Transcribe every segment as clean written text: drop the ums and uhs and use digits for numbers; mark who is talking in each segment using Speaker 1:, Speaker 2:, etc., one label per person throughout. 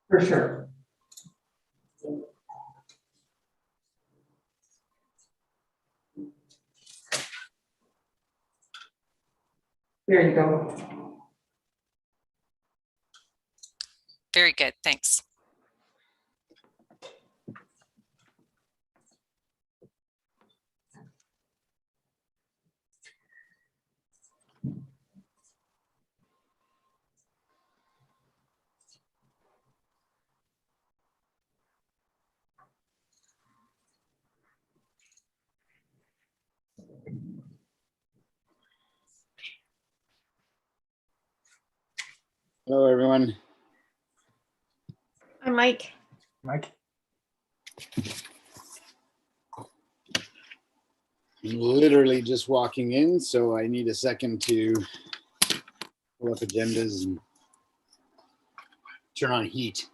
Speaker 1: For sure. There you go.
Speaker 2: Very good, thanks.
Speaker 3: Hello, everyone.
Speaker 4: Hi, Mike.
Speaker 5: Mike?
Speaker 3: I'm literally just walking in, so I need a second to pull up agendas and turn on heat.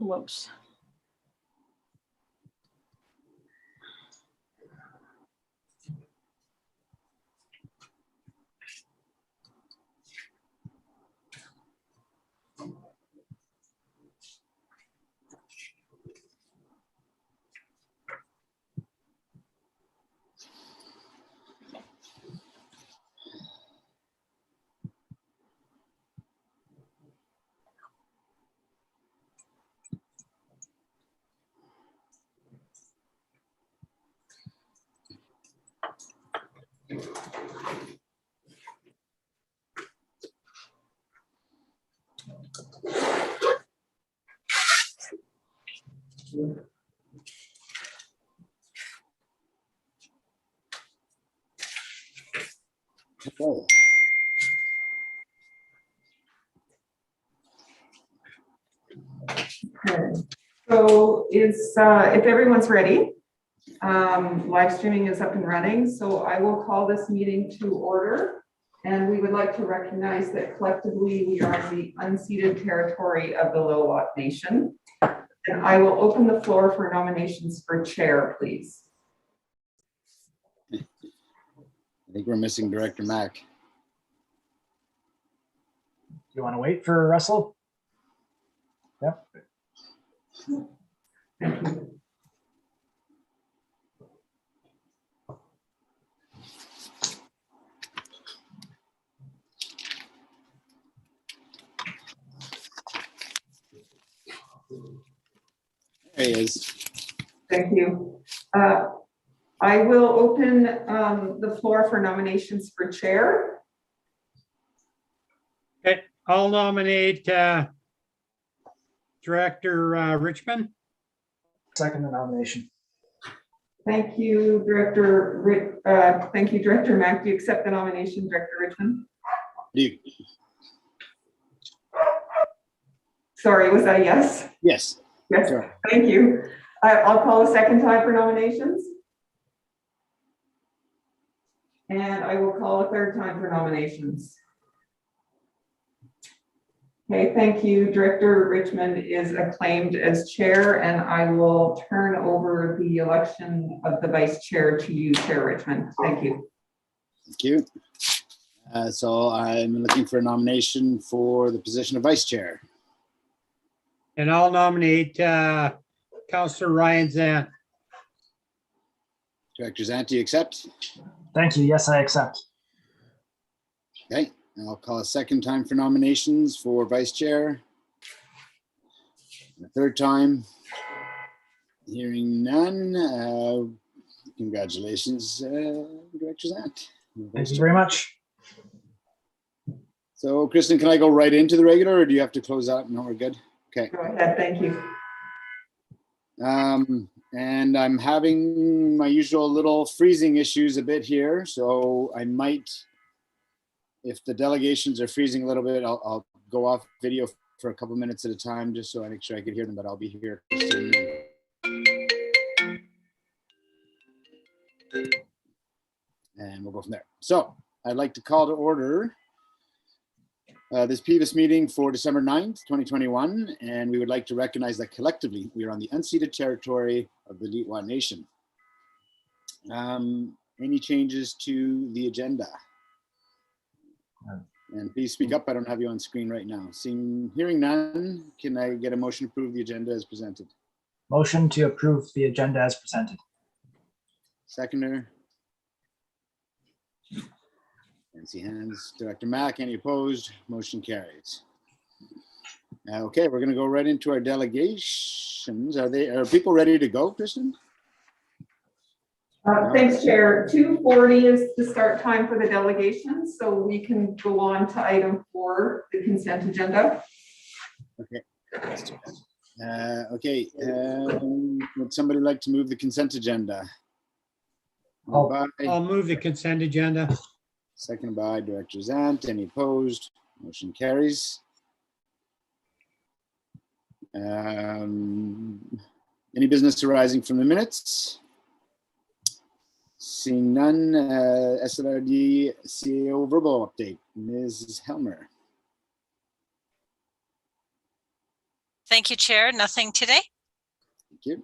Speaker 4: Whoops.
Speaker 3: Okay.
Speaker 1: Okay. So if everyone's ready, live streaming is up and running. So I will call this meeting to order. And we would like to recognize that collectively we are the unceded territory of the Lillooet Nation. And I will open the floor for nominations for chair, please.
Speaker 3: I think we're missing Director Mack.
Speaker 5: Do you want to wait for Russell? Yep.
Speaker 1: Thank you.
Speaker 3: There he is.
Speaker 1: Thank you. I will open the floor for nominations for chair.
Speaker 6: Okay, I'll nominate Director Richmond.
Speaker 5: Second the nomination.
Speaker 1: Thank you, Director Mack. Do you accept the nomination, Director Richmond? Sorry, was that a yes?
Speaker 3: Yes.
Speaker 1: Yes,
Speaker 3: Sure.
Speaker 1: thank you. I'll call a second time for nominations. And I will call a third time for nominations. Okay, thank you. Director Richmond is acclaimed as chair, and I will turn over the election of the vice chair to you, Chair Richmond. Thank you.
Speaker 3: Thank you. So I'm looking for a nomination for the position of vice chair.
Speaker 6: And I'll nominate Councillor Ryan Zant.
Speaker 3: Director Zant, do you accept?
Speaker 5: Thank you. Yes, I accept.
Speaker 3: Okay, and I'll call a second time for nominations for vice chair. And a third time. Hearing none. Congratulations, Director Zant.
Speaker 5: Thank you very much.
Speaker 3: So, Kristen, can I go right into the regular, or do you have to close out? No, we're good. Okay.
Speaker 1: Go ahead, thank you.
Speaker 3: And I'm having my usual little freezing issues a bit here, so I might, if the delegations are freezing a little bit, I'll go off video for a couple minutes at a time, just so I make sure I can hear them, but I'll be here soon. and we'll go from there. So I'd like to call to order this PVUS meeting for December 9th, 2021, and we would like to recognize that collectively we are on the unceded territory of the Lillooet Nation. Any changes to the agenda? And please speak up. I don't have you on screen right now. Hearing none, can I get a motion to approve the agenda as presented?
Speaker 5: Motion to approve the agenda as presented.
Speaker 3: Seconder? And see hands. Director Mack, any opposed? Motion carries. Okay, we're going to go right into our delegations. Are people ready to go, Kristen?
Speaker 1: Thanks, Chair. 2:40 is the start time for the delegation, so we can go on to item 4, the consent agenda.
Speaker 3: Okay. Would somebody like to move the consent agenda?
Speaker 6: I'll move the consent agenda.
Speaker 3: Second by Director Zant. Any opposed? Motion carries. Any business arising from the minutes? Seeing none, SLRD CEO verbal update. Ms. Helmer.
Speaker 2: Thank you, Chair. Nothing today.
Speaker 3: Thank you.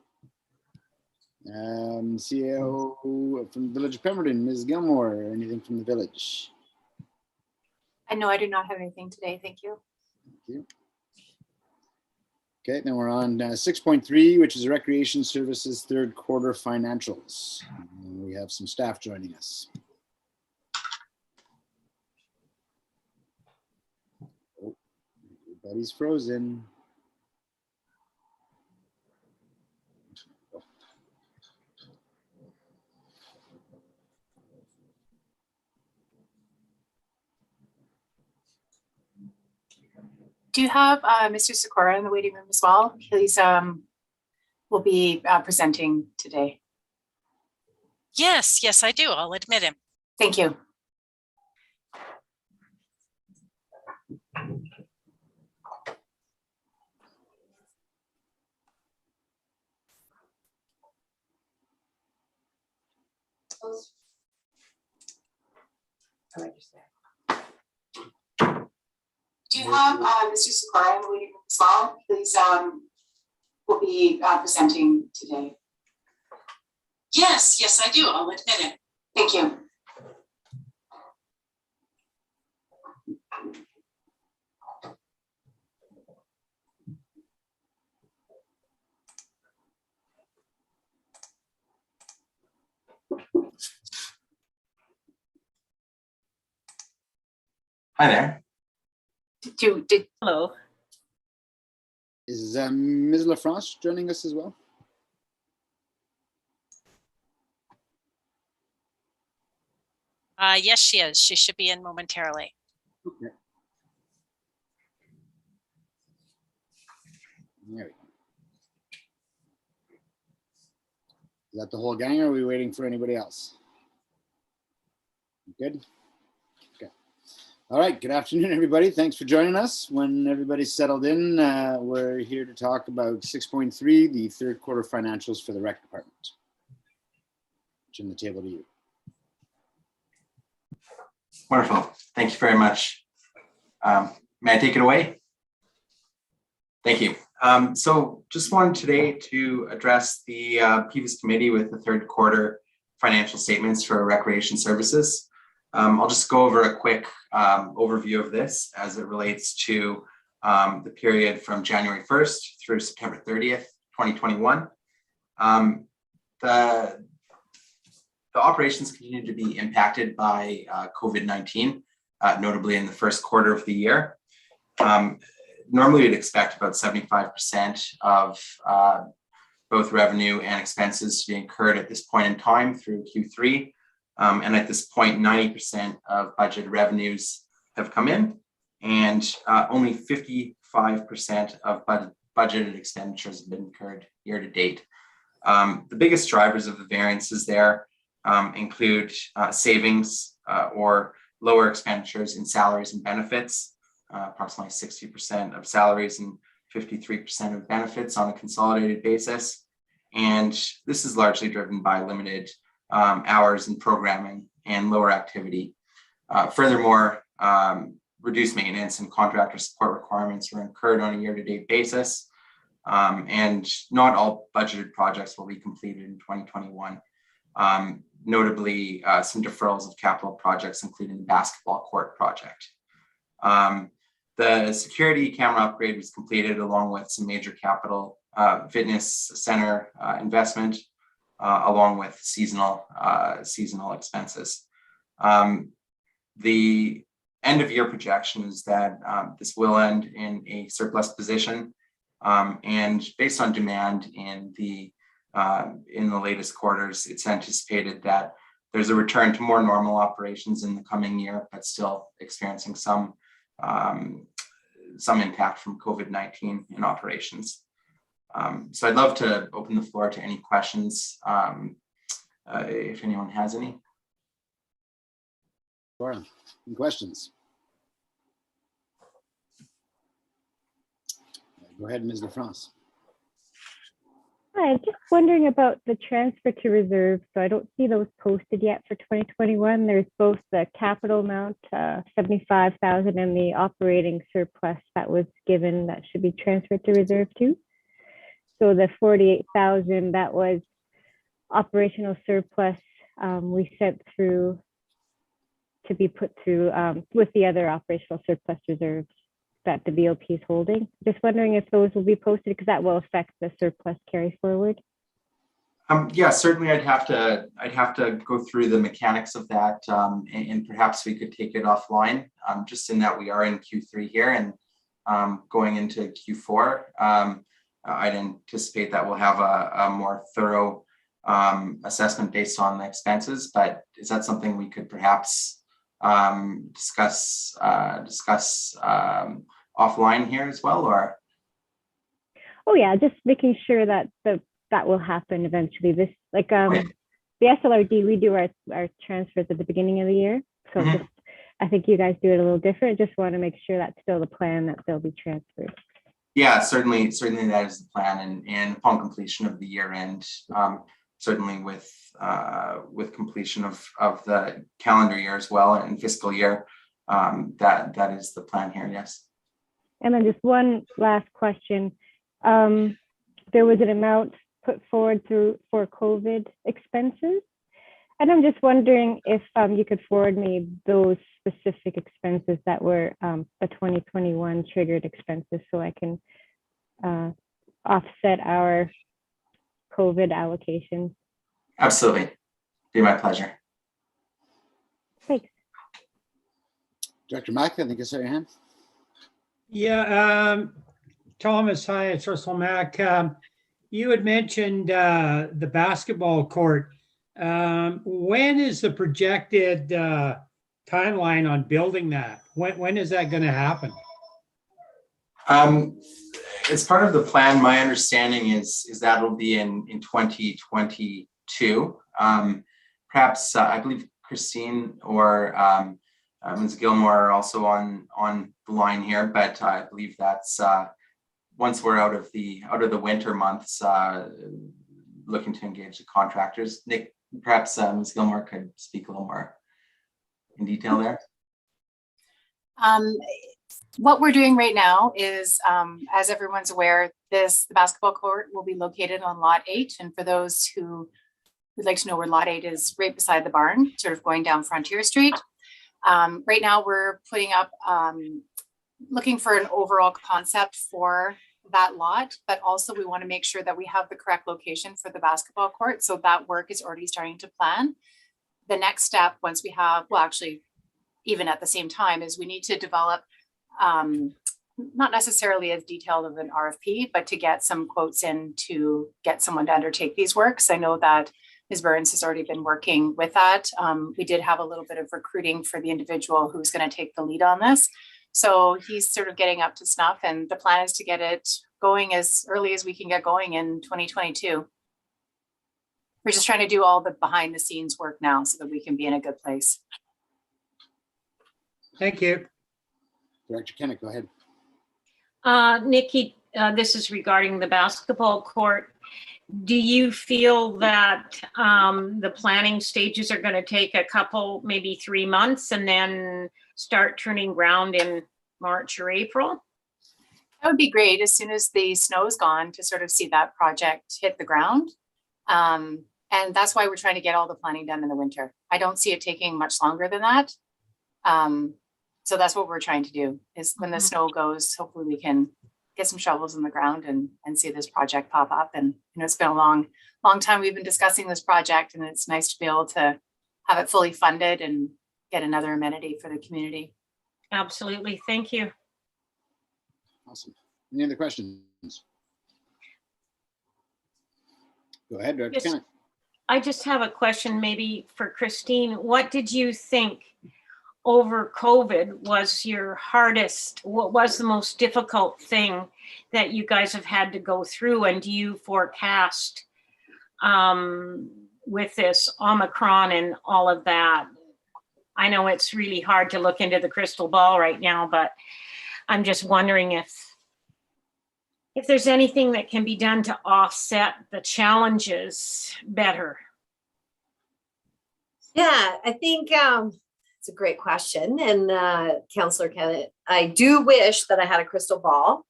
Speaker 3: CEO from the Village of Pemberton, Ms. Gilmore. Anything from the village?
Speaker 4: No, I do not have anything today. Thank you.
Speaker 3: Thank you. Okay, then we're on 6.3, which is Recreation Services third quarter financials. And we have some staff joining us. Oh, everybody's frozen.
Speaker 4: Do you have Mr. Sikora in the waiting room as well? He's will be presenting today.
Speaker 2: Yes, I do. I'll admit him.
Speaker 4: Thank you. Do you have Mr. Sikora in the waiting room as well? He's will be presenting today.
Speaker 2: Yes, I do. I'll admit him.
Speaker 4: Thank you.
Speaker 7: Hi there.
Speaker 2: Hello.
Speaker 3: Is Ms. LaFrance joining us as well?
Speaker 2: Yes, she is. She should be in momentarily.
Speaker 3: Okay. There we go. Is that the whole gang, or are we waiting for anybody else? Good. Okay. All right. Good afternoon, everybody. Thanks for joining us. When everybody's settled in, we're here to talk about 6.3, the third quarter financials for the rec department. Turn the table to you.
Speaker 7: Wonderful. Thank you very much. May I take it away? Thank you. So just wanted today to address the PVUS committee with the third quarter financial statements for recreation services. I'll just go over a quick overview of this as it relates to the period from January 1st through September 30th, 2021. The operations continue to be impacted by COVID-19, notably in the first quarter of the year. Normally we'd expect about 75% of both revenue and expenses to be incurred at this point in time through Q3. And at this point, 90% of budgeted revenues have come in, and only 55% of budgeted expenditures have been incurred year to date. The biggest drivers of the variances there include savings or lower expenditures in salaries and benefits, approximately 60% of salaries and 53% of benefits on a consolidated basis. And this is largely driven by limited hours in programming and lower activity. Furthermore, reduced maintenance and contractor support requirements were incurred on a year-to-date basis, and not all budgeted projects will be completed in 2021. Notably, some deferrals of capital projects, including the basketball court project. The security camera upgrade was completed along with some major capital fitness center investment, along with seasonal expenses. The end of year projection is that this will end in a surplus position, and based on demand in the latest quarters, it's anticipated that there's a return to more normal operations in the coming year, but still experiencing some impact from COVID-19 in operations. So I'd love to open the floor to any questions, if anyone has any.
Speaker 3: Sure. Any questions? Go ahead, Ms. LaFrance.
Speaker 8: Hi, I'm just wondering about the transfer to reserve. So I don't see those posted yet for 2021. There's both the capital amount, 75,000, and the operating surplus that was given that should be transferred to reserve too. So the 48,000 that was operational surplus, we sent through to be put through with the other operational surplus reserves that the BOP is holding. Just wondering if those will be posted, because that will affect the surplus carry forward.
Speaker 7: Yeah, certainly I'd have to go through the mechanics of that, and perhaps we could take it offline, just in that we are in Q3 here and going into Q4. I'd anticipate that we'll have a more thorough assessment based on the expenses, but is that something we could perhaps discuss offline here as well, or?
Speaker 8: Oh yeah, just making sure that that will happen eventually. This the SLRD, we do our transfers at the beginning of the year. So just, I think you guys do it a little different. Just want to make sure that's still the plan, that they'll be transferred. Yeah,
Speaker 7: certainly that is the plan, and upon completion of the year end, certainly with completion of the calendar year as well and fiscal year, that is the plan here. Yes.
Speaker 8: And then just one last question. There was an amount put forward for COVID expenses, and I'm just wondering if you could forward me those specific expenses that were the 2021 triggered expenses, so I can offset our COVID allocations.
Speaker 7: Absolutely, be my pleasure.
Speaker 8: Thanks.
Speaker 3: Director Mack, I think I saw your hand.
Speaker 6: Yeah, Thomas, hi, it's Russell Mack. You had mentioned the basketball court. When is the projected timeline on building that? When is that going to happen?
Speaker 7: As part of the plan, my understanding is that it'll be in 2022. Perhaps I believe Christine or Ms. Gilmore are also on the line here, but I believe that's once we're out of the winter months, looking to engage the contractors. Nick, perhaps Ms. Gilmore could speak a little more in detail there.
Speaker 4: What we're doing right now is, as everyone's aware, the basketball court will be located on Lot 8. And for those who would like to know where Lot 8 is, right beside the barn, sort of going down Frontier Street. Right now we're putting up, looking for an overall concept for that lot, but also we want to make sure that we have the correct location for the basketball court. So that work is already starting to plan. The next step, once we have, well, actually, even at the same time, is we need to develop not necessarily as detailed of an RFP, but to get some quotes in to get someone to undertake these works. I know that Ms. Burns has already been working with that. We did have a little bit of recruiting for the individual who's going to take the lead on this. So he's sort of getting up to snuff, and the plan is to get it going as early as we can get going in 2022. We're just trying to do all the behind the scenes work now so that we can be in a good place.
Speaker 6: Thank you.
Speaker 3: Director Kennett, go ahead.
Speaker 9: Nikki, this is regarding the basketball court. do you feel that the planning stages are going to take a couple, maybe 3 months, and then start turning ground in March or April?
Speaker 4: That would be great as soon as the snow's gone to sort of see that project hit the ground. And that's why we're trying to get all the planning done in the winter. I don't see it taking much longer than that. So that's what we're trying to do, is when the snow goes, hopefully we can get some shovels in the ground and see this project pop up. And it's been a long time we've been discussing this project, and it's nice to be able to have it fully funded and get another amenity for the community.
Speaker 9: Absolutely. Thank you.
Speaker 3: Awesome. Any other questions? Go ahead, Director
Speaker 9: Yes.
Speaker 3: Kennett.
Speaker 9: I just have a question maybe for Christine. What did you think over COVID was your hardest, what was the most difficult thing that you guys have had to go through? And do you forecast with this Omicron and all of that? I know it's really hard to look into the crystal ball right now, but I'm just wondering if there's anything that can be done to offset the challenges better.
Speaker 10: Yeah, I think it's a great question. And Councillor Kennett, I do wish that I had a crystal ball.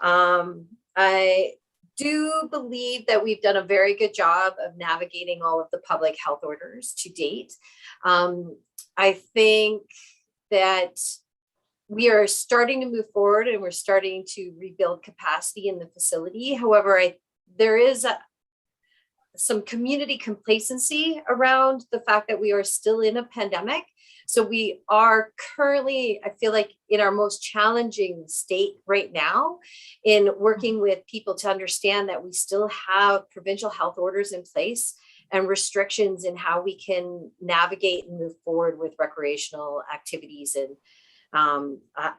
Speaker 10: I do believe that we've done a very good job of navigating all of the public health orders to date. I think that we are starting to move forward and we're starting to rebuild capacity in the facility. However, there is some community complacency around the fact that we are still in a pandemic. So we are currently, I feel like, in our most challenging state right now in working with people to understand that we still have provincial health orders in place and restrictions in how we can navigate and move forward with recreational activities and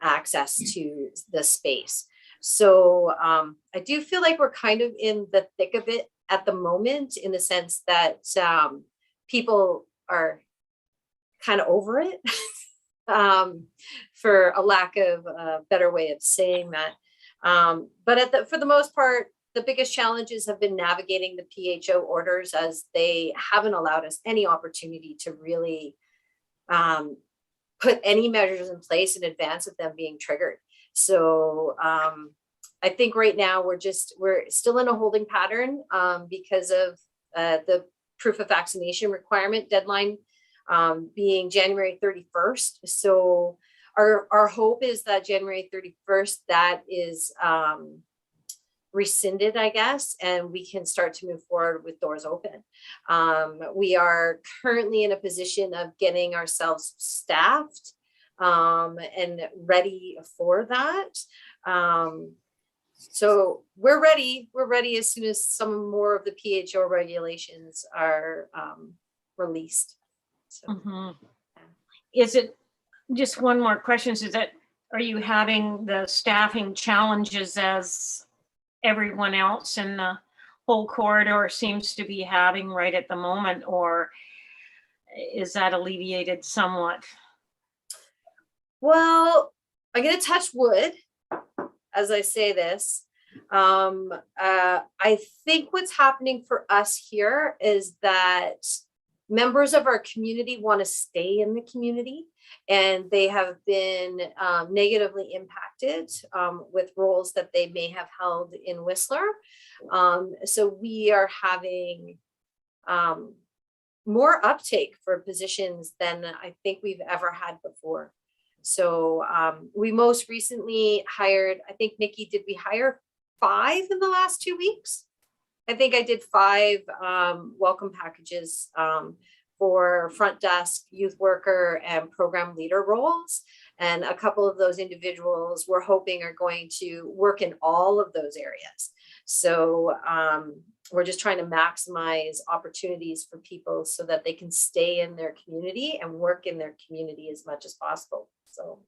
Speaker 10: access to the space. So I do feel like we're kind of in the thick of it at the moment, in the sense that people are kind of over it, for a lack of a better way of saying that. But for the most part, the biggest challenges have been navigating the PHO orders, as they haven't allowed us any opportunity to really put any measures in place in advance of them being triggered. So I think right now we're still in a holding pattern because of the proof of vaccination requirement deadline being January 31st. So our hope is that January 31st, that is rescinded, I guess, and we can start to move forward with doors open. We are currently in a position of getting ourselves staffed and ready for that. So we're ready as soon as some more of the PHO regulations are released. So,
Speaker 9: Is it, just one more question, are you having the staffing challenges as everyone else in the whole corridor seems to be having right at the moment, or is that alleviated somewhat?
Speaker 10: Well, I'm going to touch wood as I say this. I think what's happening for us here is that members of our community want to stay in the community, and they have been negatively impacted with roles that they may have held in Whistler. So we are having more uptake for positions than I think we've ever had before. So we most recently hired, I think, Nikki, did we hire 5 in the last 2 weeks? I think I did 5 welcome packages for front desk, youth worker, and program leader roles. And a couple of those individuals we're hoping are going to work in all of those areas. So we're just trying to maximize opportunities for people so that they can stay in their community and work in their community as much as possible. So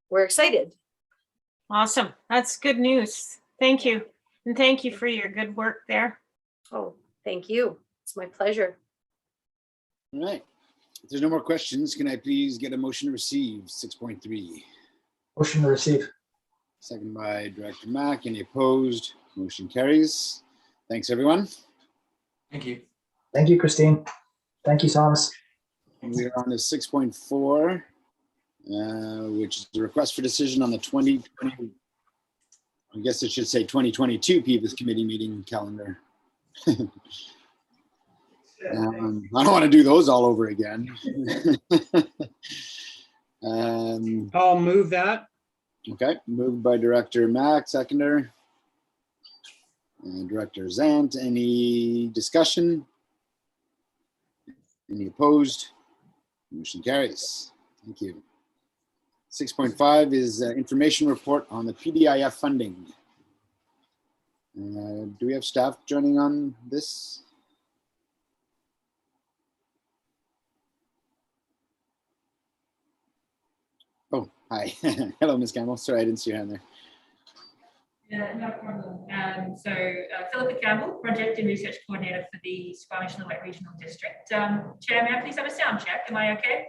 Speaker 10: we're excited.
Speaker 9: Awesome. That's good news. Thank you. And thank you for your good work there.
Speaker 10: Oh, thank you. It's my pleasure.
Speaker 3: All right. If there's no more questions, can I please get a motion to receive 6.3?
Speaker 5: Motion to receive.
Speaker 3: Second by Director Mack. Any opposed? Motion carries. Thanks, everyone.
Speaker 7: Thank you.
Speaker 5: Thank you, Christine. Thank you, Thomas.
Speaker 3: We're on to 6.4, which is the request for decision on the 2020, I guess it should say 2022 PVUS committee meeting calendar. I don't want to do those all over again.
Speaker 6: I'll move that.
Speaker 3: Okay, moved by Director Mack, seconder. And Director Zant, any discussion? Any opposed? Motion carries. Thank you. 6.5 is information report on the PDIF funding. Do we have staff joining on this? Oh, hi. Hello, Ms. Campbell. Sorry, I didn't see your hand there.
Speaker 11: Yeah, no problem. Philippa Campbell, Project and Research Coordinator for the Squamish-Lillooet Regional District. Chair, may I please have a sound check? Am I okay?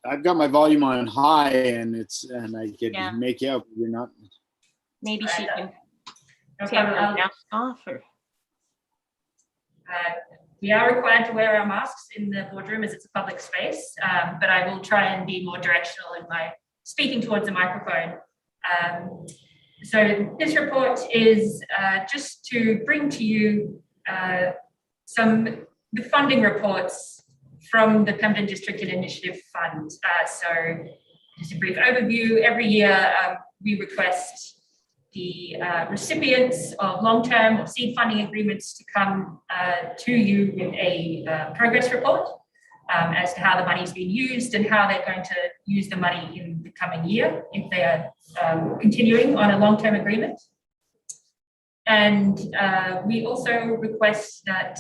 Speaker 3: I've got my volume on high and I could
Speaker 9: Yeah.
Speaker 3: make you out, but you're not.
Speaker 9: Maybe she can
Speaker 11: No
Speaker 9: take
Speaker 11: problem.
Speaker 9: her mask off or.
Speaker 11: We are required to wear our masks in the boardroom as it's a public space, but I will try and be more directional in my speaking towards the microphone. So this report is just to bring to you the funding reports from the Pemdan District and Initiative Fund. So just a brief overview. Every year we request the recipients of long-term or seed funding agreements to come to you with a progress report as to how the money's been used and how they're going to use the money in the coming year if they are continuing on a long-term agreement. And we also request that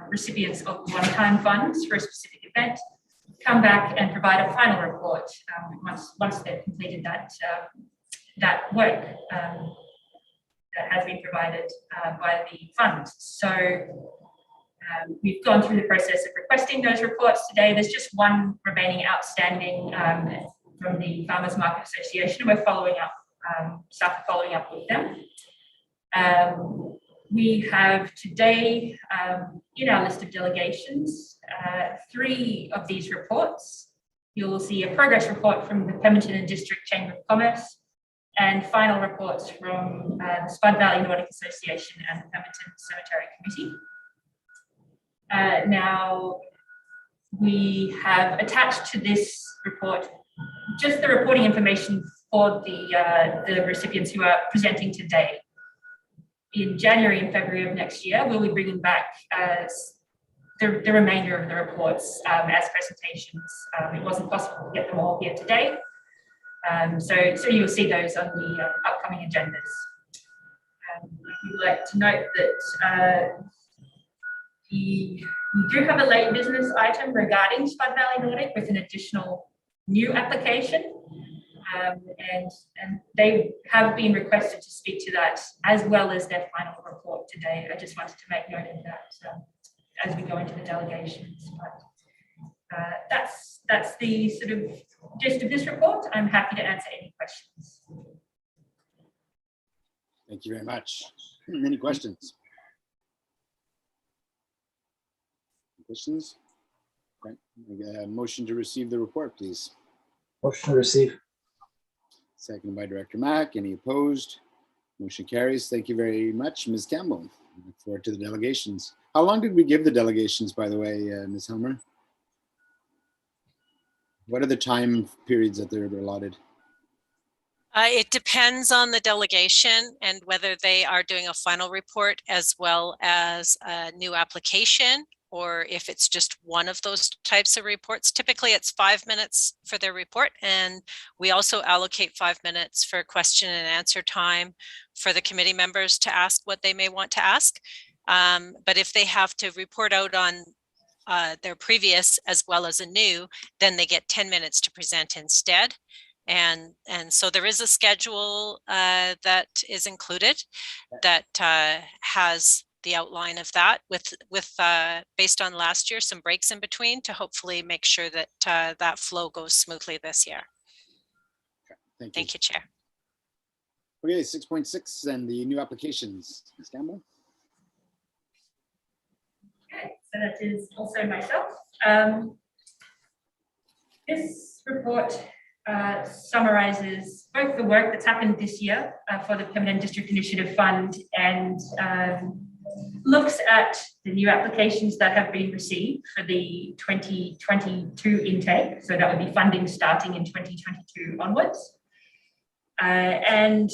Speaker 11: recipients of one-time funds for a specific event come back and provide a final report once they've completed that work that has been provided by the fund. So we've gone through the process of requesting those reports today. There's just one remaining outstanding from the Farmers Market Association. We're following up, staff are following up with them. We have today in our list of delegations, 3 of these reports. You'll see a progress report from the Pemdan District Chamber of Commerce and final reports from the Spud Valley Nordic Association and the Pemdan Cemetery Committee. Now, we have attached to this report just the reporting information for the recipients who are presenting today. In January and February of next year, we'll be bringing back the remainder of the reports as presentations. It wasn't possible to get them all here today. So you'll see those on the upcoming agendas. We'd like to note that we do have a late business item regarding Spud Valley Nordic with an additional new application. And they have been requested to speak to that as well as their final report today. I just wanted to make note of that as we go into the delegations. But that's the sort of gist of this report. I'm happy to answer any questions.
Speaker 3: Thank you very much. Any questions? Questions? Okay. A motion to receive the report, please.
Speaker 5: Motion to receive.
Speaker 3: Seconded by Director Mack. Any opposed? Motion carries. Thank you very much, Ms. Campbell. I look forward to the delegations. How long did we give the delegations, by the way, Ms. Helmer? What are the time periods that they're allotted?
Speaker 2: It depends on the delegation and whether they are doing a final report as well as a new application, or if it's just one of those types of reports. Typically it's 5 minutes for their report, and we also allocate 5 minutes for question and answer time for the committee members to ask what they may want to ask. But if they have to report out on their previous as well as a new, then they get 10 minutes to present instead. And so there is a schedule that is included that has the outline of that with based on last year, some breaks in between to hopefully make sure that that flow goes smoothly this year.
Speaker 3: Thank you.
Speaker 2: Thank you, Chair.
Speaker 3: Okay, 6.6 and the new applications. Ms. Campbell?
Speaker 11: Okay, so that is also myself. This report summarizes both the work that's happened this year for the Pemdan District Initiative Fund and looks at the new applications that have been received for the 2022 intake. So that would be funding starting in 2022 onwards. And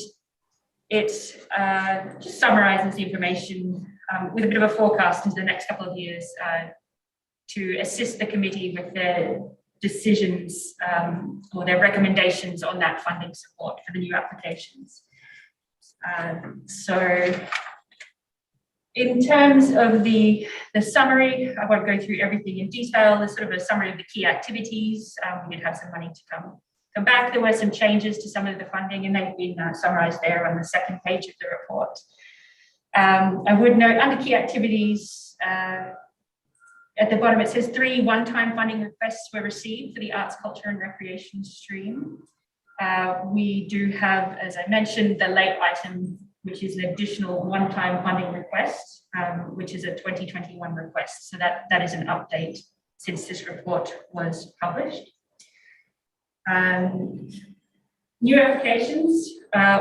Speaker 11: it just summarizes the information with a bit of a forecast into the next couple of years to assist the committee with their decisions or their recommendations on that funding support for the new applications. So in terms of the summary, I won't go through everything in detail. There's sort of a summary of the key activities. We did have some money to come back. There were some changes to some of the funding, and they've been summarized there on the second page of the report. I would note under key activities, at the bottom it says 3 one-time funding requests were received for the arts, culture and recreation stream. We do have, as I mentioned, the late item, which is an additional one-time funding request, which is a 2021 request. So that is an update since this report was published. New applications,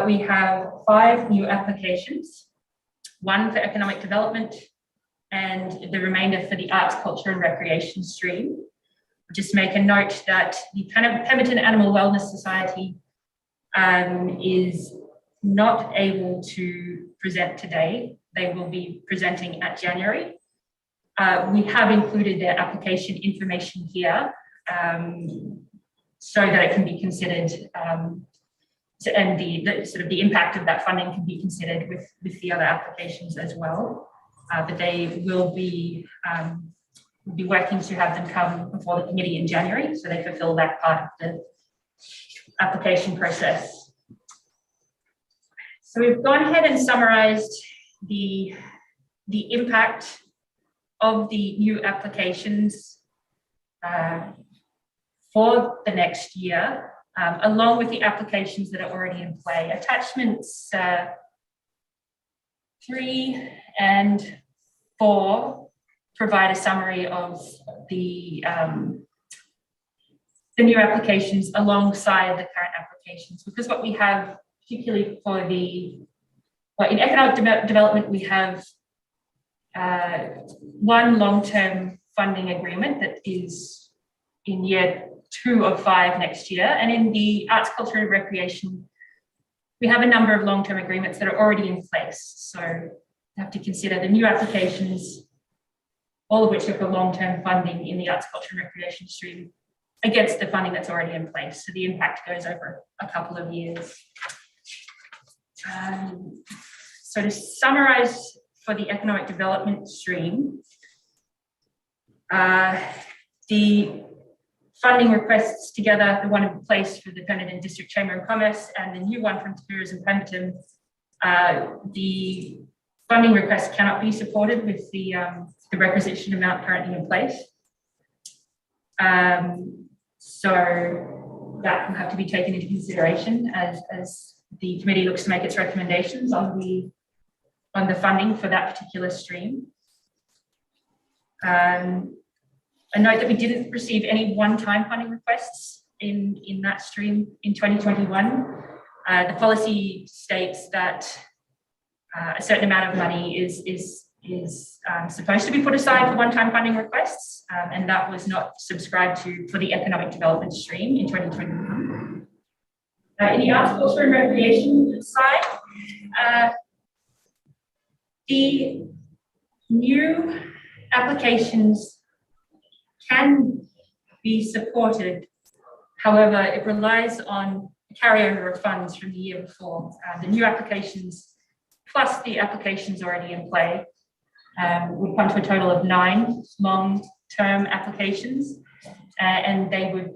Speaker 11: we have 5 new applications, 1 for economic development and the remainder for the arts, culture and recreation stream. I'll just make a note that the Pemdan Animal Wellness Society is not able to present today. They will be presenting at January. We have included their application information here so that it can be considered and the sort of the impact of that funding can be considered with the other applications as well. But they will be working to have them come before the committee in January, so they fulfill that part of the application process. So we've gone ahead and summarized the impact of the new applications for the next year, along with the applications that are already in play. Attachments 3 and 4 provide a summary of the new applications alongside the current applications, because what we have, particularly for in economic development, we have 1 long-term funding agreement that is in year 2 of 5 next year. And in the arts, culture and recreation, we have a number of long-term agreements that are already in place. So you have to consider the new applications, all of which are for long-term funding in the arts, culture and recreation stream, against the funding that's already in place. So the impact goes over a couple of years. So to summarize for the economic development stream, the funding requests together, the one in place for the Pemdan District Chamber of Commerce and the new one from Tourism Pemberton, the funding request cannot be supported with the requisition amount currently in place. So that will have to be taken into consideration as the committee looks to make its recommendations on the funding for that particular stream. A note that we didn't receive any one-time funding requests in that stream in 2021. The policy states that a certain amount of money is supposed to be put aside for one-time funding requests, and that was not subscribed to for the economic development stream in 2021. In the arts, culture and recreation side, the new applications can be supported. However, it relies on carryover of funds from the year before. The new applications plus the applications already in play would come to a total of 9 long-term applications, and they would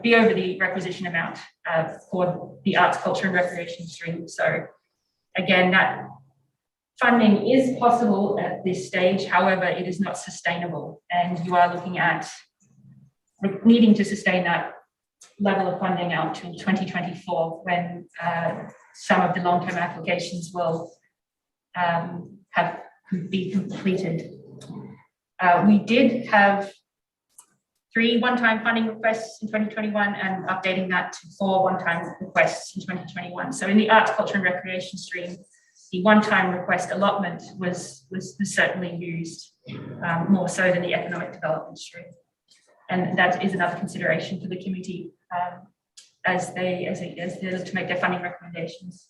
Speaker 11: be over the requisition amount for the arts, culture and recreation stream. So again, that funding is possible at this stage. However, it is not sustainable, and you are looking at needing to sustain that level of funding out till 2024 when some of the long-term applications will be completed. We did have 3 one-time funding requests in 2021 and updating that to 4 one-time requests in 2021. So in the arts, culture and recreation stream, the one-time request allotment was certainly used more so than the economic development stream. And that is another consideration for the committee as they look to make their funding recommendations.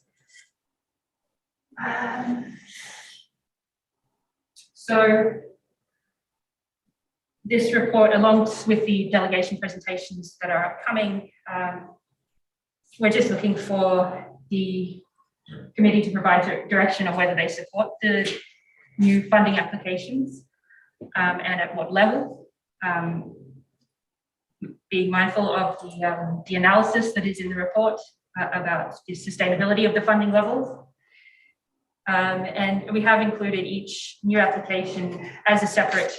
Speaker 11: So this report, along with the delegation presentations that are upcoming, we're just looking for the committee to provide direction on whether they support the new funding applications and at what level. Being mindful of the analysis that is in the report about the sustainability of the funding levels. And we have included each new application as a separate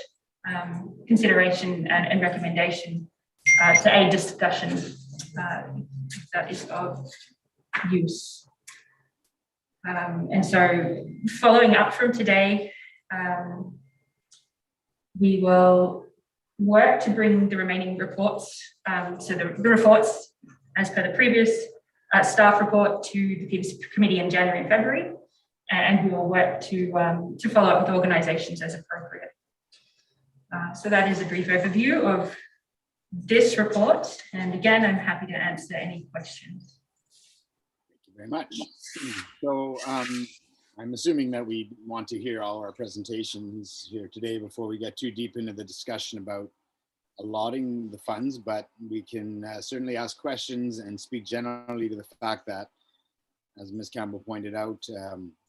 Speaker 11: consideration and recommendation to aid discussion that is of use. And so following up from today, we will work to bring the remaining reports, so the reports as per the previous staff report to the PVUS committee in January and February, and we will work to follow up with organisations as appropriate. So that is a brief overview of this report, and again, I'm happy to answer any questions.
Speaker 3: Thank you very much. So I'm assuming that we want to hear all our presentations here today before we get too deep into the discussion about allotting the funds, but we can certainly ask questions and speak generally to the fact that, as Ms. Campbell pointed out,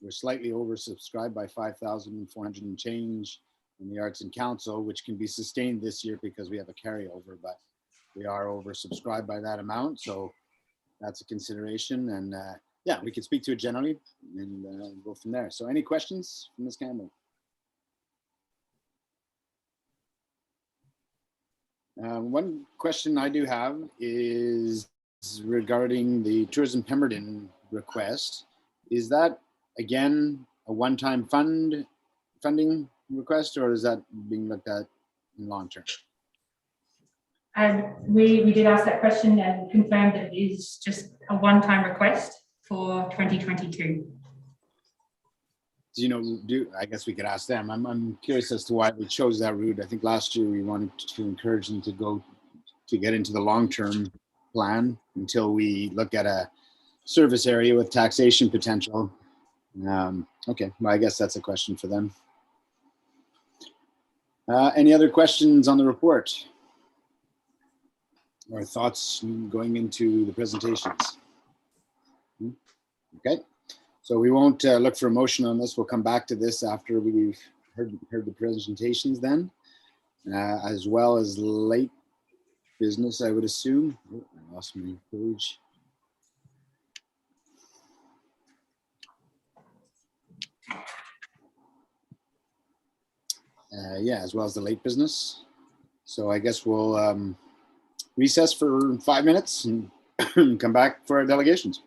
Speaker 3: we're slightly oversubscribed by 5,400 and change in the Arts and Council, which can be sustained this year because we have a carryover, but we are oversubscribed by that amount. So that's a consideration. And yeah, we can speak to it generally and go from there. So any questions from Ms. Campbell? One question I do have is regarding the Tourism Pemberton request. Is that, again, a one-time funding request, or is that being looked at in long term?
Speaker 11: And we did ask that question and confirmed that it is just a one-time request for 2022.
Speaker 3: Do you know, I guess we could ask them. I'm curious as to why we chose that route. I think last year we wanted to encourage them to get into the long-term plan until we look at a service area with taxation potential. Okay, well, I guess that's a question for them. Any other questions on the report or thoughts going into the presentations? Okay, so we won't look for a motion on this. We'll come back to this after we've heard the presentations then, as well as late business, I would assume. Oh, I lost my page. Yeah, as well as the late business. So I guess we'll recess for 5 minutes and come back for our delegations.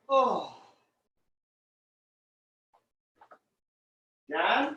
Speaker 3: Oh. Dad?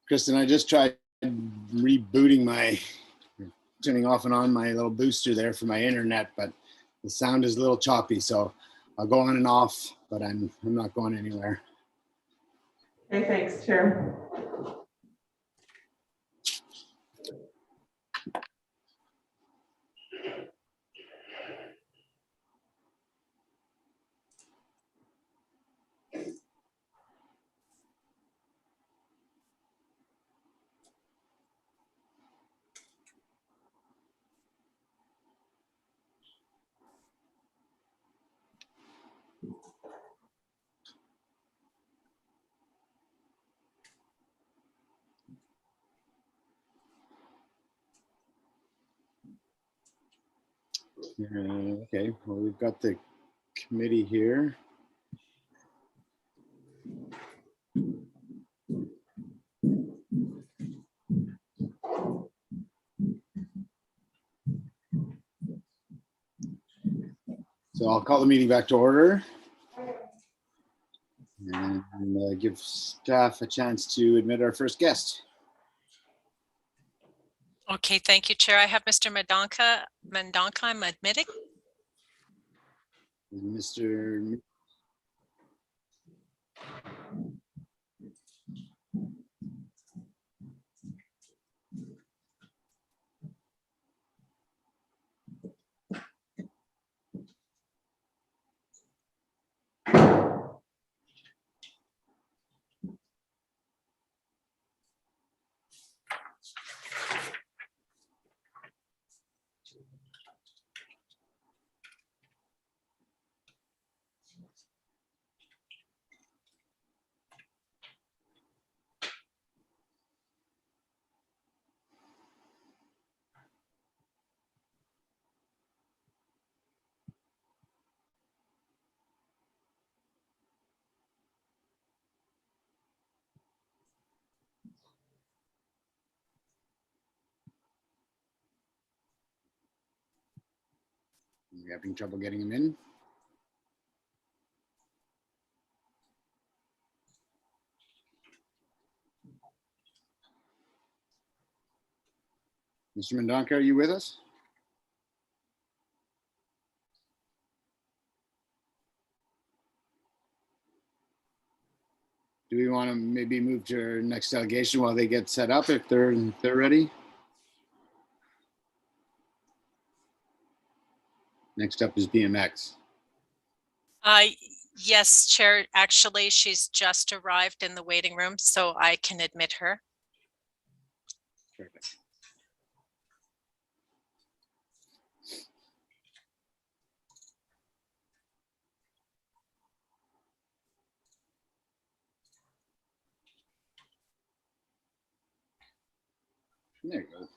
Speaker 3: Kristen, I just tried rebooting turning off and on my little booster there for my internet, but the sound is a little choppy, so I'll go on and off, but I'm not going anywhere.
Speaker 1: Okay, thanks, Chair.
Speaker 3: Okay, well, we've got the committee here. So I'll call the meeting back to order and give staff a chance to admit our first guest.
Speaker 2: Okay, thank you, Chair. I have Mr. Mendonca, I'm admitting.
Speaker 3: Mr. You having trouble getting him in? Mr. Mendonca, are you with us? Do we want to maybe move to our next delegation while they get set up if they're ready? Next up is BMX.
Speaker 2: Yes, Chair. Actually, she's just arrived in the waiting room, so I can admit her.
Speaker 3: Perfect. There you go.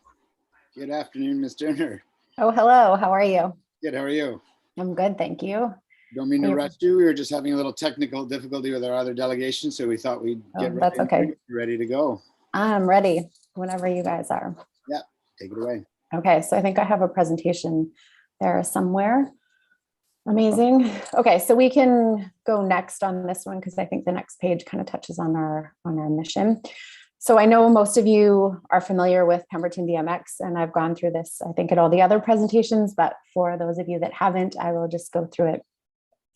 Speaker 3: Good afternoon, Ms. Turner.
Speaker 12: Oh, hello. How are you?
Speaker 3: Good, how are you?
Speaker 12: I'm good, thank you.
Speaker 3: Don't mean to rush you. We were just having a little technical difficulty with our other delegation, so we thought we'd get ready.
Speaker 12: That's okay.
Speaker 3: Ready to go.
Speaker 12: I'm ready whenever you guys are.
Speaker 3: Yeah, take it away.
Speaker 12: Okay, so I think I have a presentation there somewhere. Amazing. Okay, so we can go next on this one because I think the next page kind of touches on our mission. So I know most of you are familiar with Pemberton BMX, and I've gone through this, I think, at all the other presentations, but for those of you that haven't, I will just go through it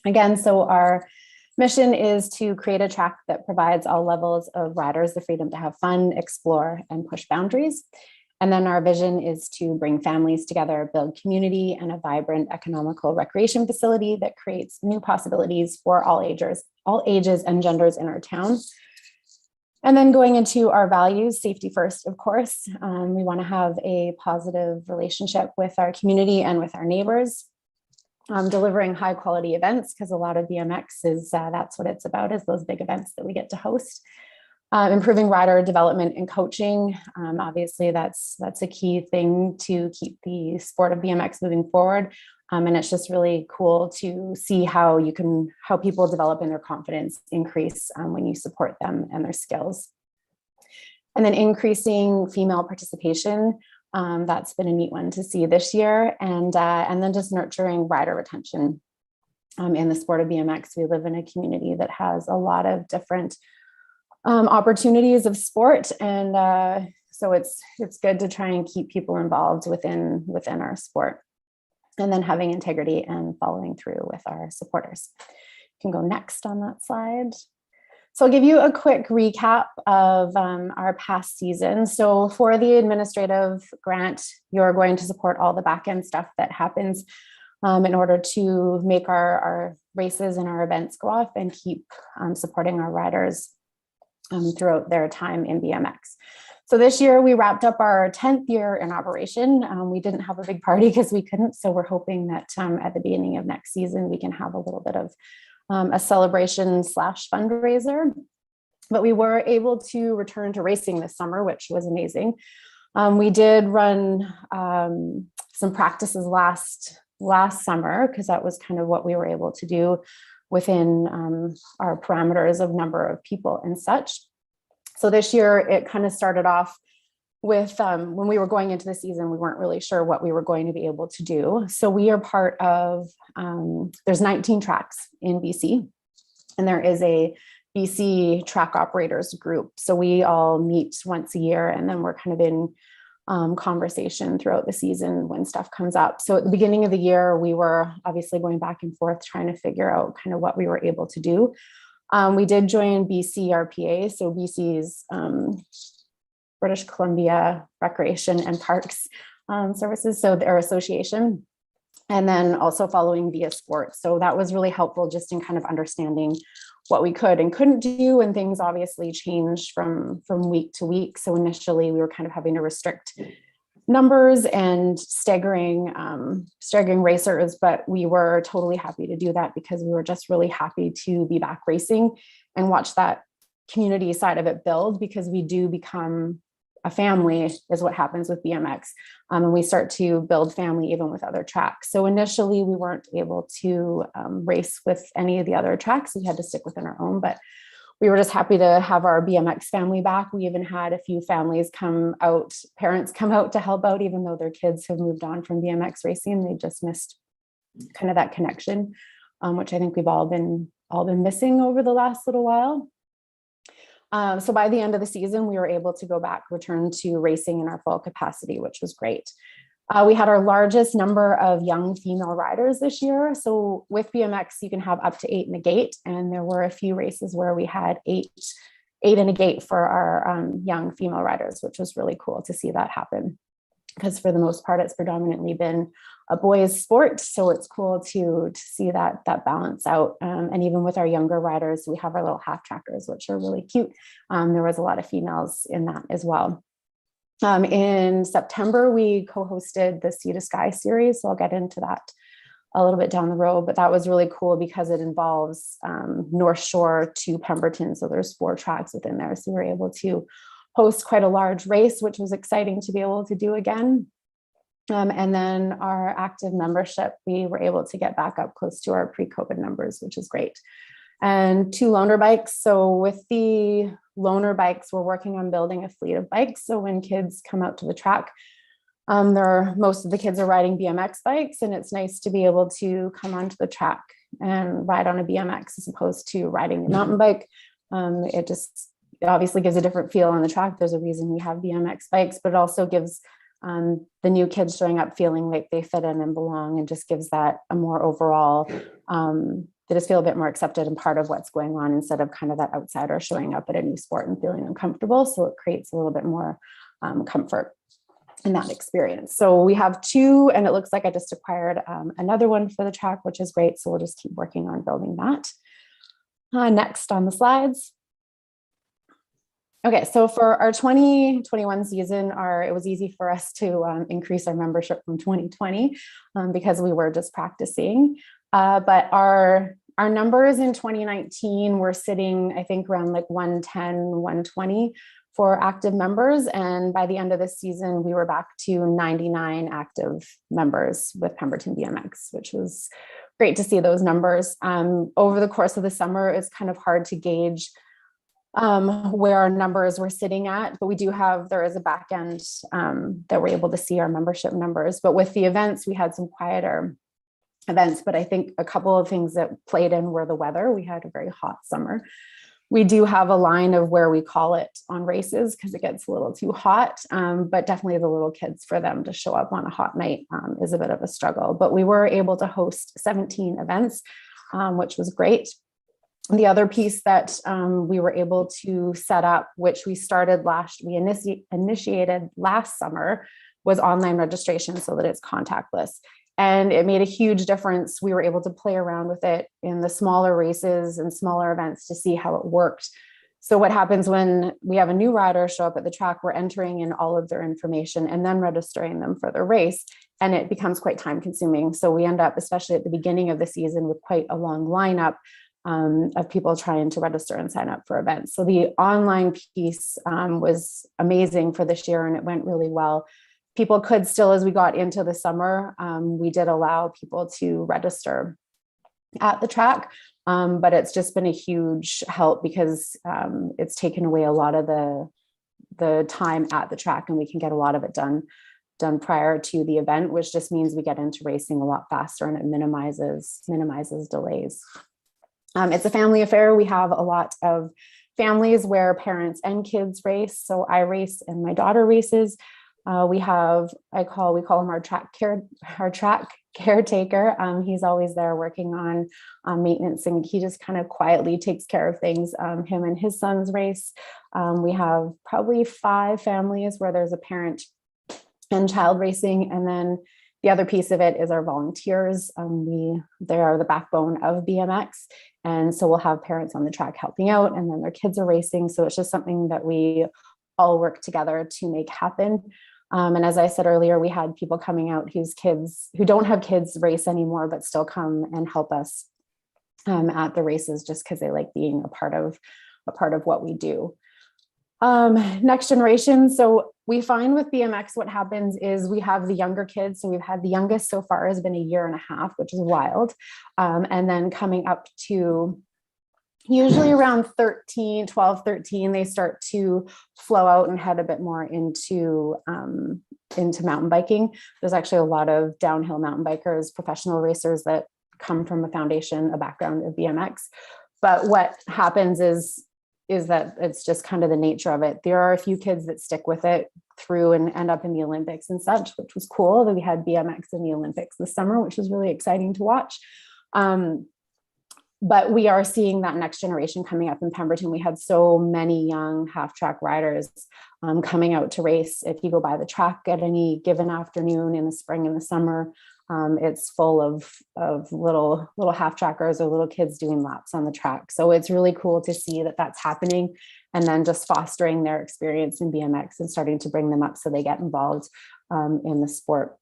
Speaker 12: again. So our mission is to create a track that provides all levels of riders the freedom to have fun, explore, and push boundaries. And then our vision is to bring families together, build community, and a vibrant economical recreation facility that creates new possibilities for all ages and genders in our town. And then going into our values, safety first, of course. We want to have a positive relationship with our community and with our neighbors. Delivering high quality events, because a lot of BMX is, that's what it's about, is those big events that we get to host. Improving rider development and coaching. Obviously, that's a key thing to keep the sport of BMX moving forward. And it's just really cool to see how people develop and their confidence increase when you support them and their skills. And then increasing female participation. That's been a neat one to see this year. And then just nurturing rider retention in the sport of BMX. We live in a community that has a lot of different opportunities of sport. And so it's good to try and keep people involved within our sport. And then having integrity and following through with our supporters. You can go next on that slide. So I'll give you a quick recap of our past season. So for the administrative grant, you're going to support all the back end stuff that happens in order to make our races and our events go off and keep supporting our riders throughout their time in BMX. So this year we wrapped up our 10th year in operation. We didn't have a big party because we couldn't. So we're hoping that at the beginning of next season, we can have a little bit of a celebration / fundraiser. But we were able to return to racing this summer, which was amazing. We did run some practices last summer because that was kind of what we were able to do within our parameters of number of people and such. So this year it kind of started off with when we were going into the season, we weren't really sure what we were going to be able to do. So we are part of, there's 19 tracks in BC, and there is a BC track operators group. So we all meet once a year, and then we're kind of in conversation throughout the season when stuff comes up. So at the beginning of the year, we were obviously going back and forth trying to figure out kind of what we were able to do. We did join BC RPA, so BC's British Columbia Recreation and Parks Services, so their association, and then also following via sport. So that was really helpful just in kind of understanding what we could and couldn't do, and things obviously changed from week to week. So initially we were kind of having to restrict numbers and staggering racers, but we were totally happy to do that because we were just really happy to be back racing and watch that community side of it build, because we do become a family is what happens with BMX. And we start to build family even with other tracks. So initially we weren't able to race with any of the other tracks. We had to stick within our own, but we were just happy to have our BMX family back. We even had a few families parents come out to help out, even though their kids have moved on from BMX racing. They just missed kind of that connection, which I think we've all been missing over the last little while. So by the end of the season, we were able to return to racing in our full capacity, which was great. We had our largest number of young female riders this year. So with BMX, you can have up to 8 in a gate. And there were a few races where we had eight in a gate for our young female riders, which was really cool to see that happen. Because for the most part, it's predominantly been a boys' sport. So it's cool to see that balance out. And even with our younger riders, we have our little half trackers, which are really cute. There was a lot of females in that as well. In September, we co-hosted the Sea to Sky series. So I'll get into that a little bit down the road, but that was really cool because it involves North Shore to Pemberton. So there's 4 tracks within there. So we were able to host quite a large race, which was exciting to be able to do again. And then our active membership, we were able to get back up close to our pre-COVID numbers, which is great. And 2 loaner bikes. So with the loaner bikes, we're working on building a fleet of bikes. So when kids come out to the track, most of the kids are riding BMX bikes, and it's nice to be able to come onto the track and ride on a BMX as opposed to riding a mountain bike. It obviously gives a different feel on the track. There's a reason we have BMX bikes, but it also gives the new kids showing up feeling like they fit in and belong, and just gives that a more overall, they just feel a bit more accepted and part of what's going on, instead of kind of that outsider showing up at a new sport and feeling uncomfortable. So it creates a little bit more comfort in that experience. So we have 2, and it looks like I just acquired another one for the track, which is great. So we'll just keep working on building that. Next on the slides. Okay, so for our 2021 season, it was easy for us to increase our membership from 2020 because we were just practicing. But our Our numbers in 2019 were sitting, I think, around like 110, 120 for active members. And by the end of the season, we were back to 99 active members with Pemberton BMX, which was great to see those numbers. Over the course of the summer, it's kind of hard to gauge where our numbers were sitting at, but there is a back end that we're able to see our membership numbers. But with the events, we had some quieter events, but I think a couple of things that played in were the weather. We had a very hot summer. We do have a line of where we call it on races because it gets a little too hot, but definitely the little kids, for them to show up on a hot night is a bit of a struggle. But we were able to host 17 events, which was great. The other piece that we were able to set up, which we initiated last summer, was online registration so that it's contactless. And it made a huge difference. We were able to play around with it in the smaller races and smaller events to see how it worked. So what happens when we have a new rider show up at the track, we're entering in all of their information and then registering them for the race. And it becomes quite time consuming. So we end up, especially at the beginning of the season, with quite a long lineup of people trying to register and sign up for events. So the online piece was amazing for this year, and it went really well. People could still, as we got into the summer, we did allow people to register at the track, but it's just been a huge help because it's taken away a lot of the time at the track, and we can get a lot of it done prior to the event, which just means we get into racing a lot faster, and it minimizes delays. It's a family affair. We have a lot of families where parents and kids race. So I race and my daughter races. We call him our track caretaker. He's always there working on maintenance, and he just kind of quietly takes care of things. Him and his sons race. We have probably 5 families where there's a parent and child racing, and then the other piece of it is our volunteers. They are the backbone of BMX. And so we'll have parents on the track helping out, and then their kids are racing. So it's just something that we all work together to make happen. And as I said earlier, we had people coming out who don't have kids race anymore, but still come and help us at the races just because they like being a part of what we do. Next generation. So we find with BMX, what happens is we have the younger kids. So we've had the youngest so far has been 1.5 years, which is wild. And then coming up to usually around 12, 13, they start to flow out and head a bit more into mountain biking. There's actually a lot of downhill mountain bikers, professional racers that come from a background of BMX. But what happens is that it's just kind of the nature of it. There are a few kids that stick with it through and end up in the Olympics and such, which was cool. That we had BMX in the Olympics this summer, which was really exciting to watch. But we are seeing that next generation coming up in Pemberton. We had so many young half-track riders coming out to race. If you go by the track at any given afternoon in the spring and the summer, it's full of little half-trackers or little kids doing laps on the track. So it's really cool to see that that's happening, and then just fostering their experience in BMX and starting to bring them up so they get involved in the sport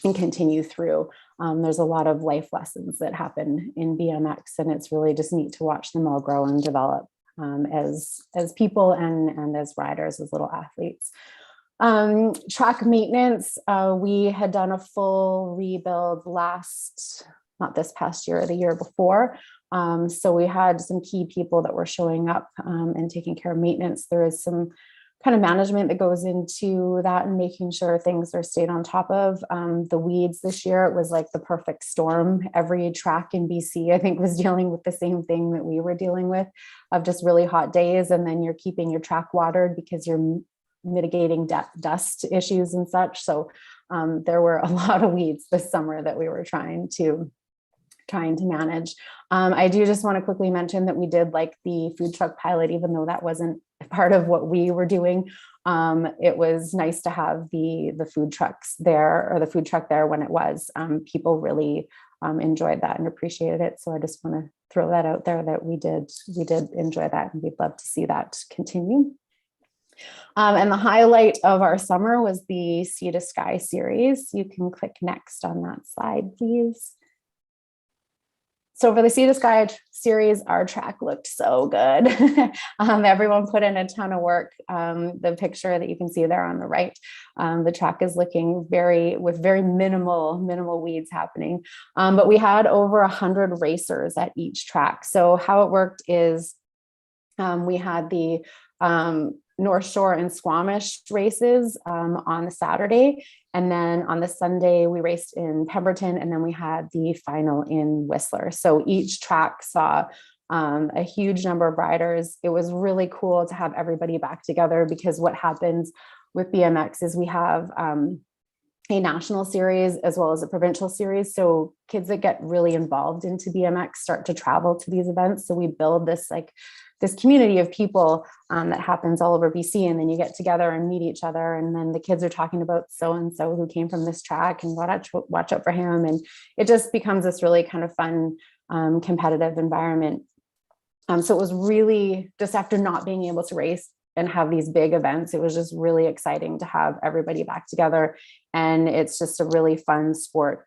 Speaker 12: and continue through. There's a lot of life lessons that happen in BMX, and it's really just neat to watch them all grow and develop as people and as riders, as little athletes. Track maintenance, we had done a full rebuild not this past year, the year before. So we had some key people that were showing up and taking care of maintenance. There is some kind of management that goes into that and making sure things are stayed on top of. The weeds this year, it was like the perfect storm. Every track in BC, I think, was dealing with the same thing that we were dealing with, of just really hot days. And then you're keeping your track watered because you're mitigating dust issues and such. So there were a lot of weeds this summer that we were trying to manage. I do just want to quickly mention that we did like the food truck pilot, even though that wasn't part of what we were doing. It was nice to have the food trucks there, or the food truck there when it was. People really enjoyed that and appreciated it. So I just want to throw that out there that we did enjoy that, and we'd love to see that continue. And the highlight of our summer was the Sea to Sky series. You can click next on that slide, please. So for the Sea to Sky series, our track looked so good. Everyone put in a ton of work. The picture that you can see there on the right, the track is looking with very minimal weeds happening. But we had over 100 racers at each track. So how it worked is we had the North Shore and Squamish races on the Saturday. And then on the Sunday, we raced in Pemberton, and then we had the final in Whistler. So each track saw a huge number of riders. It was really cool to have everybody back together, because what happens with BMX is we have a national series as well as a provincial series. So kids that get really involved into BMX start to travel to these events. So we build this community of people that happens all over BC, and then you get together and meet each other, and then the kids are talking about so-and-so who came from this track and watch out for him, and it just becomes this really kind of fun competitive environment. So it was really, just after not being able to race and have these big events, it was just really exciting to have everybody back together, and it's just a really fun sport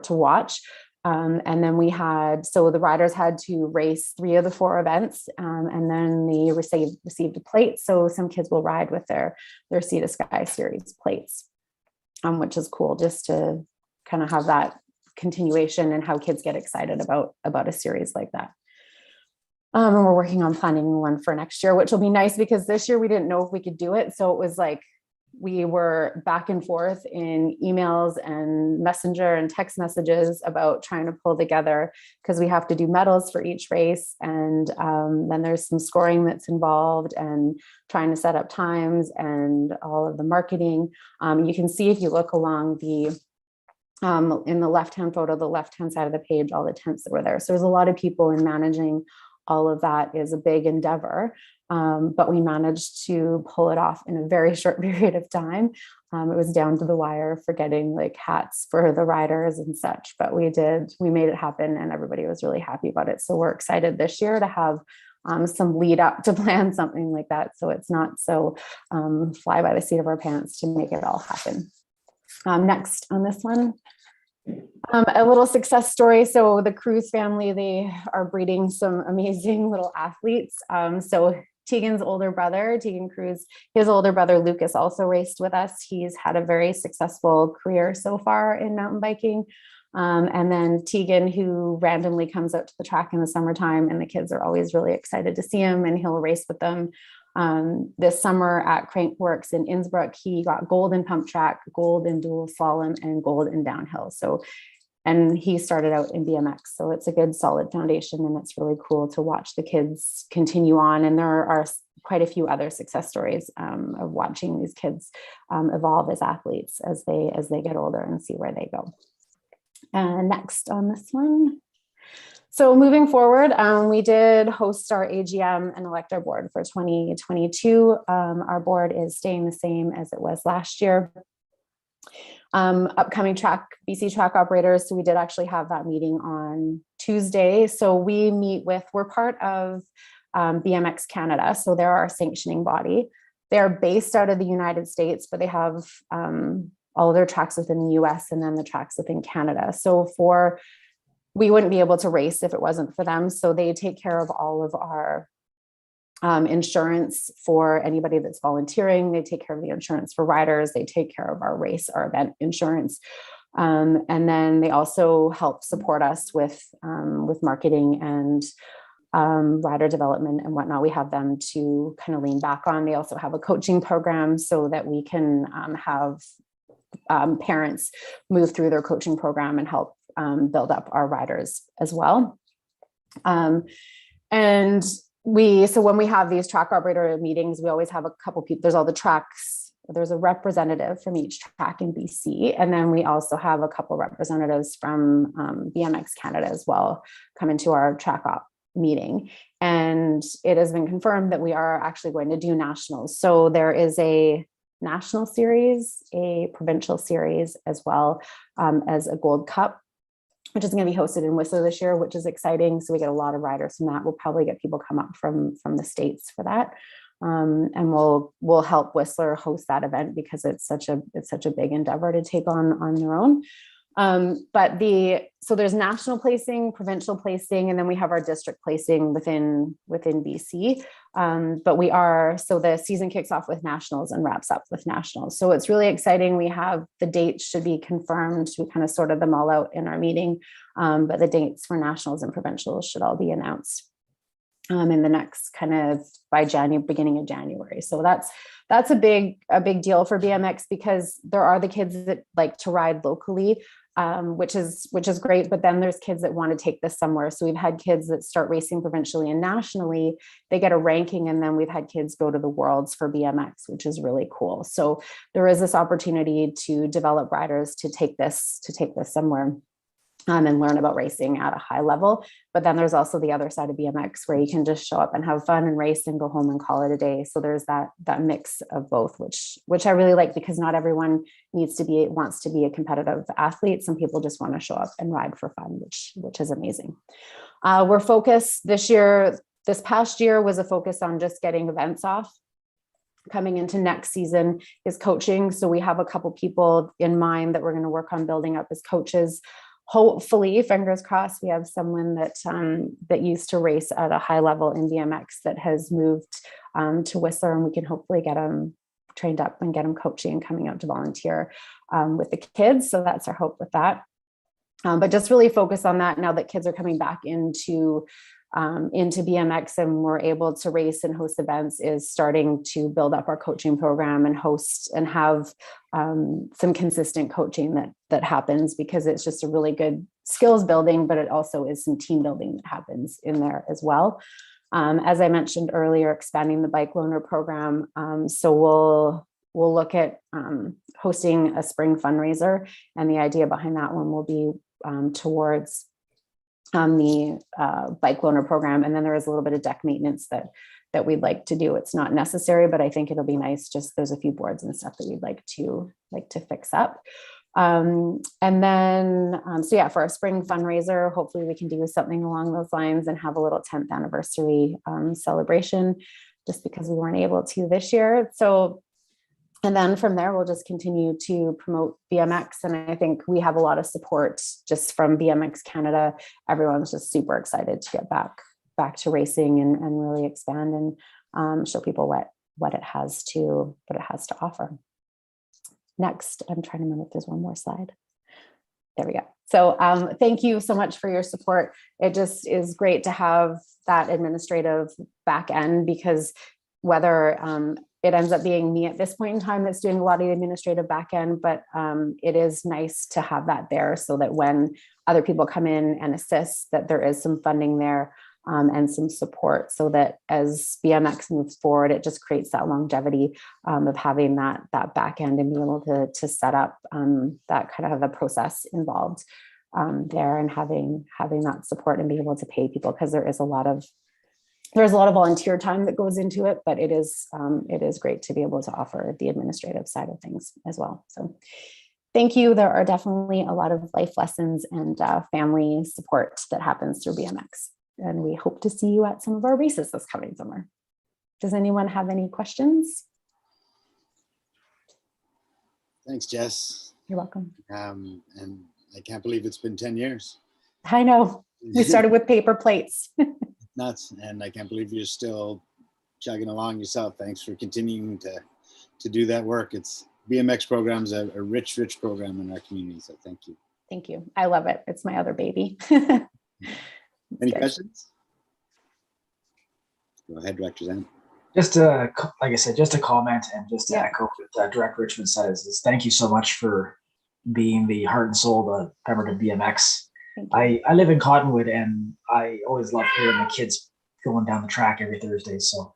Speaker 12: to watch. And then the riders had to race 3 of the 4 events, and then they received a plate. So some kids will ride with their Sea to Sky series plates, which is cool, just to kind of have that continuation and how kids get excited about a series like that. And we're working on planning one for next year, which will be nice, because this year we didn't know if we could do it. So it was like, we were back and forth in emails and messenger and text messages about trying to pull together, because we have to do medals for each race. And then there's some scoring that's involved, and trying to set up times and all of the marketing. You can see, if you look along in the left-hand photo, the left-hand side of the page, all the tents that were there. So there's a lot of people, and managing all of that is a big endeavor. But we managed to pull it off in a very short period of time. It was down to the wire for getting like hats for the riders and such, but we made it happen, and everybody was really happy about it. So we're excited this year to have some lead up to plan something like that, so it's not so fly by the seat of our pants to make it all happen. Next on this one, a little success story. So the Cruz family, they are breeding some amazing little athletes. So Tegan's older brother, Tegan Cruz, his older brother Lucas also raced with us. He's had a very successful career so far in mountain biking. And then Tegan, who randomly comes out to the track in the summertime, and the kids are always really excited to see him, and he'll race with them. This summer at Crankworks in Innsbruck, he got gold in pump track, gold in dual slalom, and gold in downhill. And he started out in BMX. So it's a good solid foundation, and it's really cool to watch the kids continue on. And there are quite a few other success stories of watching these kids evolve as athletes as they get older and see where they go. And next on this one. So moving forward, we did host our Agm and Elector Board for 2022. Our board is staying the same as it was last year. Upcoming BC track operators. So we did actually have that meeting on Tuesday. So we're part of BMX Canada. So they're our sanctioning body. They're based out of the United States, but they have all of their tracks within the US and then the tracks within Canada. So we wouldn't be able to race if it wasn't for them. So they take care of all of our insurance for anybody that's volunteering. They take care of the insurance for riders. They take care of our event insurance. And then they also help support us with marketing and rider development and whatnot. We have them to kind of lean back on. They also have a coaching program so that we can have parents move through their coaching program and help build up our riders as well. So when we have these track operator meetings, we always have a couple people. There's all the tracks. There's a representative from each track in BC. And then we also have a couple representatives from BMX Canada as well come into our track op meeting. And it has been confirmed that we are actually going to do nationals. So there is a national series, a provincial series, as well as a Gold Cup, which is going to be hosted in Whistler this year, which is exciting. So we get a lot of riders from that. We'll probably get people come up from the States for that. And we'll help Whistler host that event because it's such a big endeavor to take on their own. So there's national placing, provincial placing, and then we have our district placing within BC. So the season kicks off with nationals and wraps up with nationals. So it's really exciting. We have the dates should be confirmed. We kind of sorted them all out in our meeting, but the dates for nationals and provincials should all be announced in the next kind of by beginning of January. So that's a big deal for BMX, because there are the kids that like to ride locally, which is great. But then there's kids that want to take this somewhere. So we've had kids that start racing provincially and nationally, they get a ranking. And then we've had kids go to the worlds for BMX, which is really cool. So there is this opportunity to develop riders to take this somewhere. And learn about racing at a high level. But then there's also the other side of BMX where you can just show up and have fun and race and go home and call it a day. So there's that mix of both, which I really like, because not everyone wants to be a competitive athlete. Some people just want to show up and ride for fun, which is amazing. We're focused this past year was a focus on just getting events off. Coming into next season is coaching. So we have a couple people in mind that we're going to work on building up as coaches. Hopefully, fingers crossed, we have someone that used to race at a high level in BMX that has moved to Whistler, and we can hopefully get them trained up and get them coaching and coming out to volunteer with the kids. So that's our hope with that. But just really focus on that now that kids are coming back into BMX and we're able to race and host events, is starting to build up our coaching program and host and have some consistent coaching that happens, because it's just a really good skills building, but it also is some team building that happens in there as well. As I mentioned earlier, expanding the bike loaner program. So we'll look at hosting a spring fundraiser, and the idea behind that one will be towards the bike loaner program. And then there is a little bit of deck maintenance that we'd like to do. It's not necessary, but I think it'll be nice. Just there's a few boards and stuff that we'd like to fix up. And then, for our spring fundraiser, hopefully we can do something along those lines and have a little 10th anniversary celebration, just because we weren't able to this year. So, and then from there, we'll just continue to promote BMX. And I think we have a lot of support just from BMX Canada. Everyone's just super excited to get back to racing and really expand and show people what it has to offer. Next, I'm trying to remember if there's one more slide. There we go. So thank you so much for your support. It just is great to have that administrative back end, because whether it ends up being me at this point in time that's doing a lot of the administrative back end, but it is nice to have that there, so that when other people come in and assist, that there is some funding there and some support, so that as BMX moves forward, it just creates that longevity of having that back end and being able to set up that kind of a process involved there, and having that support and being able to pay people, because there's a lot of volunteer time that goes into it, but it is great to be able to offer the administrative side of things as well. So thank you. There are definitely a lot of life lessons and family support that happens through BMX. And we hope to see you at some of our races this coming summer. Does anyone have any questions?
Speaker 3: Thanks, Jess.
Speaker 12: You're welcome.
Speaker 3: And I can't believe it's been 10 years.
Speaker 12: I know. We started with paper plates.
Speaker 3: Nuts. And I can't believe you're still chugging along yourself. Thanks for continuing to do that work. BMX program's a rich program in our community. So thank you.
Speaker 12: Thank you. I love it. It's my other baby.
Speaker 3: Any questions? Go ahead, Director Zan.
Speaker 5: Just like I said, just a comment and just to echo what Director Richmond said is thank you so much for being the heart and soul of Pemberton BMX. I live in Cottonwood, and I always love hearing the kids going down the track every Thursday. So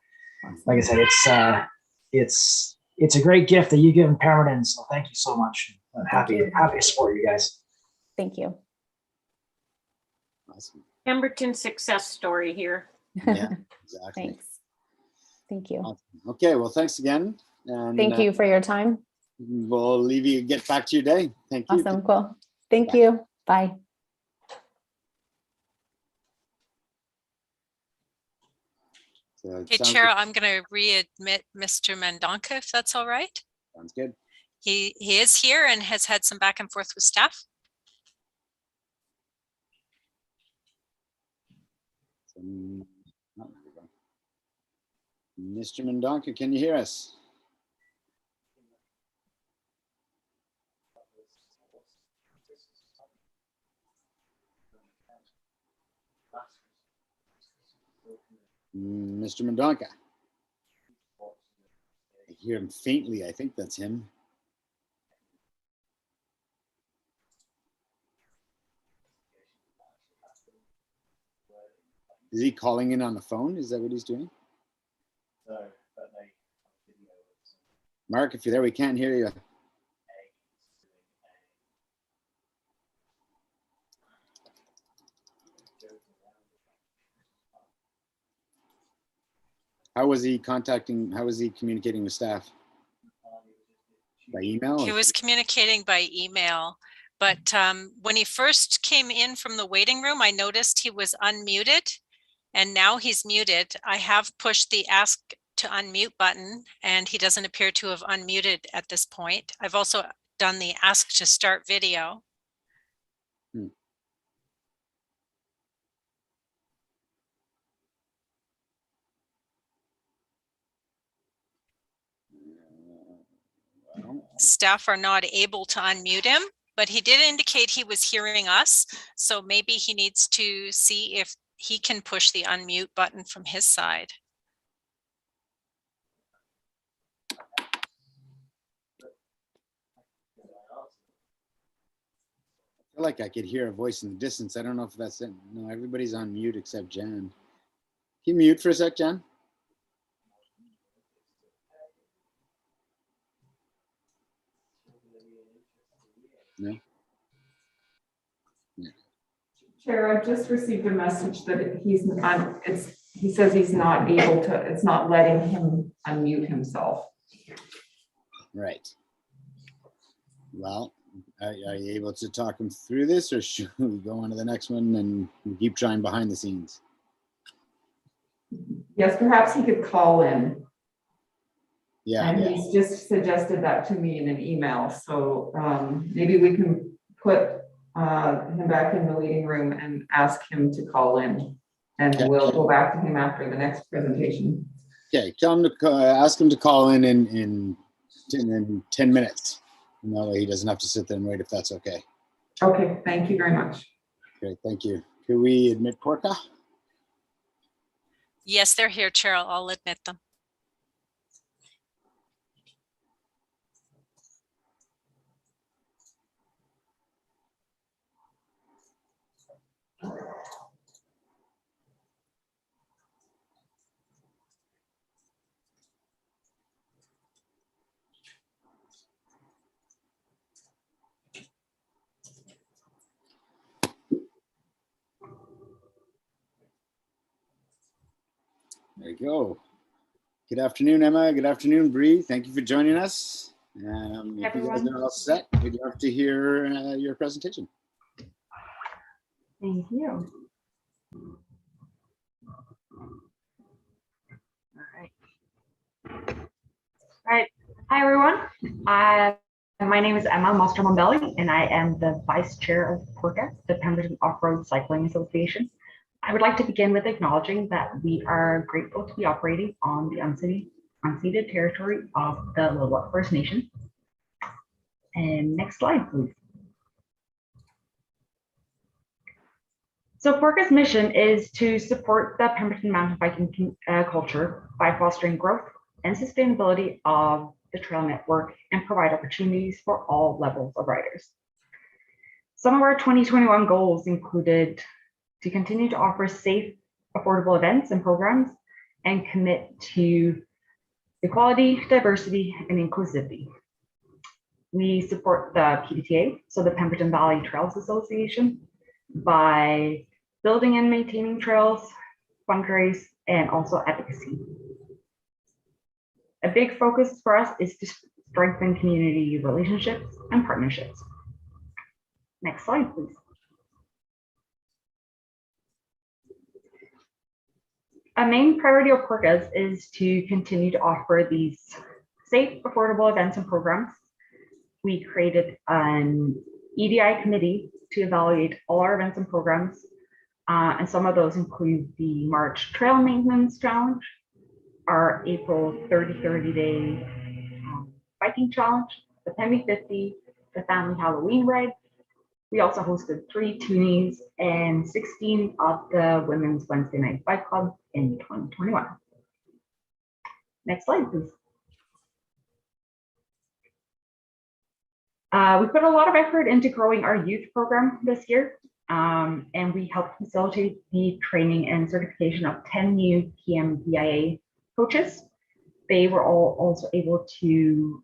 Speaker 5: like I said, it's a great gift that you give in Pemberton. So thank you so much. I'm happy to support you guys.
Speaker 12: Thank you.
Speaker 3: Awesome.
Speaker 9: Pemberton success story here.
Speaker 3: Yeah, exactly.
Speaker 12: Thanks. Thank you.
Speaker 3: Awesome. Okay, well, thanks again. And
Speaker 12: thank you for your time.
Speaker 3: We'll leave you, get back to your day. Thank you.
Speaker 12: Awesome, cool. Thank you. Bye.
Speaker 2: Okay, Chair, I'm going to readmit Mr. Mendonca, if that's all right.
Speaker 3: Sounds good.
Speaker 2: He is here and has had some back and forth with staff.
Speaker 3: Oh, there we go. Mr. Mendonca, can you hear us? Mr. Mendonca. I hear him faintly. I think that's him. Is he calling in on the phone? Is that what he's doing? Mark, if you're there, we can't hear you. How was he communicating with staff? By email?
Speaker 2: He was communicating by email, but when he first came in from the waiting room, I noticed he was unmuted, and now he's muted. I have pushed the ask to unmute button, and he doesn't appear to have unmuted at this point. I've also done the ask to start video. Staff are not able to unmute him, but he did indicate he was hearing us. So maybe he needs to see if he can push the unmute button from his side.
Speaker 3: I feel like I could hear a voice in the distance. I don't know if that's it. No, everybody's on mute except Jan. Can you mute for a sec, Jan? No. Yeah.
Speaker 1: Chair, I've just received a message that he says he's not able to, it's not letting him unmute himself.
Speaker 3: Right. Well, are you able to talk him through this, or should we go on to the next one and keep trying behind the scenes?
Speaker 1: Yes, perhaps he could call in.
Speaker 3: Yeah.
Speaker 1: And he's just suggested that to me in an email. So maybe we can put him back in the waiting room and ask him to call in. And we'll go back to him after the next presentation.
Speaker 3: Okay, tell him to ask him to call in 10 minutes. And that way he doesn't have to sit there and wait, if that's okay.
Speaker 1: Okay, thank you very much.
Speaker 3: Okay, thank you. Can we admit Porca?
Speaker 2: Yes, they're here, Chair. I'll admit them.
Speaker 3: There you go. Good afternoon, Emma. Good afternoon, Bree. Thank you for joining us. If you guys are all set, we'd love to hear your presentation.
Speaker 13: Thank you. All right. Hi, everyone. My name is Emma Mostra-Mombelli, and I am the Vice Chair of PORCA, the Pemdan Off-Road Cycling Association. I would like to begin with acknowledging that we are grateful to be operating on the unceded territory of the Lillooet First Nation. And next slide, please. So PORCA's mission is to support the Pemberton mountain biking culture by fostering growth and sustainability of the trail network and provide opportunities for all levels of riders. Some of our 2021 goals included to continue to offer safe, affordable events and programs and commit to equality, diversity, and inclusivity. We support the PVTA, so the Pemberton Valley Trails Association, by building and maintaining trails, fundraise, and also advocacy. A big focus for us is to strengthen community relationships and partnerships. Next slide, please. A main priority of PORCA's is to continue to offer these safe, affordable events and programs. We created an EDI committee to evaluate all our events and programs And some of those include the March Trail Maintenance Challenge, our April 30 day biking challenge, the Pemmy 50, the Family Halloween Ride. We also hosted 3 toonies and 16 of the Women's Wednesday Night Bike Club in 2021. Next slide, please. We put a lot of effort into growing our youth program this year, and we helped facilitate the training and certification of 10 new PMBIA coaches. They were all also able to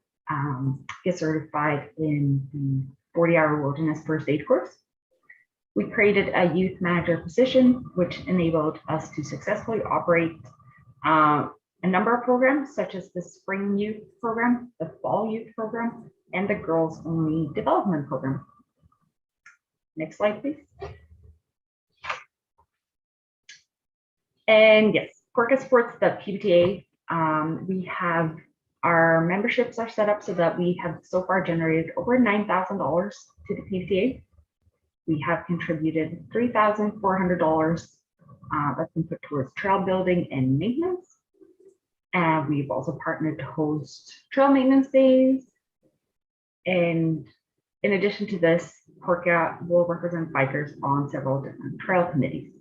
Speaker 13: get certified in the 40-hour wilderness first aid course. We created a youth manager position, which enabled us to successfully operate a number of programs, such as the spring youth program, the fall youth program, and the girls only development program. Next slide, please. And yes, Quirka supports the PBTA. We have our memberships are set up so that we have so far generated over $9,000 to the PBTA. We have contributed $3,400 that's been put towards trail building and maintenance. And we've also partnered to host trail maintenance days. And in addition to this, Quirka will represent bikers on several different trail committees.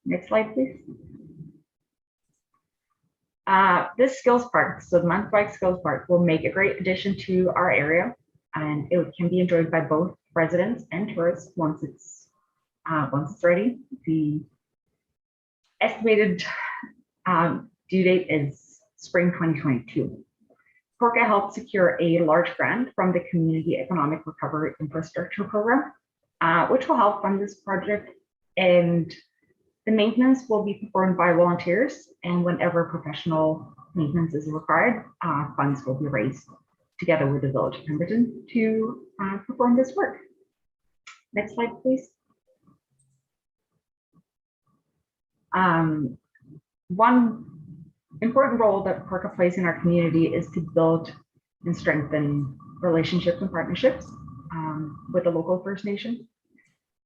Speaker 13: Next slide, please. This skills park, so the Mountain Bike Skills Park, will make a great addition to our area, and it can be enjoyed by both residents and tourists once it's ready. The estimated due date is spring 2022. Quirka helped secure a large grant from the Community Economic Recovery Infrastructure Program, which will help fund this project, and the maintenance will be performed by volunteers, and whenever professional maintenance is required, funds will be raised together with the Village of Pemberton to perform this work. Next slide, please. One important role that Quirka plays in our community is to build and strengthen relationships and partnerships with the local First Nation.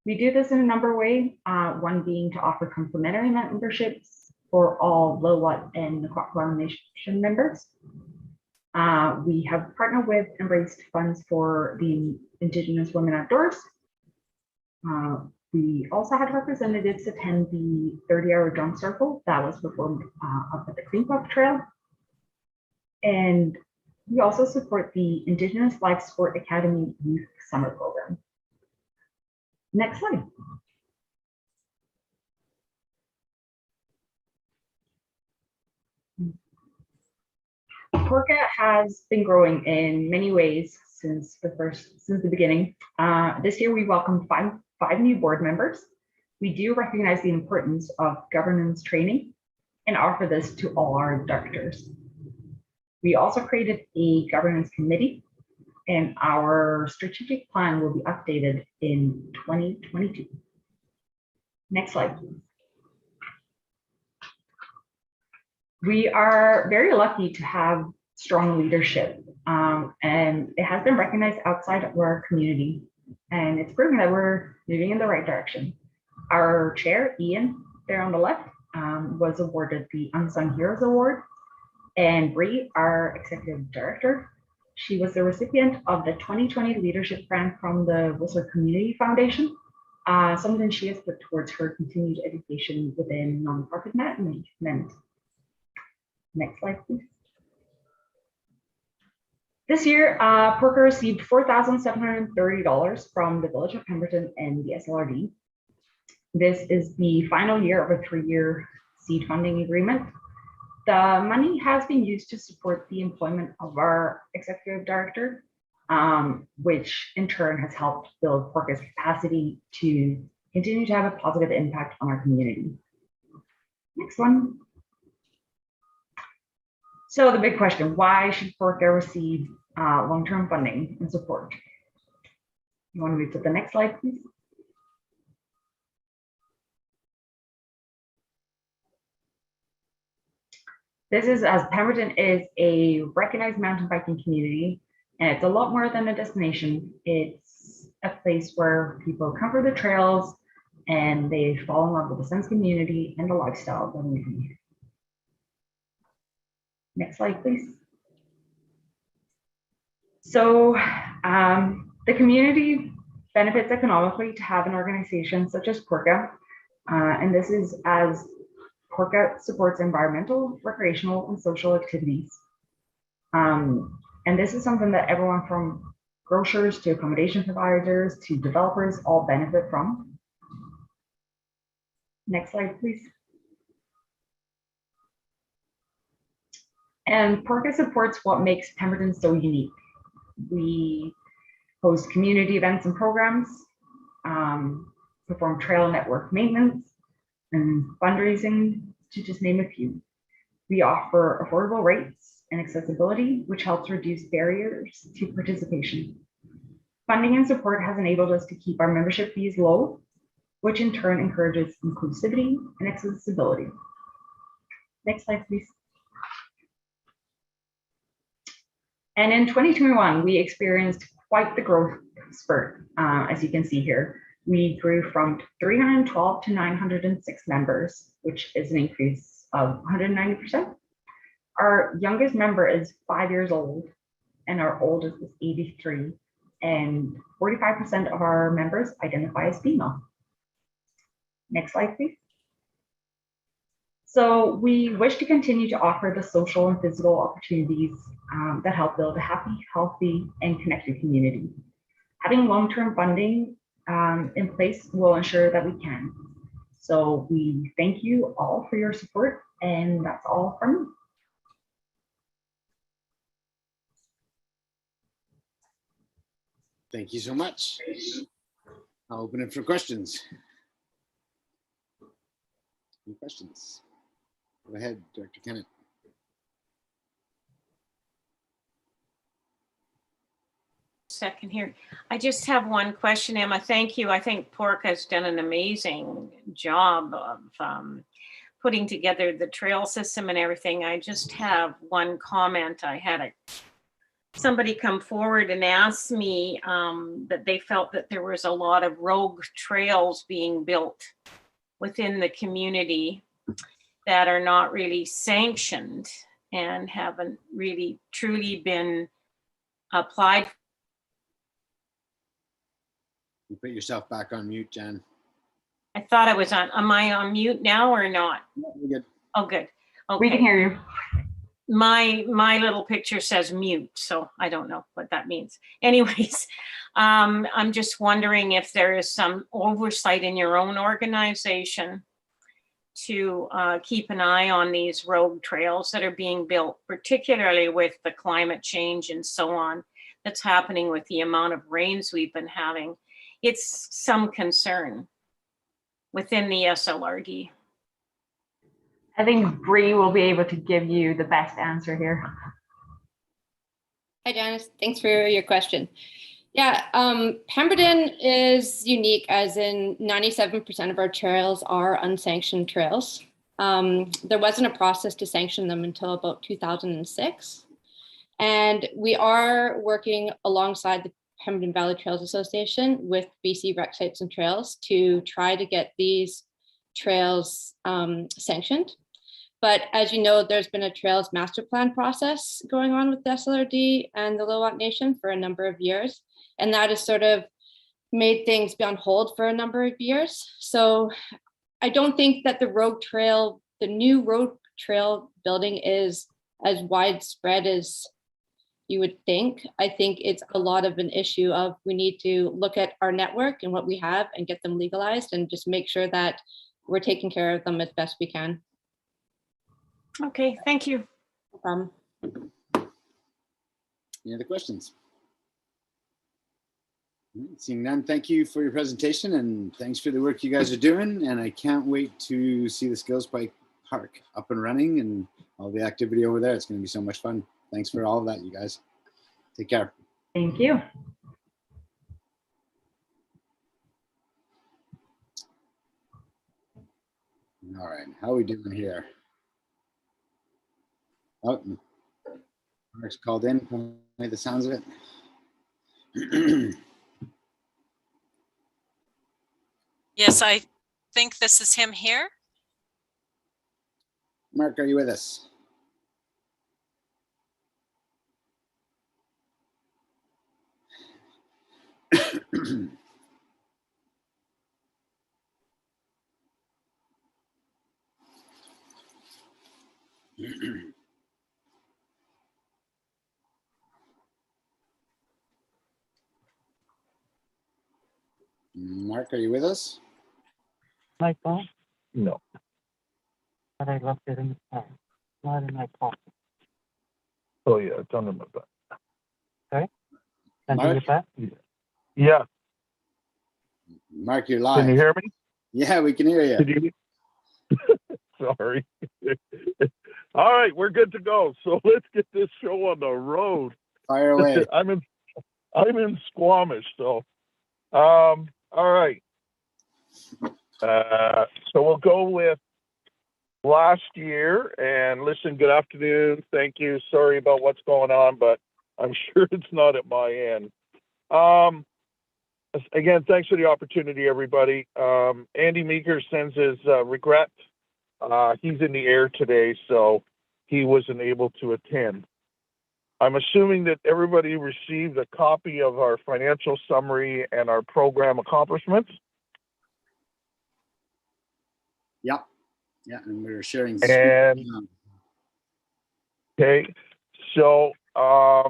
Speaker 13: We do this in a number of ways, one being to offer complimentary memberships for all Lillooet and the Squamish Nation members. We have partnered with and raised funds for the Indigenous Women Outdoors. We also had representatives attend the 30-hour drum circle that was performed up at the Clean Puff Trail. And we also support the Indigenous Life Sport Academy Youth Summer Program. Next slide. Quirka has been growing in many ways since the beginning. This year we welcomed five new board members. We do recognize the importance of governance training and offer this to all our directors. We also created a governance committee, and our strategic plan will be updated in 2022. Next slide, please. We are very lucky to have strong leadership, and it has been recognized outside of our community, and it's proven that we're moving in the right direction. Our chair, Ian, there on the left, was awarded the Unsung Heroes Award, and Bree, our executive director, she was the recipient of the 2020 leadership grant from the Whistler Community Foundation, something she has put towards her continued education within nonprofit management. Next slide, please. This year, Quirka received $4,730 from the Village of Pemberton and the SLRD. This is the final year of a 3-year seed funding agreement. The money has been used to support the employment of our executive director, which in turn has helped build Quirka's capacity to continue to have a positive impact on our community. Next one. So the big question, why should Quirka receive long-term funding and support? You want to move to the next slide, please? This is, as Pemberton is a recognized mountain biking community, and it's a lot more than a destination. It's a place where people come for the trails and they fall in love with the sense community and the lifestyle that we lead. Next slide, please. So the community benefits economically to have an organization such as PORCA, and this is as PORCA supports environmental, recreational, and social activities. And this is something that everyone from grocers to accommodation providers to developers all benefit from. Next slide, please. And PORCA supports what makes Pemberton so unique. We host community events and programs, perform trail network maintenance and fundraising, to just name a few. We offer affordable rates and accessibility, which helps reduce barriers to participation. Funding and support has enabled us to keep our membership fees low, which in turn encourages inclusivity and accessibility. Next slide, please. And in 2021, we experienced quite the growth spurt, as you can see here. We grew from 312 to 906 members, which is an increase of 190%. Our youngest member is 5 years old, and our oldest is 83, and 45% of our members identify as female. Next slide, please. So we wish to continue to offer the social and physical opportunities that help build a happy, healthy, and connected community. Having long-term funding in place will ensure that we can. So we thank you all for your support, and that's all from me.
Speaker 3: Thank you so much. I'll open it for questions. Any questions? Go ahead, Director Kennett.
Speaker 9: Second here. I just have one question, Emma. Thank you. I think PORCA has done an amazing job of putting together the trail system and everything. I just have one comment. I had somebody come forward and ask me that they felt that there was a lot of rogue trails being built within the community that are not really sanctioned and haven't really truly been applied.
Speaker 3: You put yourself back on mute, Jan.
Speaker 9: I thought I was on. Am I on mute now or not?
Speaker 3: No, you're good.
Speaker 9: Oh, good. Okay.
Speaker 13: We can hear you.
Speaker 9: My little picture says mute, so I don't know what that means. Anyways, I'm just wondering if there is some oversight in your own organization to keep an eye on these rogue trails that are being built, particularly with the climate change and so on that's happening with the amount of rains we've been having. It's some concern within the SLRD.
Speaker 13: I think Bree will be able to give you the best answer here.
Speaker 14: Hi, Janice. Thanks for your question. Yeah, Pemberton is unique as in 97% of our trails are unsanctioned trails. There wasn't a process to sanction them until about 2006. And we are working alongside the Pemberton Valley Trails Association with BC Rec Sites and Trails to try to get these trails sanctioned. But as you know, there's been a trails master plan process going on with the SLRD and the Lillooet Nation for a number of years. And that has sort of made things be on hold for a number of years. So I don't think that the new road trail building is as widespread as you would think. I think it's a lot of an issue of we need to look at our network and what we have and get them legalized and just make sure that we're taking care of them as best we can.
Speaker 9: Okay, thank you.
Speaker 14: No problem.
Speaker 3: Any other questions? Seeing none, thank you for your presentation and thanks for the work you guys are doing. And I can't wait to see the Skills Park up and running and all the activity over there. It's going to be so much fun. Thanks for all of that, you guys. Take care.
Speaker 13: Thank you.
Speaker 3: All right, how are we doing here? Oh, Mark's called in, probably the sounds of it.
Speaker 2: Yes, I think this is him here.
Speaker 3: Mark, are you with us? Mark, are you with us?
Speaker 15: My phone? No. But I left it in the car, not in my pocket. Oh, yeah, it's under my back. Okay? Under
Speaker 3: Mark?
Speaker 15: your back? Yeah. Yeah.
Speaker 3: Mark, you're live.
Speaker 15: Can you hear me?
Speaker 3: Yeah, we can hear you.
Speaker 15: Can you? Sorry. All right, we're good to go. So let's get this show on the road.
Speaker 3: Fire away.
Speaker 15: I'm in Squamish, so all right. So we'll go with last year. And listen, good afternoon. Thank you. Sorry about what's going on, but I'm sure it's not at my end. Again, thanks for the opportunity, everybody. Andy Meeker sends his regret. He's in the air today, so he wasn't able to attend. I'm assuming that everybody received a copy of our financial summary and our program accomplishments.
Speaker 3: Yep. Yeah, and we were sharing.
Speaker 15: And okay, so I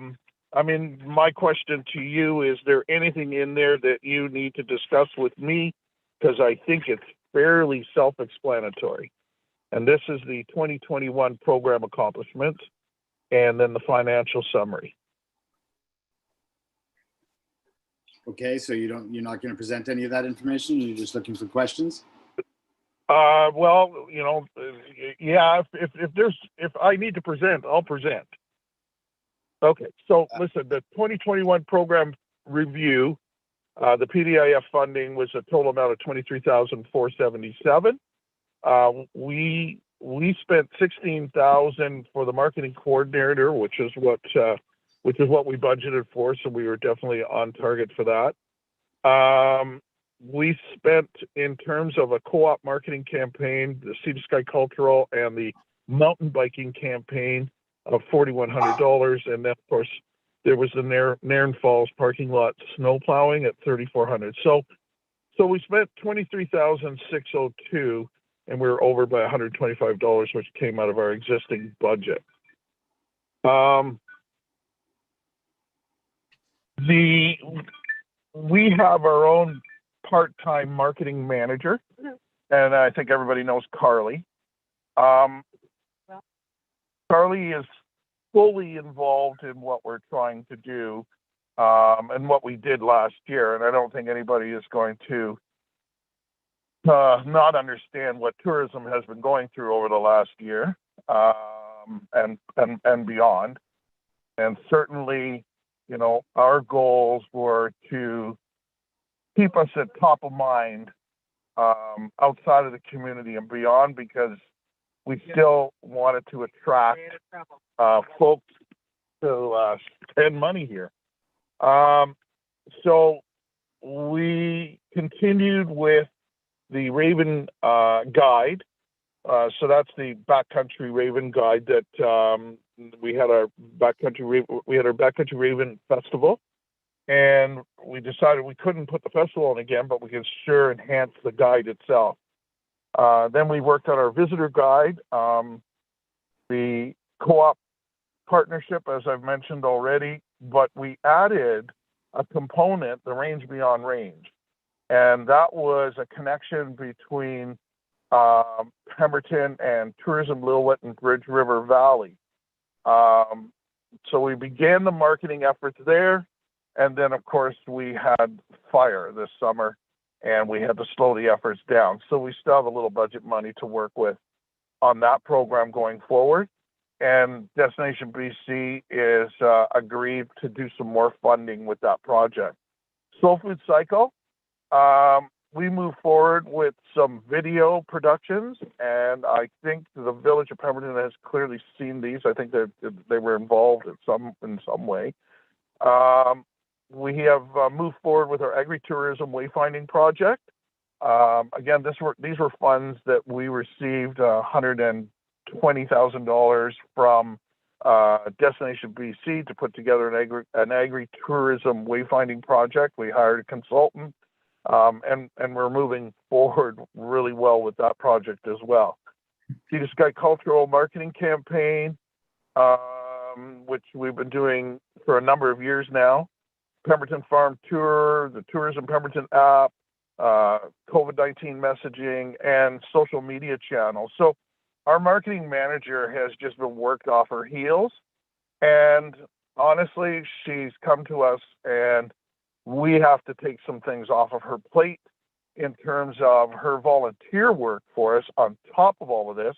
Speaker 15: mean, my question to you is: there anything in there that you need to discuss with me? Because I think it's fairly self-explanatory. And this is the 2021 program accomplishments, and then the financial summary.
Speaker 3: Okay, so you're not going to present any of that information. You're just looking for questions.
Speaker 15: Well, you know, yeah. If I need to present, I'll present. Okay, so listen, the 2021 program review, the PDIF funding was a total amount of $23,477. We spent $16,000 for the marketing coordinator, which is what we budgeted for. So we were definitely on target for that. We spent, in terms of a co-op marketing campaign, the Cedar Sky Cultural and the mountain biking campaign, of $4,100, and then of course there was the Nairn Falls parking lot snow plowing at $3,400. So we spent $23,602. And we were over by $125, which came out of our existing budget. We have our own part-time marketing manager, and I think everybody knows Carly. Carly is fully involved in what we're trying to do and what we did last year, and I don't think anybody is going to not understand what tourism has been going through over the last year and beyond. And certainly, you know, our goals were to keep us at top of mind outside of the community and beyond, because we still wanted to attract folks to spend money here. So we continued with the Raven guide. So that's the backcountry Raven guide that we had our backcountry Raven festival, and we decided we couldn't put the festival on again, but we could sure enhance the guide itself. Then we worked on our visitor guide, the co-op partnership, as I've mentioned already, but we added a component, the Range Beyond Range. And that was a connection between Pemberton and Tourism-Lillooet and Bridge River Valley. So we began the marketing efforts there. And then, of course, we had fire this summer, and we had to slow the efforts down. So we still have a little budget money to work with on that program going forward. And Destination BC is agreed to do some more funding with that project. Soul Food Cycle. We move forward with some video productions, and I think the Village of Pemberton has clearly seen these. I think they were involved in some way. We have moved forward with our agritourism wayfinding project. Again, these were funds that we received $120,000 from Destination BC to put together an agri-tourism wayfinding project. We hired a consultant, and we're moving forward really well with that project as well. Cedar Sky Cultural Marketing Campaign, which we've been doing for a number of years now. Pemberton Farm Tour, the Tourism Pemberton app, COVID-19 messaging, and social media channels. So our marketing manager has just been worked off her heels, and honestly, she's come to us and we have to take some things off of her plate in terms of her volunteer work for us on top of all of this,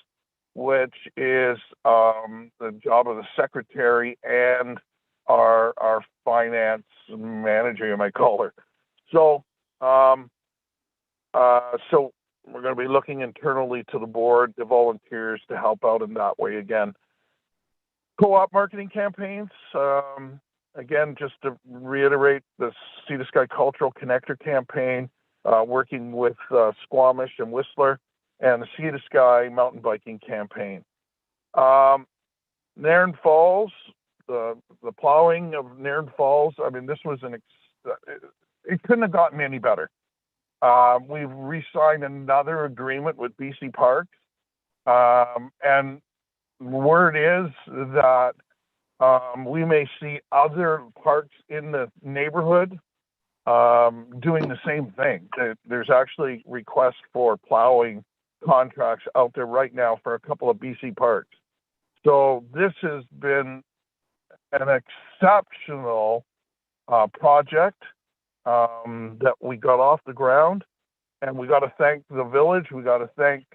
Speaker 15: which is the job of the secretary and our finance manager, you might call her. So, so we're going to be looking internally to the board, the volunteers, to help out in that way again. Co-op marketing campaigns, again, just to reiterate, the Cedar Sky Cultural Connector campaign, working with Squamish and Whistler, and the Cedar Sky Mountain Biking campaign. Nairn Falls, the plowing of Nairn Falls, I mean, this was it couldn't have gotten any better. We've re-signed another agreement with BC Parks, and word is that we may see other parks in the neighborhood doing the same thing. There's actually requests for plowing contracts out there right now for a couple of BC parks. So this has been an exceptional project that we got off the ground, and we got to thank the village. We got to thank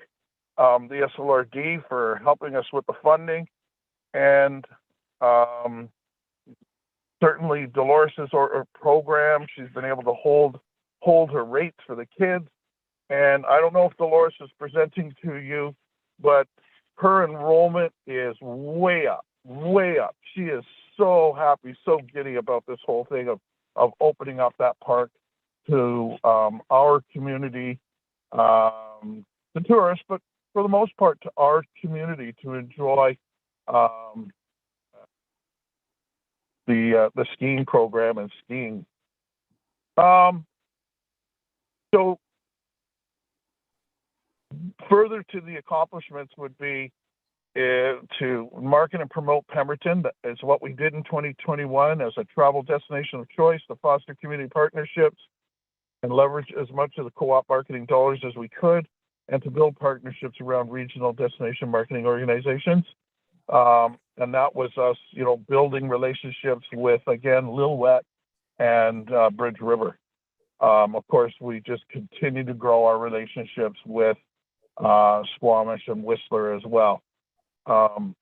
Speaker 15: the SLRD for helping us with the funding, and certainly Dolores's program. She's been able to hold her rates for the kids, and I don't know if Dolores is presenting to you, but her enrollment is way up, way up. She is so happy, so giddy about this whole thing of opening up that park to our community, the tourists, but for the most part to our community to enjoy the skiing program and skiing. So further to the accomplishments would be to market and promote Pemberton. That is what we did in 2021 as a travel destination of choice, to foster community partnerships and leverage as much of the co-op marketing dollars as we could, and to build partnerships around regional destination marketing organizations. And that was us, building relationships with, again, Lillooet and Bridge River. Of course, we just continue to grow our relationships with Squamish and Whistler as well. And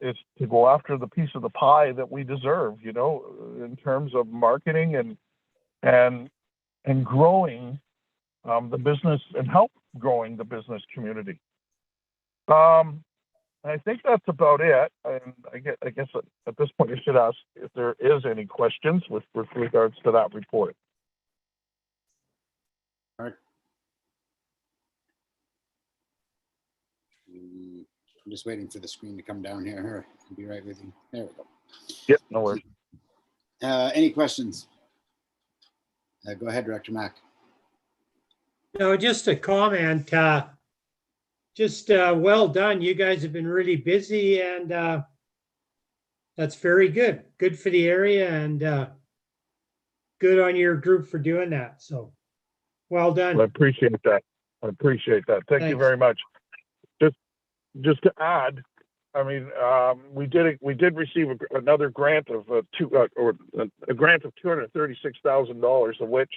Speaker 15: it's to go after the piece of the pie that we deserve, in terms of marketing and growing the business, and help growing the business community. I think that's about it. And I guess at this point, I should ask if there is any questions with regards to that report.
Speaker 3: All right. I'm just waiting for the screen to come down here. I'll be right with you. There we go.
Speaker 15: Yep, no worries.
Speaker 3: Any questions? Go ahead, Director Mack.
Speaker 6: No, just a comment. Well done. You guys have been really busy, and that's very good. Good for the area, and good on your group for doing that. So well done.
Speaker 15: Well, I appreciate that. Thank you very much. Just to add, I mean, we did receive another grant of a grant of $236,000, of which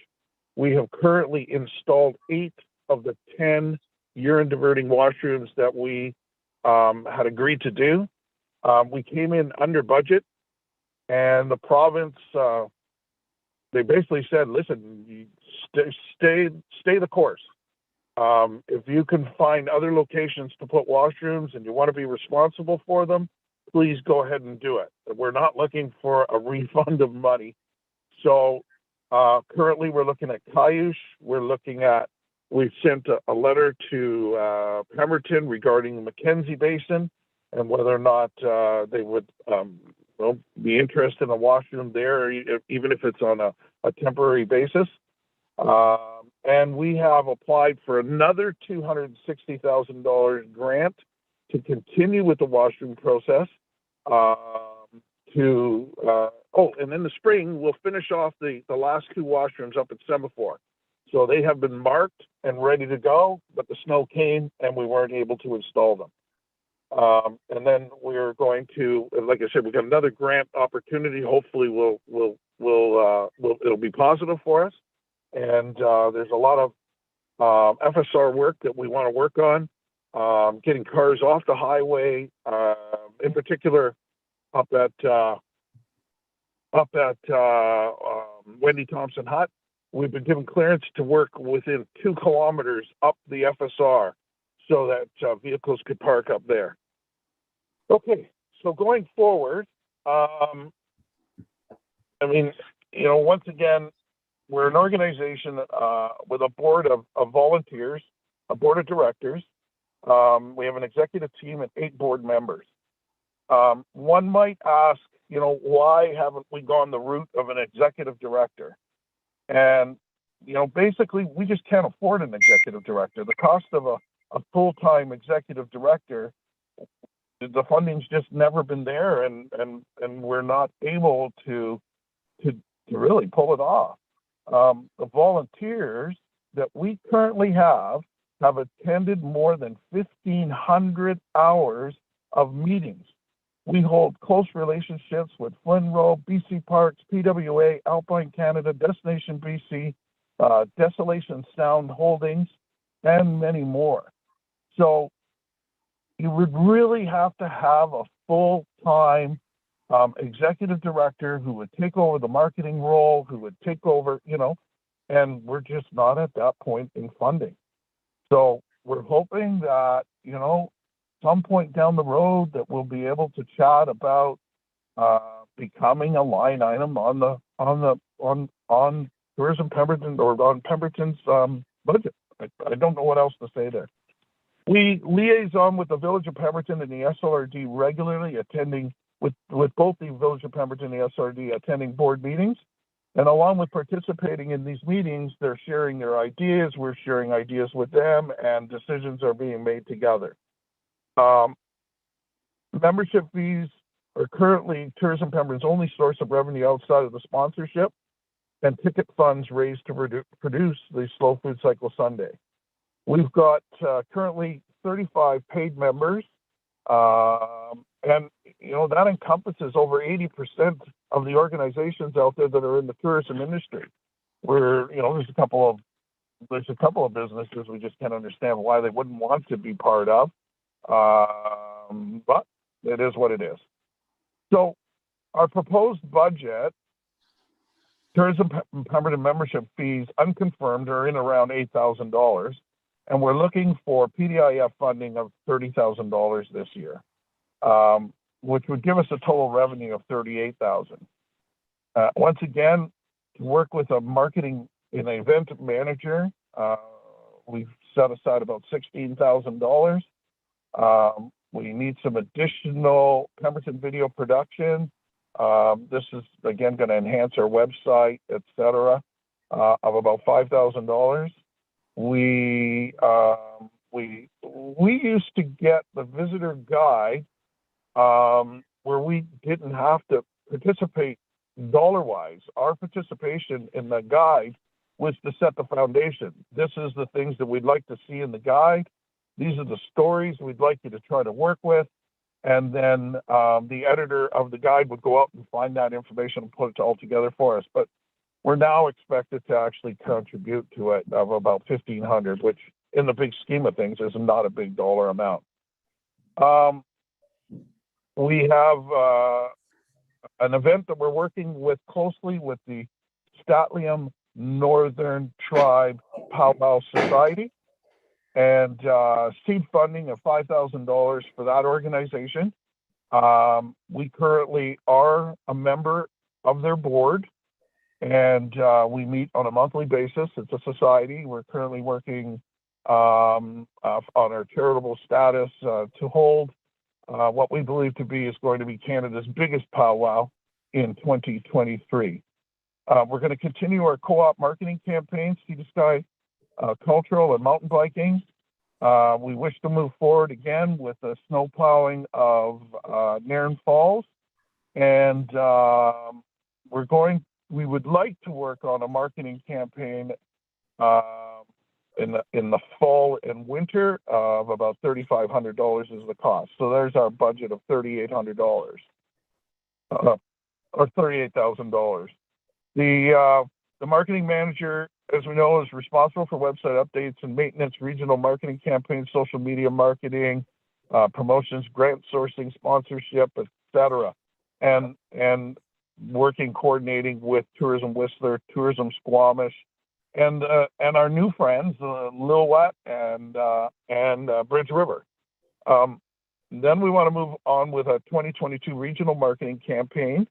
Speaker 15: we have currently installed 8 of the 10 urine diverting washrooms that we had agreed to do. We came in under budget, and the province, they basically said, listen, stay the course. If you can find other locations to put washrooms and you want to be responsible for them, please go ahead and do it. We're not looking for a refund of money. So Currently, we're looking at Cayush. We've sent a letter to Pemberton regarding the Mackenzie Basin and whether or not they would be interested in a washroom there, even if it's on a temporary basis. And we have applied for another $260,000 grant to continue with the washroom process. And in the spring, we'll finish off the last 2 washrooms up at Semaphore. So they have been marked and ready to go, but the snow came and we weren't able to install them. And then we're going to, like I said, we've got another grant opportunity. Hopefully it'll be positive for us. And there's a lot of FSR work that we want to work on, getting cars off the highway, in particular up at Wendy Thompson Hut. We've been given clearance to work within 2 kilometers up the FSR so that vehicles could park up there. Okay, so going forward, once again, we're an organization with a board of volunteers, a board of directors. We have an executive team and 8 board members. One might ask, why haven't we gone the route of an executive director? And, basically, we just can't afford an executive director. The cost of a full-time executive director, the funding's just never been there, and we're not able to really pull it off. The volunteers that we currently have attended more than 1,500 hours of meetings. We hold close relationships with Flinro, BC Parks, PWA, Alpine Canada, Destination BC, Desolation Sound Holdings, and many more. So you would really have to have a full-time executive director who would take over the marketing role, who would take over, and we're just not at that point in funding. So we're hoping that, some point down the road that we'll be able to chat about becoming a line item on Tourism Pemberton or on Pemberton's budget. I don't know what else to say there. We liaison with the Village of Pemberton and the SLRD regularly, attending with both the Village of Pemberton and the SRD attending board meetings. And along with participating in these meetings, they're sharing their ideas, we're sharing ideas with them, and decisions are being made together. Membership fees are currently Tourism Pemberton's only source of revenue outside of the sponsorship and ticket funds raised to produce the Slow Food Cycle Sunday. We've got currently 35 paid members, and that encompasses over 80% of the organizations out there that are in the tourism industry. Where there's a couple of businesses we just can't understand why they wouldn't want to be part of, but it is what it is. So our proposed budget, Tourism Pemberton membership fees unconfirmed are in around $8,000, and we're looking for PDIF funding of $30,000 this year, which would give us a total revenue of $38,000. Once again, to work with a marketing and event manager, we've set aside about $16,000. We need some additional Pemberton video production. This is again going to enhance our website, etc., of about $5,000. We used to get the visitor guide where we didn't have to participate dollar-wise. Our participation in the guide was to set the foundation. This is the things that we'd like to see in the guide. These are the stories we'd like you to try to work with. And then the editor of the guide would go out and find that information and put it all together for us. But we're now expected to actually contribute to it of about $1,500, which in the big scheme of things is not a big dollar amount. We have an event that we're working with closely with the Statlium Northern Tribe Powwow Society, and seed funding of $5,000 for that organization. We currently are a member of their board, And we meet on a monthly basis. It's a society. We're currently working on our charitable status to hold what we believe to be is going to be Canada's biggest powwow in 2023. We're going to continue our co-op marketing campaigns, Sea to Sky cultural and mountain biking. We wish to move forward again with the snow plowing of Nairn Falls, and we would like to work on a marketing campaign in the fall and winter of about $3,500 is the cost. So there's our budget of $3,800 or $38,000. The marketing manager, as we know, is responsible for website updates and maintenance, regional marketing campaigns, social media marketing, promotions, grant sourcing, sponsorship, etc. And coordinating with Tourism Whistler, Tourism Squamish, and our new friends, Lillooet and Bridge River. Then we want to move on with a 2022 regional marketing campaign,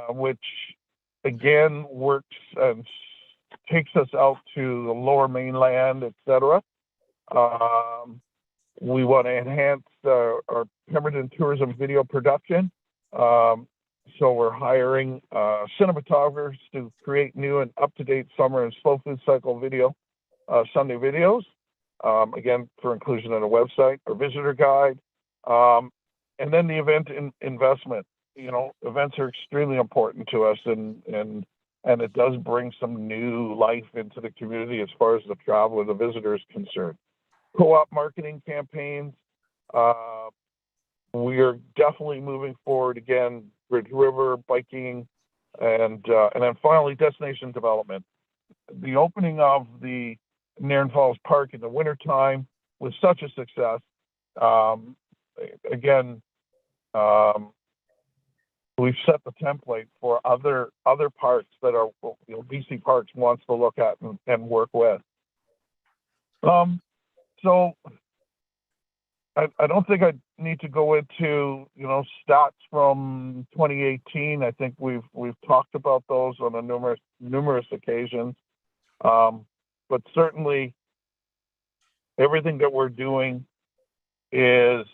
Speaker 15: which again works and takes us out to the Lower Mainland, etc. We want to enhance our Pemberton tourism video production. So we're hiring cinematographers to create new and up-to-date summer and slow food cycle video, Sunday videos, again, for inclusion on a website or visitor guide. And then the event investment. You know, events are extremely important to us, and it does bring some new life into the community as far as the travel and the visitor is concerned. Co-op marketing campaigns. We are definitely moving forward again. Bridge River, biking, and then finally destination development. The opening of the Nairn Falls Park in the wintertime was such a success. We've set the template for other parks that are, BC Parks wants to look at and work with. So I don't think I need to go into stats from 2018. I think we've talked about those on a numerous occasions. But certainly everything that we're doing is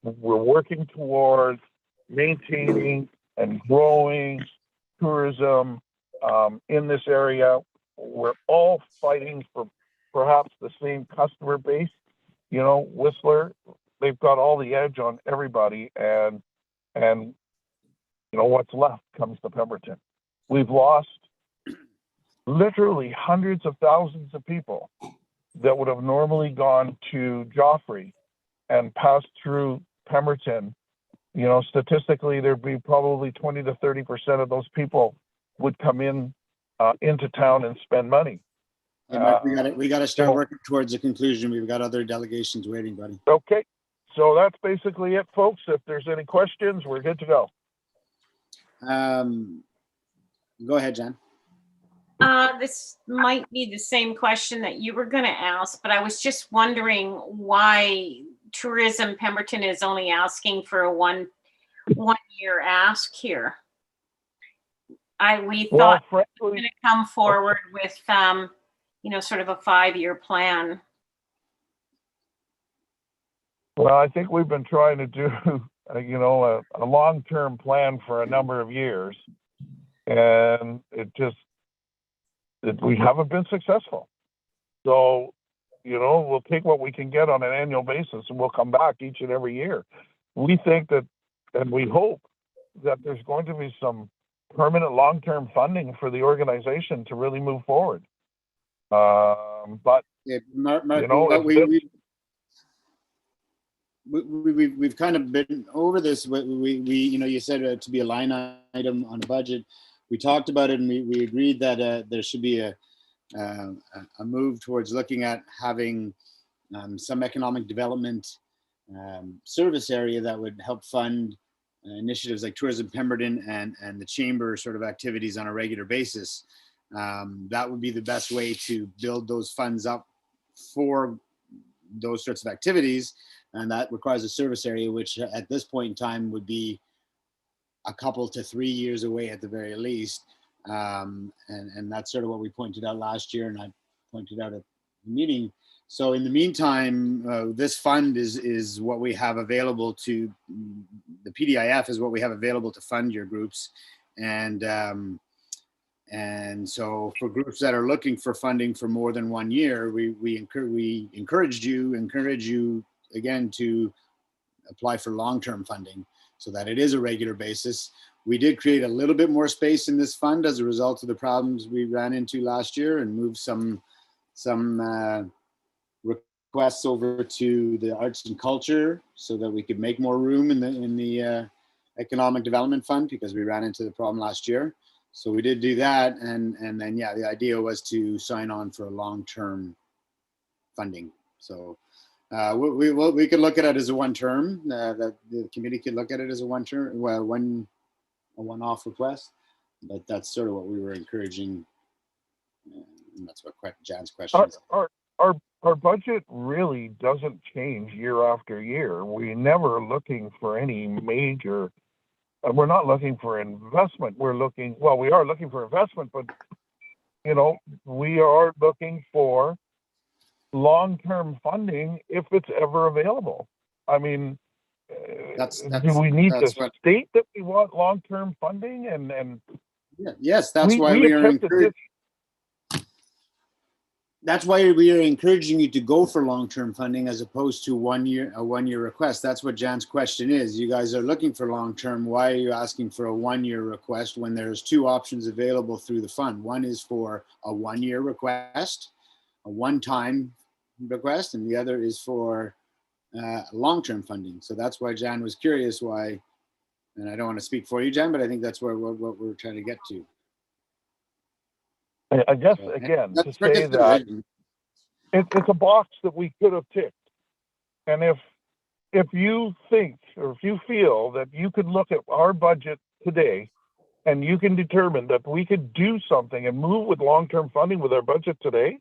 Speaker 15: we're working towards maintaining and growing tourism in this area. We're all fighting for perhaps the same customer base. Whistler, they've got all the edge on everybody, and what's left comes to Pemberton. We've lost literally hundreds of thousands of people that would have normally gone to Joffrey and passed through Pemberton. Statistically, there'd be probably 20 to 30% of those people would come into town and spend money.
Speaker 3: Yeah, Mike, we got to start working towards a conclusion. We've got other delegations waiting, buddy.
Speaker 15: Okay, so that's basically it, folks. If there's any questions, we're good to go.
Speaker 3: Go ahead, Jen.
Speaker 9: This might be the same question that you were going to ask, but I was just wondering why Tourism Pemberton is only asking for a one year ask here. We thought we were going to come forward with sort of a 5-year plan.
Speaker 15: Well, I think we've been trying to do a long-term plan for a number of years, and we haven't been successful. So we'll take what we can get on an annual basis, and we'll come back each and every year. We think that, and we hope that there's going to be some permanent long-term funding for the organization to really move forward. But
Speaker 3: yeah, Mark, we've kind of been over this. You said to be a line item on a budget. We talked about it, and we agreed that there should be a move towards looking at having some economic development service area that would help fund initiatives like Tourism Pemberton and the Chamber sort of activities on a regular basis. That would be the best way to build those funds up for those sorts of activities. And that requires a service area, which at this point in time would be a couple to 3 years away at the very least. And that's sort of what we pointed out last year, and I pointed out at the meeting. So in the meantime, this fund is what we have available to, the PDIF is what we have available to fund your groups. And so for groups that are looking for funding for more than 1 year, we encourage you again to apply for long-term funding so that it is a regular basis. We did create a little bit more space in this fund as a result of the problems we ran into last year, and moved some requests over to the arts and culture so that we could make more room in the economic development fund, because we ran into the problem last year. So we did do that, and then yeah, the idea was to sign on for a long-term funding. So we could look at it as a one-term. That the committee could look at it as a one-term, well, a one-off request. But that's sort of what we were encouraging, and that's what Jan's question is.
Speaker 15: Our budget really doesn't change year after year. We're never looking for any major. We're not looking for investment. We are looking for investment, but you know, we are looking for long-term funding if it's ever available. I mean, do we need to state that we want long-term funding? And
Speaker 3: yes, that's why we are encouraging. That's why we are encouraging you to go for long-term funding as opposed to a one-year request. That's what Jan's question is. You guys are looking for long-term. Why are you asking for a one-year request when there's two options available through the fund? One is for a one-year request, a one-time request, and the other is for long-term funding. So that's why Jan was curious why, and I don't want to speak for you, Jan, but I think that's what we're trying to get to.
Speaker 15: I guess, again, to say that it's a box that we could have ticked. And if you think, or if you feel that you could look at our budget today and you can determine that we could do something and move with long-term funding with our budget today,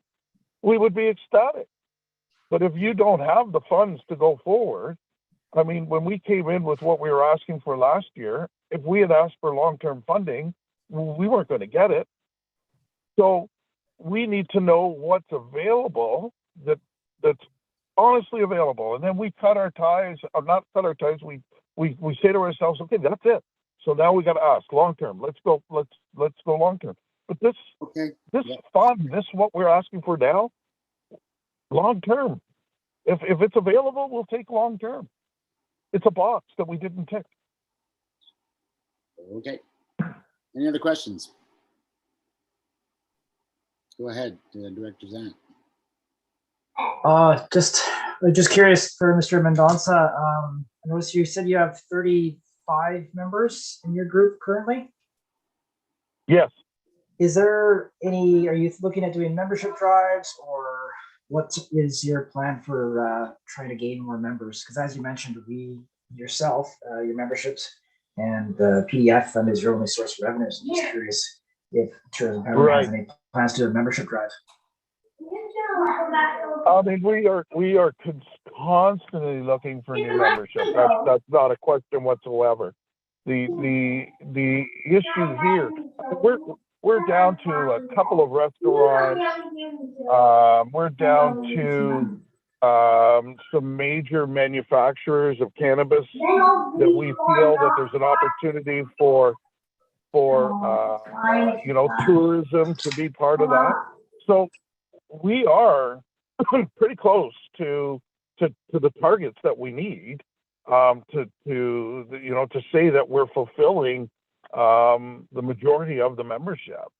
Speaker 15: we would be ecstatic. But if you don't have the funds to go forward, I mean, when we came in with what we were asking for last year, if we had asked for long-term funding, we weren't going to get it. So we need to know what's available, that's honestly available. And then we cut our ties, or not cut our ties, we say to ourselves, okay, that's it. So now we got to ask long-term. Let's go long-term. But this fund, this is what we're asking for now, long-term. If it's available, we'll take long-term. It's a box that we didn't tick.
Speaker 3: Okay. Any other questions? Go ahead, Director Zant.
Speaker 5: Just curious for Mr. Mendonça. I noticed you said you have 35 members in your group currently.
Speaker 15: Yes.
Speaker 5: Is there any? Are you looking at doing membership drives, or what is your plan for trying to gain more members? Because as you mentioned, your memberships and the PDF fund is your only source of revenues. I'm just curious if Tourism Pemdan has any plans to do a membership drive.
Speaker 15: I mean, we are constantly looking for new membership. That's not a question whatsoever. The issue here, we're down to a couple of restaurants. We're down to some major manufacturers of cannabis that we feel that there's an opportunity for tourism to be part of that. So we are pretty close to the targets that we need to say that we're fulfilling the majority of the membership.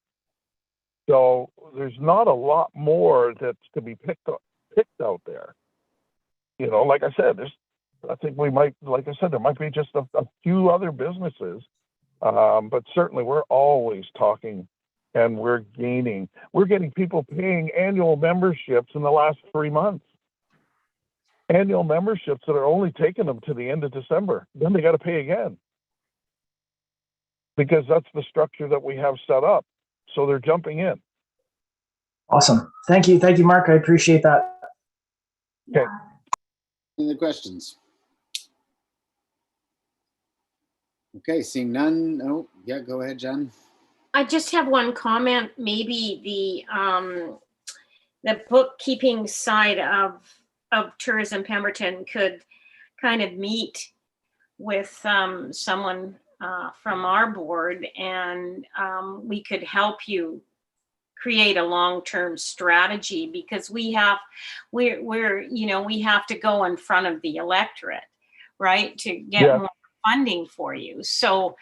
Speaker 15: So there's not a lot more that's to be picked out there. You know, like I said, there might be just a few other businesses. But certainly we're always talking, and we're getting people paying annual memberships in the last 3 months. Annual memberships that are only taking them to the end of December. Then they got to pay again. Because that's the structure that we have set up. So they're jumping in.
Speaker 5: Awesome. Thank you, Mark. I appreciate that.
Speaker 15: Okay.
Speaker 3: Any other questions? Okay, seeing none. Oh, yeah, go ahead, John.
Speaker 9: I just have one comment. Maybe the bookkeeping side of Tourism Pemberton could kind of meet with someone from our board, and we could help you create a long-term strategy, because we have to go in front of the electorate, right, to get more funding for you. So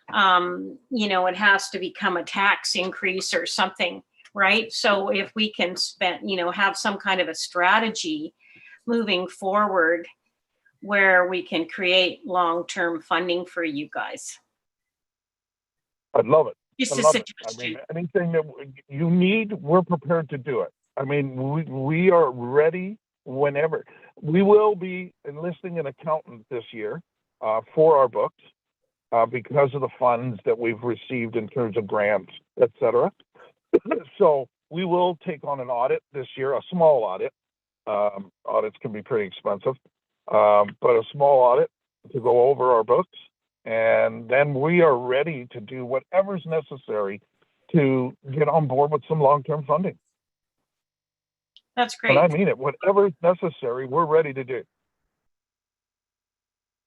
Speaker 9: it has to become a tax increase or something, right? So if we can have some kind of a strategy moving forward where we can create long-term funding for you guys.
Speaker 15: I'd love it.
Speaker 9: Just
Speaker 15: I
Speaker 9: a
Speaker 15: love it.
Speaker 9: suggestion.
Speaker 15: I mean, anything that you need, we're prepared to do it. I mean, we are ready whenever. We will be enlisting an accountant this year for our books because of the funds that we've received in terms of grants, et cetera. So we will take on an audit this year, a small audit. Audits can be pretty expensive, but a small audit to go over our books. And then we are ready to do whatever's necessary to get on board with some long-term funding.
Speaker 9: That's great.
Speaker 15: And I mean it, whatever's necessary, we're ready to do.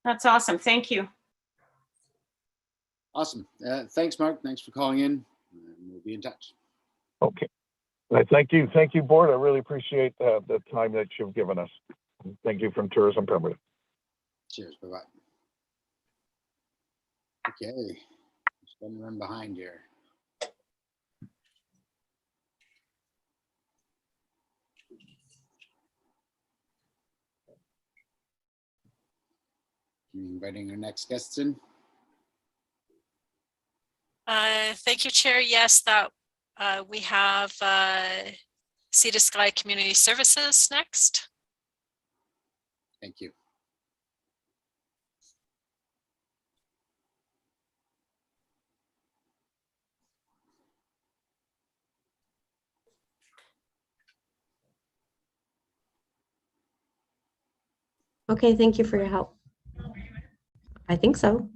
Speaker 9: That's awesome. Thank you.
Speaker 3: Awesome. Thanks, Mark. Thanks for calling in. We'll be in touch.
Speaker 15: Okay. Thank you. Thank you, board. I really appreciate the time that you've given us. Thank you from Tourism Pemberton.
Speaker 3: Cheers. Bye-bye. Okay. Just gonna run behind here. Inviting our next guests in.
Speaker 2: Thank you, Chair. Yes, that we have Cedar Sky Community Services next.
Speaker 3: Thank you.
Speaker 16: Okay, thank you for your help. I think so.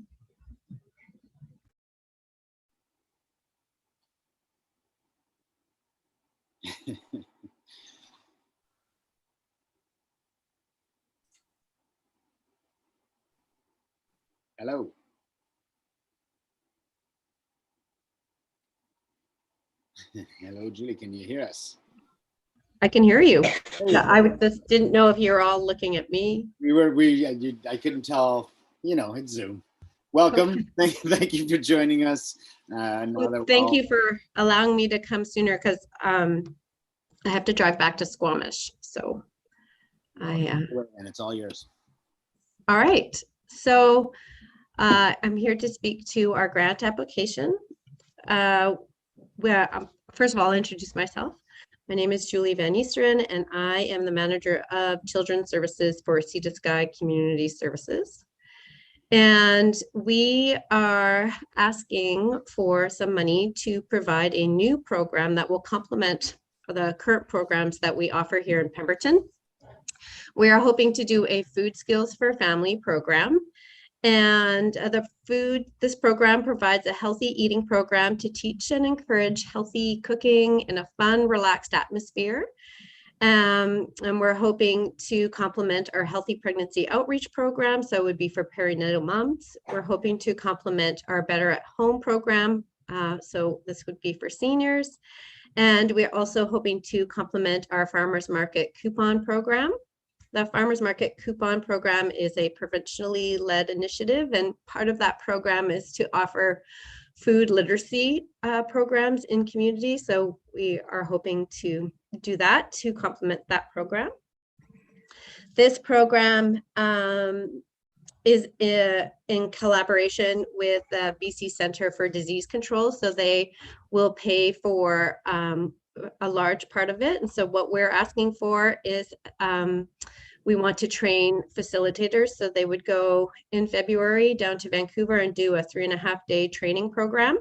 Speaker 3: Hello. Hello, Julie. Can you hear us?
Speaker 16: I can hear you. Yeah, I just didn't know if you were all looking at me.
Speaker 3: I couldn't tell, it's Zoom. Welcome.
Speaker 16: Okay.
Speaker 3: Thank you for joining us.
Speaker 16: Thank you for allowing me to come sooner, because I have to drive back to Squamish. So
Speaker 3: and it's all yours.
Speaker 16: All right. So I'm here to speak to our grant application. First of all, I'll introduce myself. My name is Julie Van Easteren, and I am the manager of Children's Services for Cedar Sky Community Services. And we are asking for some money to provide a new program that will complement the current programs that we offer here in Pemberton. We are hoping to do a food skills for family program. And this program provides a healthy eating program to teach and encourage healthy cooking in a fun, relaxed atmosphere. And we're hoping to complement our healthy pregnancy outreach program. So it would be for perinatal moms. We're hoping to complement our Better at Home program. So this would be for seniors. And we're also hoping to complement our farmers market coupon program. The Farmers Market Coupon Program is a provincially led initiative, and part of that program is to offer food literacy programs in communities. So we are hoping to do that to complement that program. This program is in collaboration with the BC Centre for Disease Control. So they will pay for a large part of it. And so what we're asking for is we want to train facilitators. So they would go in February down to Vancouver and do a 3.5-day training program.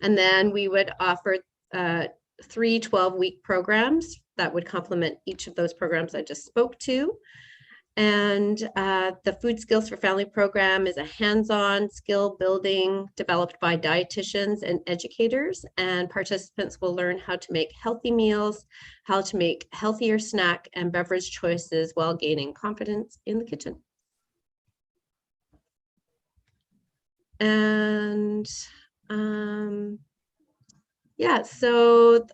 Speaker 16: And then we would offer 3 12-week programs that would complement each of those programs I just spoke to. And the Food Skills for Family program is a hands-on skill building developed by dietitians and educators, and participants will learn how to make healthy meals, how to make healthier snack and beverage choices while gaining confidence in the kitchen. And yeah, so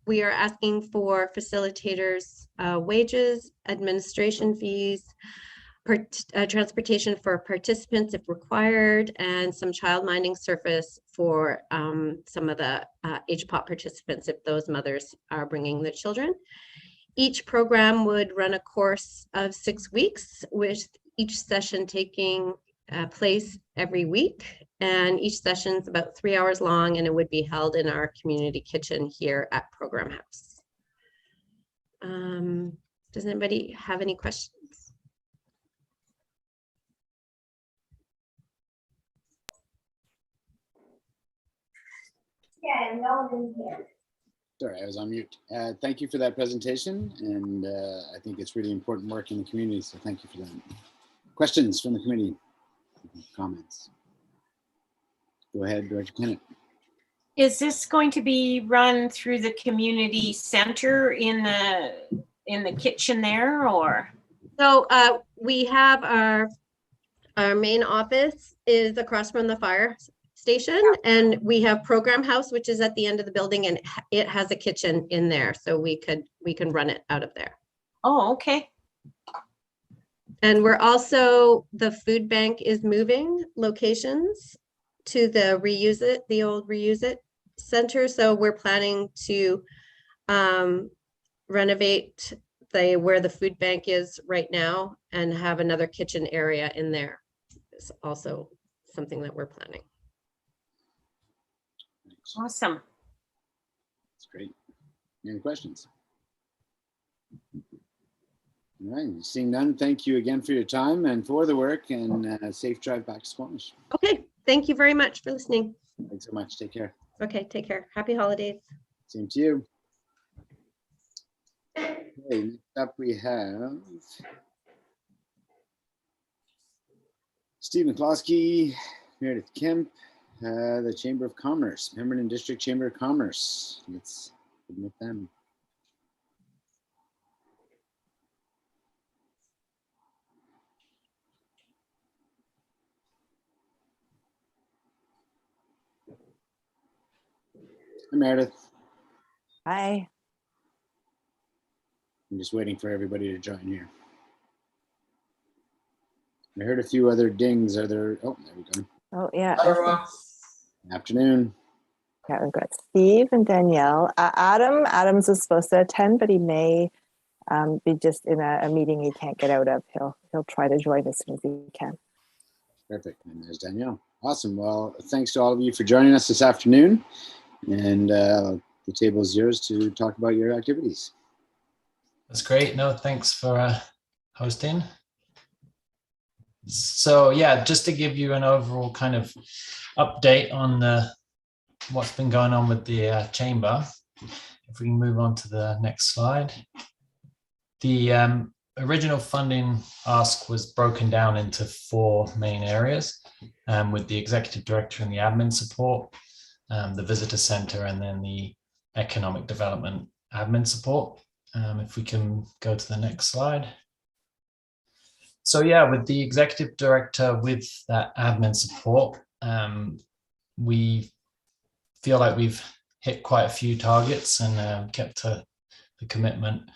Speaker 16: we are asking for facilitators' wages, administration fees, transportation for participants if required, and some child minding service for some of the HPOP participants if those mothers are bringing their children. Each program would run a course of 6 weeks, with each session taking place every week. And each session is about 3 hours long, and it would be held in our community kitchen here at Program House. Does anybody have any questions?
Speaker 3: Yeah, no one in here. Sorry, I was on mute. Thank you for that presentation, and I think it's really important work in the community, so thank you for that. Questions from the committee? Comments? Go ahead, Director Kennett.
Speaker 9: Is this going to be run through the community center in the kitchen there, or?
Speaker 16: So we have our main office is across from the fire station, and we have Program House, which is at the end of the building, and it has a kitchen in there, so we can run it out of there.
Speaker 9: Oh, okay.
Speaker 16: And we're also, the food bank is moving locations to the old Reuse It center. So we're planning to renovate where the food bank is right now and have another kitchen area in there. It's also something that we're planning.
Speaker 9: Awesome.
Speaker 3: That's great. Any questions? All right, seeing none, thank you again for your time and for the work, and safe drive back to Squamish.
Speaker 16: Okay, thank you very much for listening.
Speaker 3: Thanks so much. Take care.
Speaker 16: Okay, take care. Happy holidays.
Speaker 3: Same to you. Okay, next up we have Steve McCloskey, Meredith Kemp, the Chamber of Commerce, Pemberton District Chamber of Commerce. Let's admit them. Hi, Meredith.
Speaker 17: Hi.
Speaker 3: I'm just waiting for everybody to join here. I heard a few other dings. Are there? Oh, there we go.
Speaker 17: Oh, yeah.
Speaker 3: Afternoon.
Speaker 17: Yeah, we've got Steve and Danielle. Adams is supposed to attend, but he may be just in a meeting he can't get out of. He'll try to join as soon as he can.
Speaker 3: Perfect. And there's Danielle. Awesome. Well, thanks to all of you for joining us this afternoon. And the table is yours to talk about your activities.
Speaker 18: That's great. No, thanks for hosting. So yeah, just to give you an overall kind of update on what's been going on with the chamber. If we can move on to the next slide. The original funding ask was broken down into 4 main areas, with the executive director and the admin support, the visitor center, and then the economic development admin support. If we can go to the next slide. So yeah, with the executive director with that admin support, we feel like we've hit quite a few targets and kept to the commitment.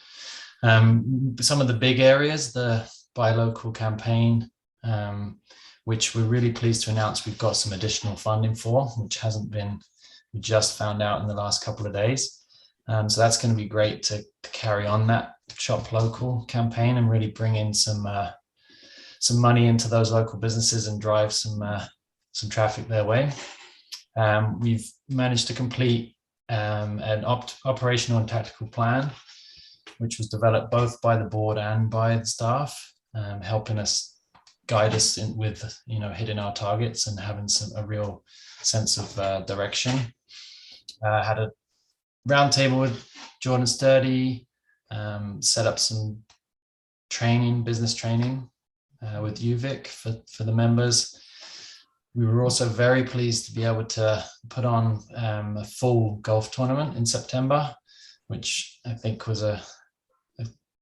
Speaker 18: Some of the big areas, the buy local campaign, which we're really pleased to announce we've got some additional funding for, which hasn't been, we just found out in the last couple of days. So that's going to be great to carry on that shop local campaign and really bring in some money into those local businesses and drive some traffic their way. We've managed to complete an operational and tactical plan, which was developed both by the board and by the staff, helping us guide us with hitting our targets and having a real sense of direction. Had a roundtable with Jordan Sturdy, set up some business training with UVic for the members. We were also very pleased to be able to put on a full golf tournament in September, which I think was a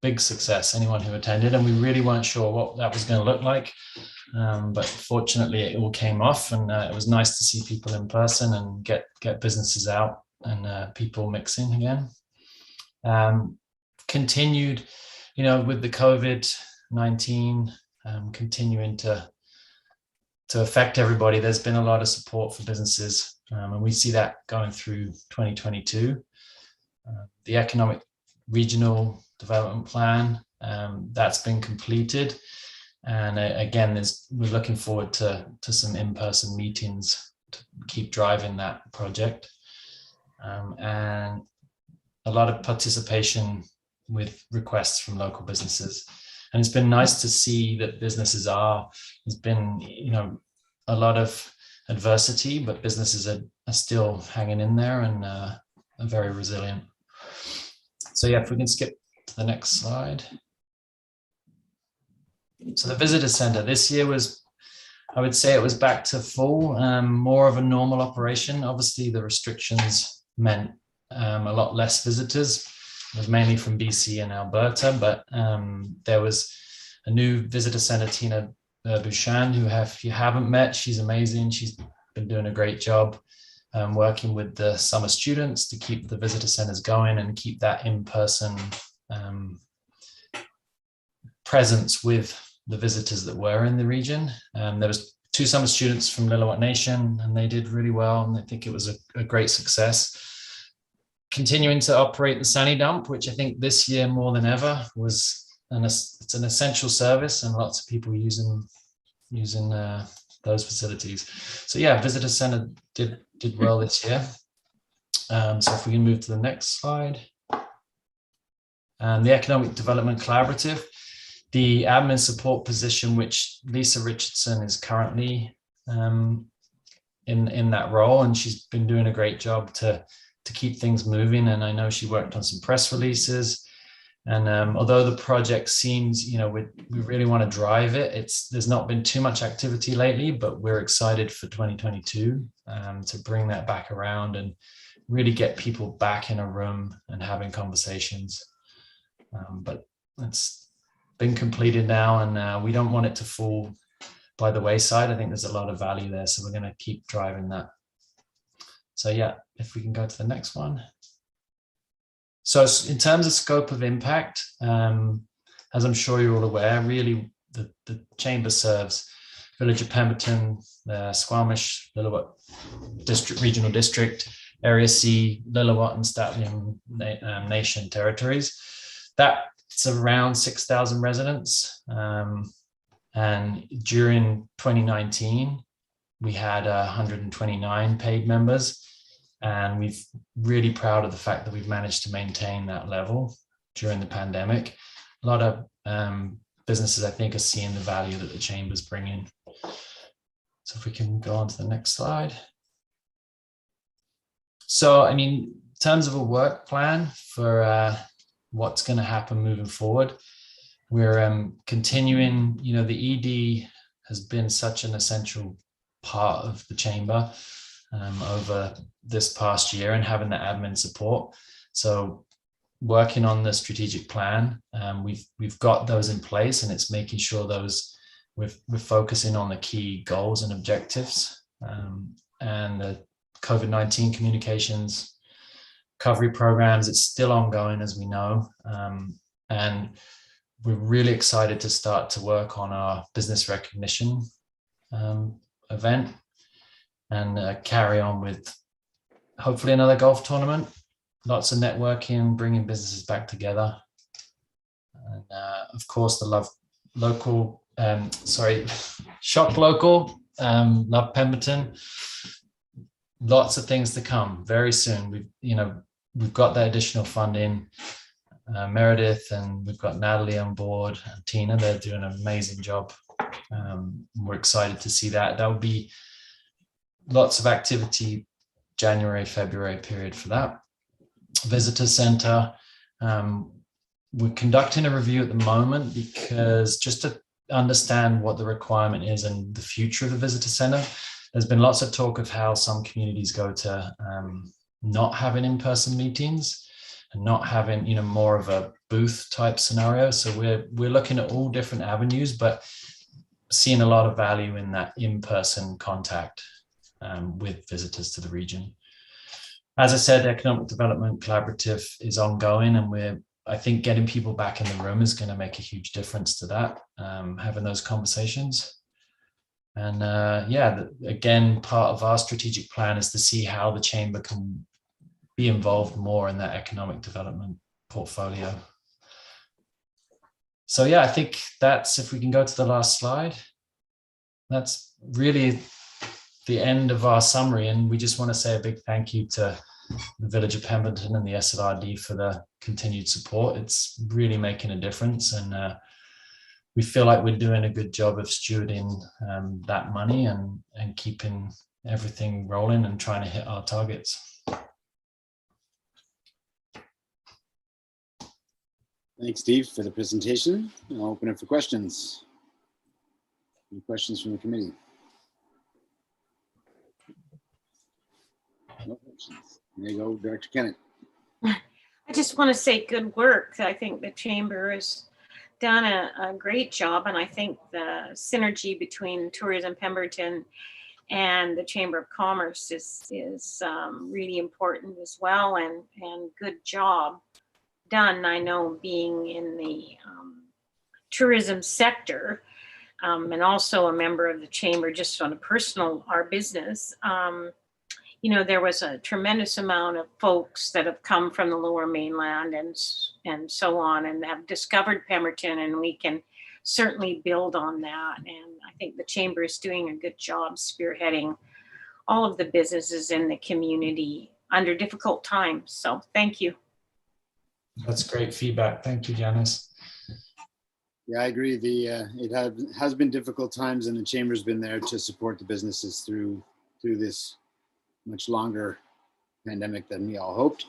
Speaker 18: big success, anyone who attended, and we really weren't sure what that was going to look like. But fortunately it all came off, and it was nice to see people in person and get businesses out and people mixing again. Continued, with the COVID-19 continuing to affect everybody, there's been a lot of support for businesses, and we see that going through 2022. The Economic Regional Development Plan, that's been completed. And again, we're looking forward to some in-person meetings to keep driving that project. And a lot of participation with requests from local businesses. And it's been nice to see that businesses there's been, a lot of adversity, but businesses are still hanging in there and are very resilient. So yeah, if we can skip to the next slide. So the visitor center this year I would say it was back to full, more of a normal operation. Obviously the restrictions meant a lot less visitors. It was mainly from BC and Alberta, but there was a new visitor center, Tina Bouchan, who if you haven't met, she's amazing. She's been doing a great job working with the summer students to keep the visitor centers going and keep that in-person presence with the visitors that were in the region. There was 2 summer students from Lillooet Nation, and they did really well, and I think it was a great success. Continuing to operate the Sunny Dump, which I think this year more than ever it's an essential service, and lots of people using those facilities. So yeah, visitor center did well this year. So if we can move to the next slide. The Economic Development Collaborative, the admin support position, which Lisa Richardson is currently in that role, and she's been doing a great job to keep things moving. And I know she worked on some press releases. And although the project seems, we really want to drive it, there's not been too much activity lately, but we're excited for 2022 to bring that back around and really get people back in a room and having conversations. But it's been completed now, and we don't want it to fall by the wayside. I think there's a lot of value there, so we're going to keep driving that. So yeah, if we can go to the next one. So in terms of scope of impact, as I'm sure you're all aware, really the chamber serves Village of Pemberton, the Squamish-Lillooet Regional District, Area C, Lillooet and Statliam Nation territories. That's around 6,000 residents. And during 2019, we had 129 paid members. And we're really proud of the fact that we've managed to maintain that level during the pandemic. A lot of businesses, I think, are seeing the value that the chambers bring in. So if we can go on to the next slide. So, I mean, in terms of a work plan for what's going to happen moving forward, we're continuing, the ED has been such an essential part of the chamber over this past year, and having the admin support. So working on the strategic plan, we've got those in place, and it's making sure we're focusing on the key goals and objectives, and the COVID-19 communications recovery programs. It's still ongoing, as we know, and we're really excited to start to work on our business recognition event, and carry on with hopefully another golf tournament, lots of networking, bringing businesses back together. And of course, shop local, love Pemberton. Lots of things to come very soon. We've got that additional funding. Meredith, and we've got Natalie on board, and Tina, they're doing an amazing job. We're excited to see that. That will be lots of activity January, February period for that. Visitor center, we're conducting a review at the moment because just to understand what the requirement is and the future of the visitor center. There's been lots of talk of how some communities go to not having in-person meetings and not having, you know, more of a booth type scenario. So we're looking at all different avenues, but seeing a lot of value in that in-person contact with visitors to the region. As I said, Economic Development Collaborative is ongoing, and I think getting people back in the room is going to make a huge difference to that, having those conversations. And again, part of our strategic plan is to see how the Chamber can be involved more in that economic development portfolio. So yeah, I think that's, if we can go to the last slide, that's really the end of our summary. And we just want to say a big thank you to the Village of Pemberton and the SLRD for the continued support. It's really making a difference, and we feel like we're doing a good job of stewarding that money and keeping everything rolling and trying to hit our targets.
Speaker 3: Thanks, Steve, for the presentation. I'll open it for questions. Any questions from the committee? No questions. There you go, Director Kennett.
Speaker 9: I just want to say good work. I think the Chamber has done a great job, and I think the synergy between Tourism Pemberton and the Chamber of Commerce is really important as well, and good job done. I know, being in the tourism sector and also a member of the Chamber, just on a personal, our business, you know, there was a tremendous amount of folks that have come from the Lower Mainland and so on, and have discovered Pemberton, and we can certainly build on that. And I think the Chamber is doing a good job spearheading all of the businesses in the community under difficult times. So thank you.
Speaker 18: That's great feedback. Thank you, Janice.
Speaker 3: Yeah, I agree. It has been difficult times, and the Chamber's been there to support the businesses through this much longer pandemic than we all hoped.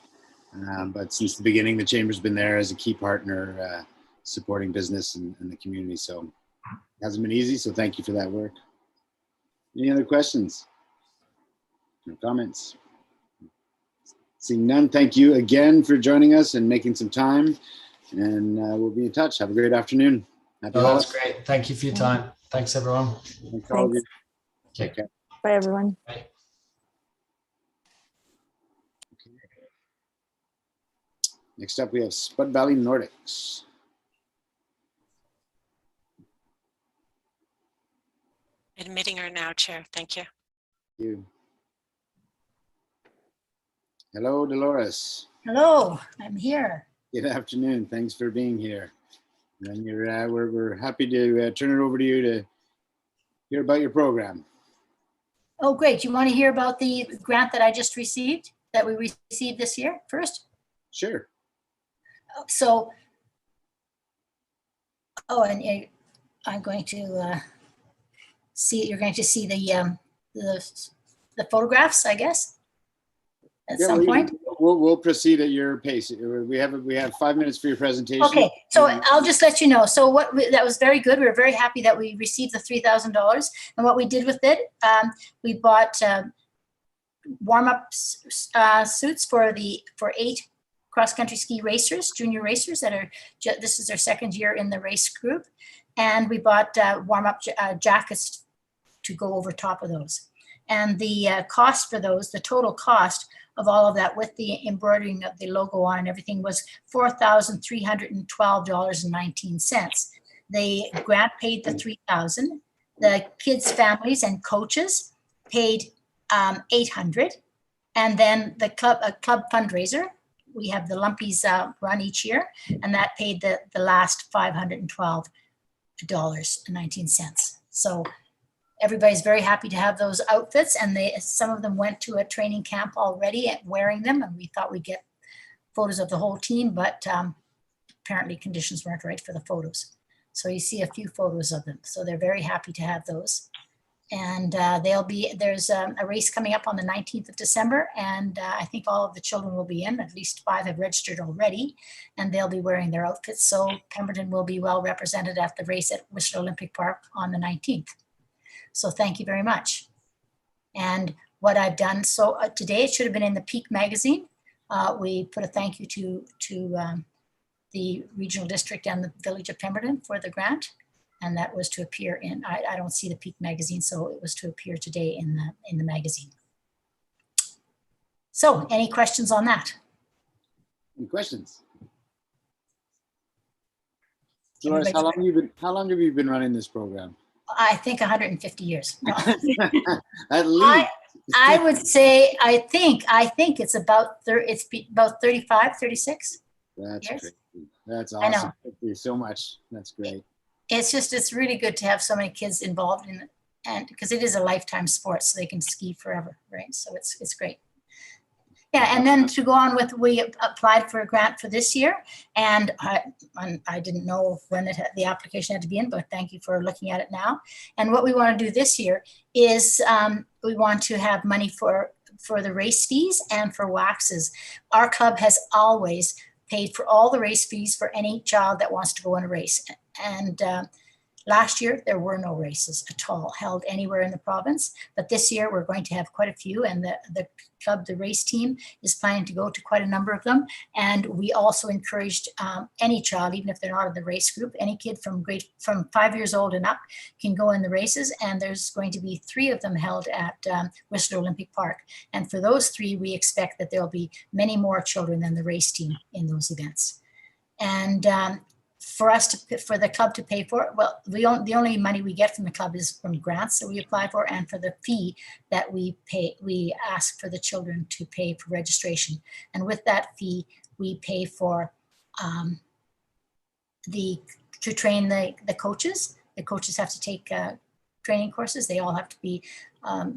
Speaker 3: But since the beginning, the Chamber's been there as a key partner, supporting business and the community. So it hasn't been easy. So thank you for that work. Any other questions or comments? Seeing none, thank you again for joining us and making some time. And we'll be in touch. Have a great afternoon. Happy holidays.
Speaker 18: That's great. Thank you for your time. Thanks, everyone.
Speaker 3: Thanks, all of you. Take care.
Speaker 17: Bye, everyone.
Speaker 18: Bye.
Speaker 3: Next up, we have Spud Valley Nordics.
Speaker 2: Admitting her now, Chair. Thank you.
Speaker 3: Thank you. Hello, Dolores.
Speaker 19: Hello, I'm here.
Speaker 3: Good afternoon. Thanks for being here. And we're happy to turn it over to you to hear about your program.
Speaker 19: Oh, great. You want to hear about the grant that I just received, that we received this year first?
Speaker 3: Sure.
Speaker 19: So, and I'm going to see, you're going to see the photographs, I guess, at some point.
Speaker 3: We'll proceed at your pace. We have 5 minutes for your presentation.
Speaker 19: Okay, so I'll just let you know. So that was very good. We were very happy that we received the $3,000. And what we did with it, we bought warm-up suits for 8 cross-country ski racers, junior racers that are, this is their second year in the race group. And we bought warm-up jackets to go over top of those. And the cost for those, the total cost of all of that with the embroidering of the logo on and everything, was $4,312.19. The grant paid the $3,000. The kids' families and coaches paid $800. And then the club fundraiser, we have the Lumpies run each year, and that paid the last $512.19. So everybody's very happy to have those outfits, and some of them went to a training camp already at wearing them, and we thought we'd get photos of the whole team, but apparently conditions weren't right for the photos. So you see a few photos of them. So they're very happy to have those. And there's a race coming up on the 19th of December, and I think all of the children will be in. At least 5 have registered already, and they'll be wearing their outfits. So Pemberton will be well represented at the race at Whistler Olympic Park on the 19th. So thank you very much. And what I've done, so today it should have been in the Peak magazine. We put a thank you to the regional district and the village of Pemberton for the grant. And that was to appear in, I don't see the Peak magazine, so it was to appear today in the magazine. So any questions on that?
Speaker 3: Any questions? Dolores, how long have you been running this program?
Speaker 19: I think 150 years. No.
Speaker 3: At least.
Speaker 19: I would say, I think it's about 35, 36.
Speaker 3: That's
Speaker 19: years.
Speaker 3: great. That's
Speaker 19: I know.
Speaker 3: awesome. Thank you so much. That's great.
Speaker 19: It's really good to have so many kids involved in it, and because it is a lifetime sport, so they can ski forever, right? So it's great. Yeah, and then to go on with, we applied for a grant for this year, and I didn't know when the application had to be in, but thank you for looking at it now. And what we want to do this year is we want to have money for the race fees and for waxes. Our club has always paid for all the race fees for any child that wants to go in a race. And last year, there were no races at all held anywhere in the province. But this year, we're going to have quite a few. And the club, the race team, is planning to go to quite a number of them. And we also encouraged any child, even if they're not in the race group, any kid from 5 years old and up can go in the races. And there's going to be 3 of them held at Whistler Olympic Park. And for those 3, we expect that there'll be many more children than the race team in those events. And for the club to pay for it, well, the only money we get from the club is from grants that we apply for, and for the fee that we pay, we ask for the children to pay for registration. And with that fee, we pay for to train the coaches. The coaches have to take training courses. They all have to be have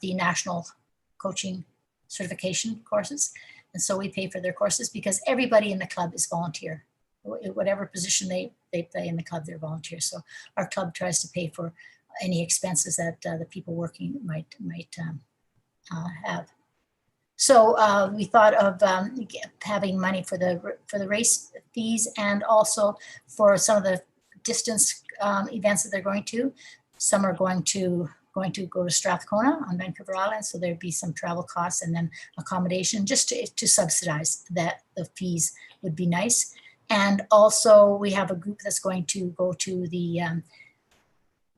Speaker 19: the national coaching certification courses. And so we pay for their courses because everybody in the club is volunteer. Whatever position they play in the club, they're volunteers. So our club tries to pay for any expenses that the people working might have. So we thought of having money for the race fees, and also for some of the distance events that they're going to. Some are going to go to Strathcona on Vancouver Island, so there'd be some travel costs and then accommodation just to subsidize that. The fees would be nice. And also we have a group that's going to go to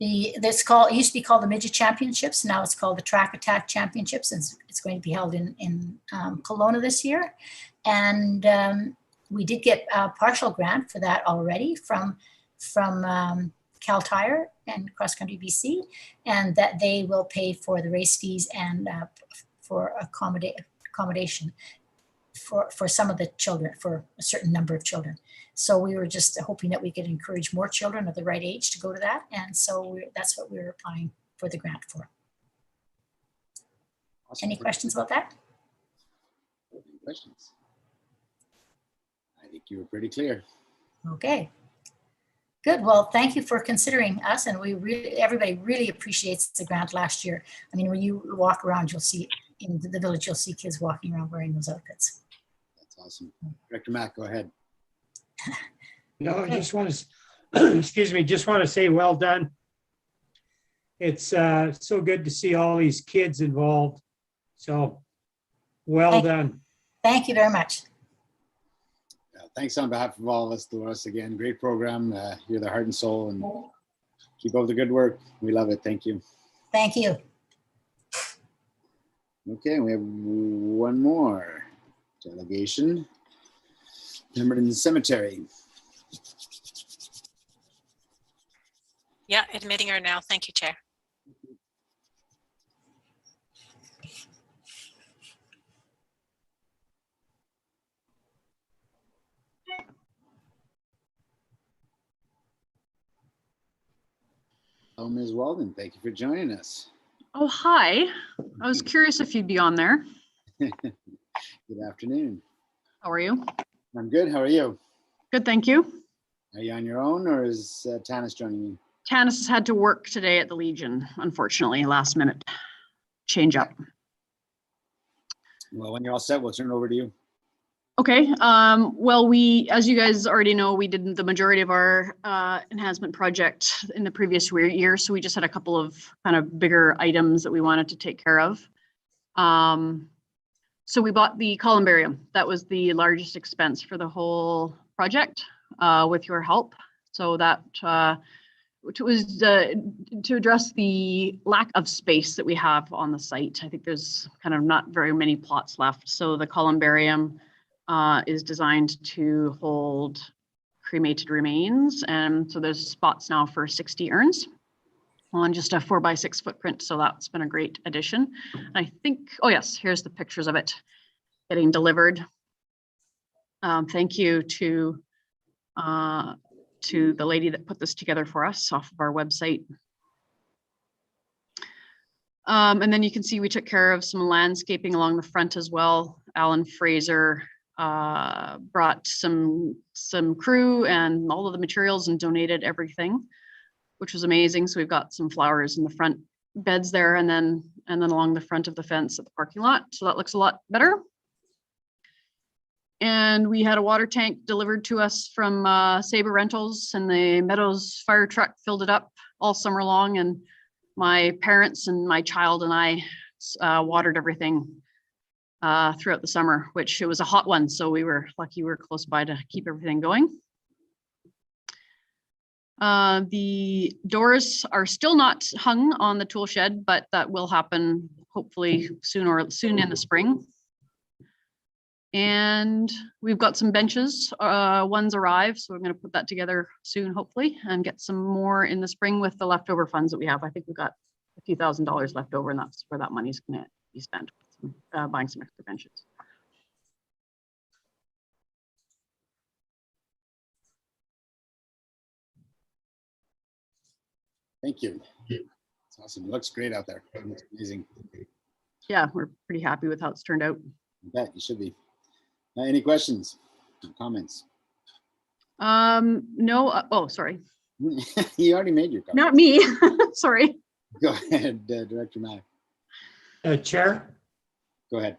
Speaker 19: it used to be called the Midget Championships. Now it's called the Track Attack Championships. And it's going to be held in Kelowna this year. And we did get a partial grant for that already from Cal Tire and Cross Country BC, and that they will pay for the race fees and for accommodation for some of the children, for a certain number of children. So we were just hoping that we could encourage more children of the right age to go to that. And so that's what we were applying for the grant for.
Speaker 3: Awesome.
Speaker 19: Any questions about that?
Speaker 3: Any questions? I think you were pretty clear.
Speaker 19: Okay. Good. Well, thank you for considering us, and everybody really appreciates the grant last year. I mean, when you walk around, you'll see in the village, you'll see kids walking around wearing those outfits.
Speaker 3: That's awesome. Director Mack, go ahead.
Speaker 6: No, I just want to, excuse me, just want to say well done. It's so good to see all these kids involved. So well done.
Speaker 19: Thank you very much.
Speaker 3: Thanks on behalf of all of us, Dolores. Again, great program. You're the heart and soul, and keep up the good work. We love it. Thank you.
Speaker 19: Thank you.
Speaker 3: Okay, we have one more delegation. Pemberton Cemetery.
Speaker 2: Yeah, admitting her now. Thank you, Chair.
Speaker 3: Hello, Ms. Walden. Thank you for joining us.
Speaker 20: Oh, hi. I was curious if you'd be on there.
Speaker 3: Good afternoon.
Speaker 20: How are you?
Speaker 3: I'm good. How are you?
Speaker 20: Good, thank you.
Speaker 3: Are you on your own, or is Tanis joining you?
Speaker 20: Tanis has had to work today at the Legion, unfortunately, last minute change up.
Speaker 3: Well, when you're all set, we'll turn it over to you.
Speaker 20: Okay, well, as you guys already know, we did the majority of our enhancement project in the previous year, so we just had a couple of kind of bigger items that we wanted to take care of. So we bought the columbarium. That was the largest expense for the whole project with your help. So that was to address the lack of space that we have on the site. I think there's kind of not very many plots left. So the columbarium is designed to hold cremated remains. And so there's spots now for 60 urns on just a 4x6 footprint. So that's been a great addition. I think, oh yes, here's the pictures of it getting delivered. Thank you to the lady that put this together for us off of our website. And then you can see we took care of some landscaping along the front as well. Alan Fraser brought some crew and all of the materials and donated everything, which was amazing. So we've got some flowers in the front beds there and then along the front of the fence at the parking lot. So that looks a lot better. And we had a water tank delivered to us from Sabre Rentals, and the Meadows fire truck filled it up all summer long. And my parents and my child and I watered everything throughout the summer, which it was a hot one. So we were lucky we were close by to keep everything going. The doors are still not hung on the tool shed, but that will happen hopefully soon in the spring. And we've got some benches, one's arrived, so we're going to put that together soon, hopefully, and get some more in the spring with the leftover funds that we have. I think we've got a few $1,000s left over, and that's where that money's going to be spent, buying some extra benches.
Speaker 3: Thank you. It's awesome. It looks great out there. It's amazing.
Speaker 20: Yeah, we're pretty happy with how it's turned out.
Speaker 3: I bet you should be. Any questions, comments?
Speaker 20: No. Oh, sorry.
Speaker 3: You already made your comment.
Speaker 20: Not me. Sorry.
Speaker 3: Go ahead, Director Mack.
Speaker 6: Chair?
Speaker 3: Go ahead.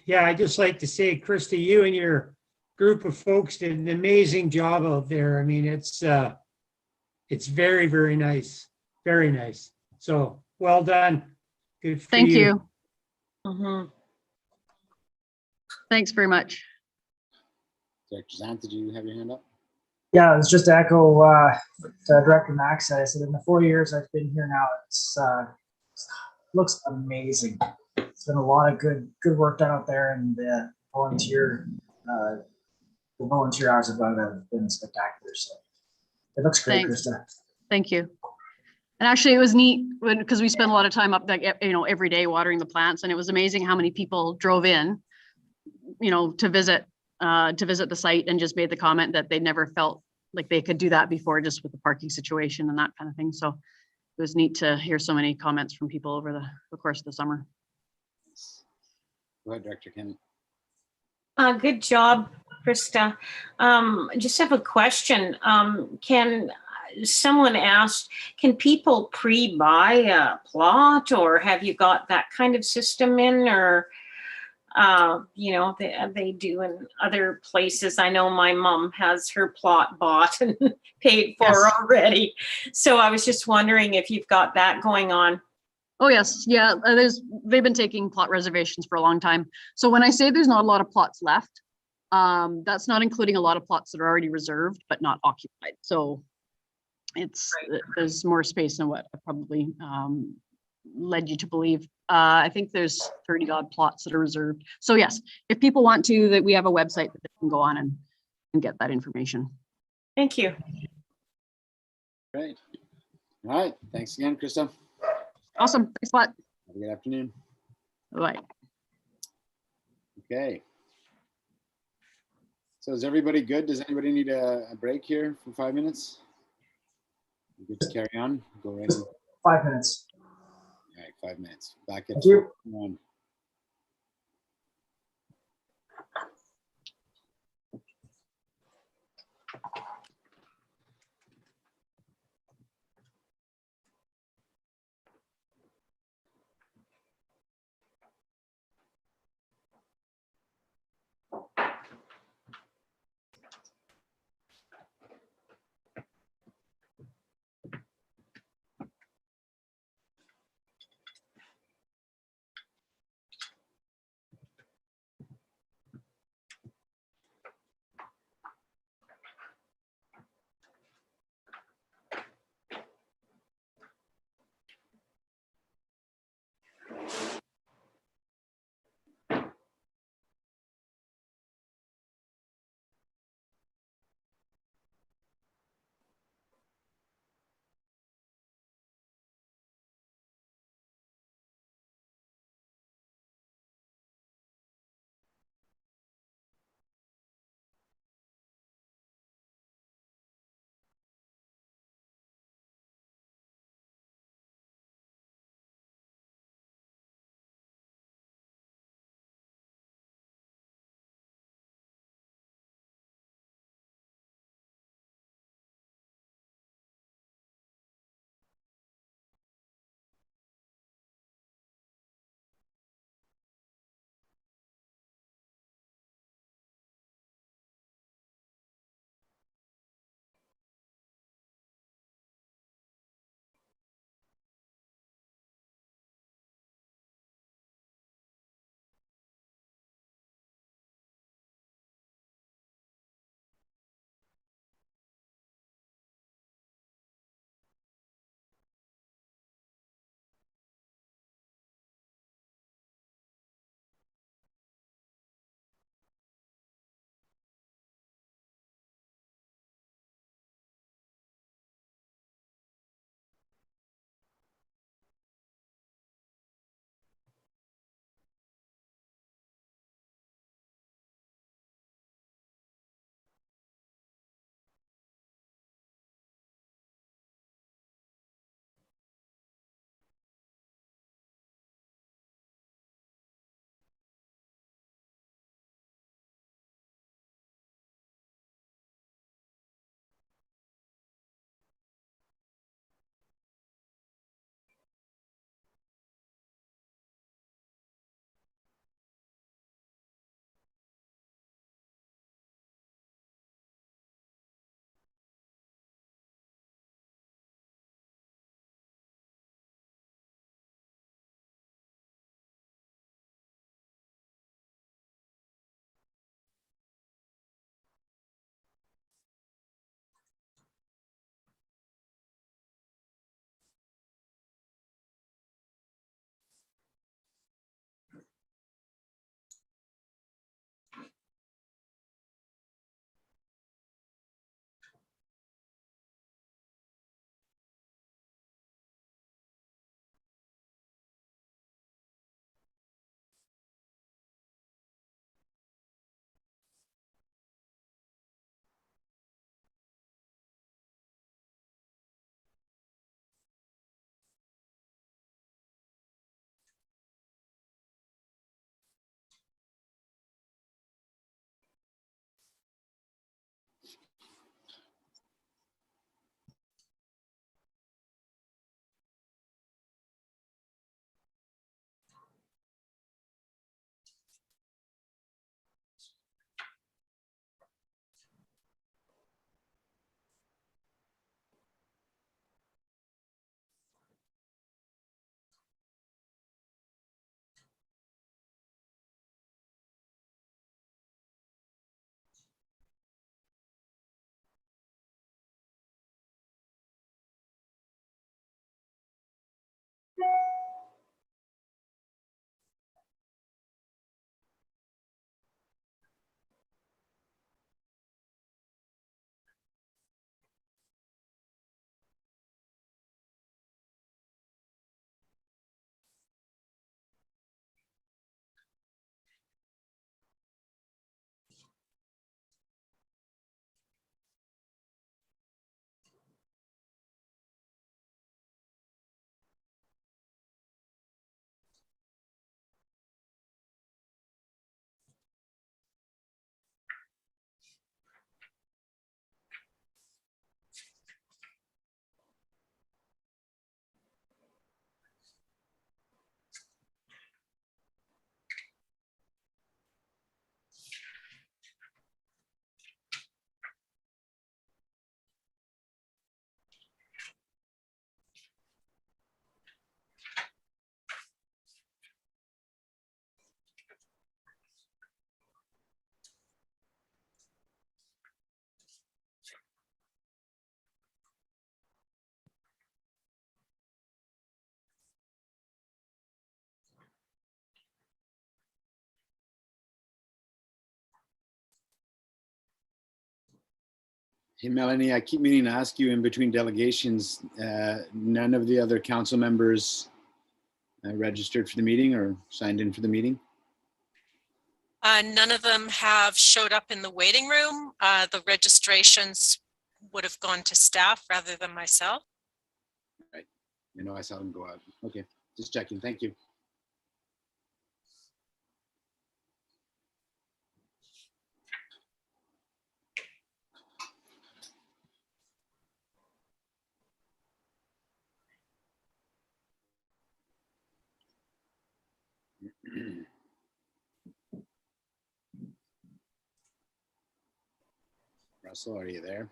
Speaker 6: Yeah, I'd just like to say, Krista, you and your group of folks did an amazing job out there. I mean, it's very, very nice. Very nice. So well done. Good for
Speaker 20: Thank
Speaker 6: you.
Speaker 20: you. Thanks very much.
Speaker 3: Director Zant, did you have your hand up?
Speaker 5: Yeah, it was just to echo what Director Max said. I said in the 4 years I've been here now, it looks amazing. It's been a lot of good work done out there, and the volunteer hours about it have been spectacular. So it looks great,
Speaker 20: Thanks.
Speaker 5: Krista.
Speaker 20: Thank you. And actually, it was neat because we spent a lot of time up there, every day watering the plants, and it was amazing how many people drove in, to visit the site and just made the comment that they never felt like they could do that before, just with the parking situation and that kind of thing. So it was neat to hear so many comments from people over the course of the summer.
Speaker 3: Go ahead, Director Kenny.
Speaker 9: Good job, Krista. Just have a question. Can someone asked, can people pre-buy a plot, or have you got that kind of system in, or they do in other places? I know my mom has her plot bought and paid for already. So I was just wondering if you've got that going on.
Speaker 20: Oh yes, yeah. They've been taking plot reservations for a long time. So when I say there's not a lot of plots left, that's not including a lot of plots that are already reserved but not occupied. So there's more space than what I probably led you to believe. I think there's 30 odd plots that are reserved. So yes, if people want to, that we have a website that they can go on and get that information.
Speaker 9: Thank you.
Speaker 3: Great. All right. Thanks again, Krista.
Speaker 20: Awesome. Thanks a lot.
Speaker 3: Have a good afternoon.
Speaker 20: Bye.
Speaker 3: Okay. So is everybody good? Does anybody need a break here for 5 minutes? You good to carry on? Go right in.
Speaker 5: 5 minutes.
Speaker 3: All right, 5 minutes. Back at
Speaker 5: Thank you.
Speaker 3: 1. Hey, Melanie, I keep meaning to ask you in between delegations, none of the other council members registered for the meeting or signed in for the meeting?
Speaker 2: None of them have showed up in the waiting room. The registrations would have gone to staff rather than myself.
Speaker 3: Right. You know, I saw them go out. Okay, just checking. Thank you. Russell, are you there?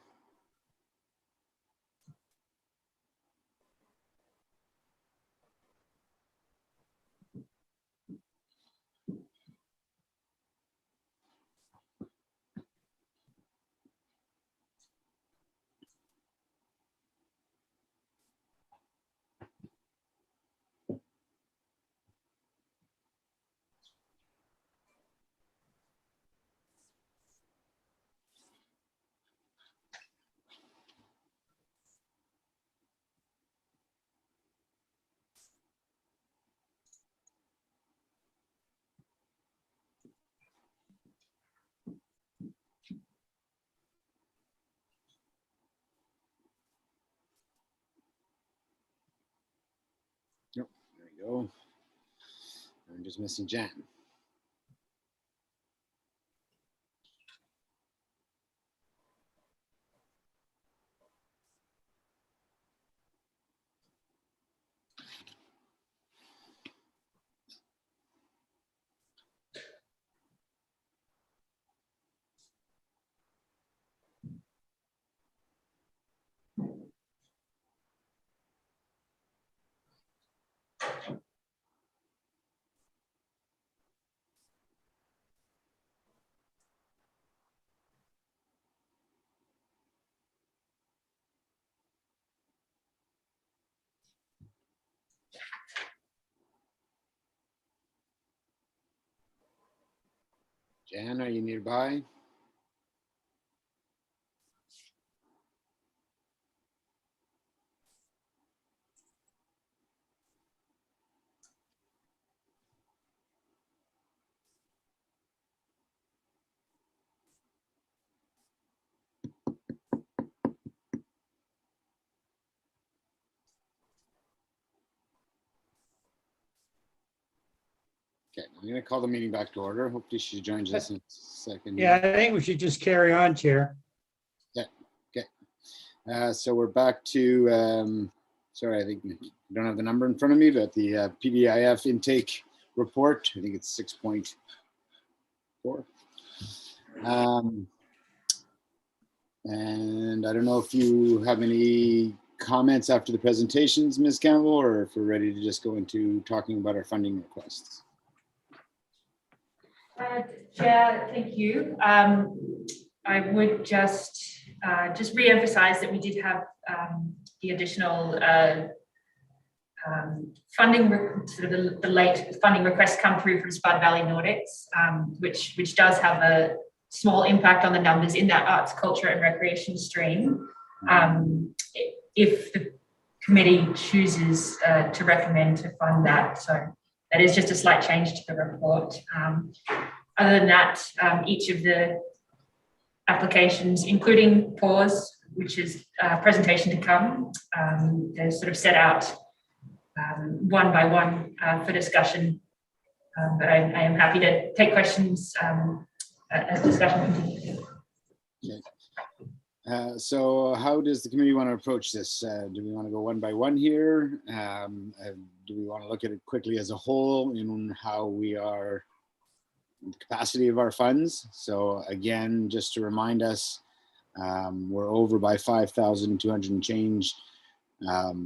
Speaker 3: Nope. There we go. I'm just missing Jan. Jan, are you nearby? Okay, I'm going to call the meeting back to order. Hopefully she joins us in a second.
Speaker 6: Yeah, I think we should just carry on, Chair.
Speaker 3: Yeah, okay. So we're back to, sorry, I think I don't have the number in front of me, but the PVIF intake report, I think it's 6.4. And I don't know if you have any comments after the presentations, Ms. Campbell, or if we're ready to just go into talking about our funding requests.
Speaker 11: Chair, thank you. I would just re-emphasize that we did have the additional funding, the late funding request come through from Spud Valley Nordics, which does have a small impact on the numbers in that arts, culture and recreation stream. If the committee chooses to recommend to fund that. So that is just a slight change to the report. Other than that, each of the applications, including PAUSE, which is a presentation to come, they're sort of set out one by one for discussion. But I am happy to take questions as discussion continues.
Speaker 3: Okay. So how does the committee want to approach this? Do we want to go one by one here? Do we want to look at it quickly as a whole in how we are, the capacity of our funds? So again, just to remind us, we're over by 5,200 and change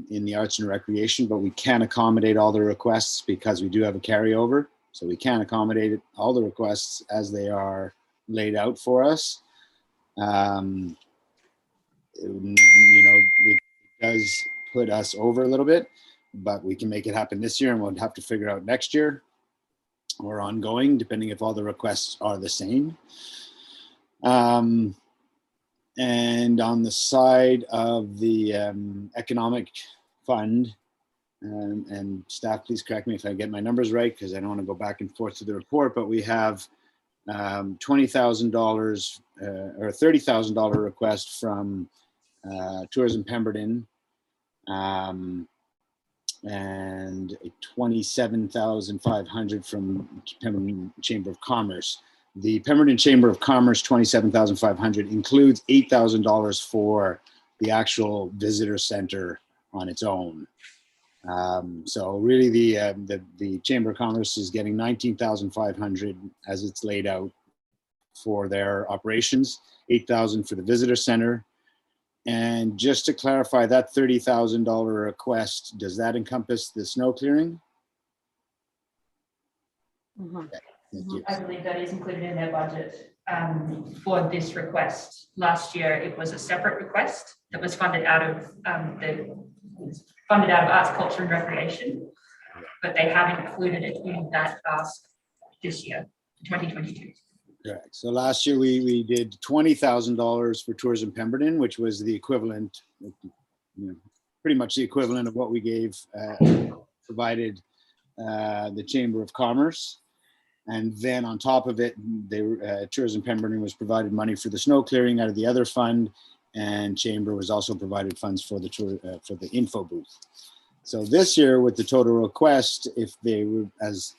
Speaker 3: in the arts and recreation, but we can't accommodate all the requests because we do have a carryover. So we can't accommodate all the requests as they are laid out for us. You know, it does put us over a little bit, but we can make it happen this year, and we'll have to figure out next year or ongoing, depending if all the requests are the same. And on the side of the economic fund, and staff, please correct me if I get my numbers right, because I don't want to go back and forth to the report, but we have $20,000 or $30,000 request from Tourism Pemberton, and 27,500 from Pemberton Chamber of Commerce. The Pemberton Chamber of Commerce 27,500 includes $8,000 for the actual visitor center on its own. So really the Chamber of Commerce is getting 19,500 as it's laid out for their operations, 8,000 for the visitor center. And just to clarify, that $30,000 request, does that encompass the snow clearing? Okay, thank you.
Speaker 11: I believe that is included in their budget for this request. Last year, it was a separate request that was funded out of Arts, Culture and Recreation, but they haven't included it in that ask this year, 2022.
Speaker 3: Correct. So last year we did $20,000 for Tourism Pemberton, which was the equivalent, pretty much the equivalent of what we gave, provided the Chamber of Commerce. And then on top of it, Tourism Pemberton was provided money for the snow clearing out of the other fund, and Chamber was also provided funds for the info booth. So this year, with the total request, if they were as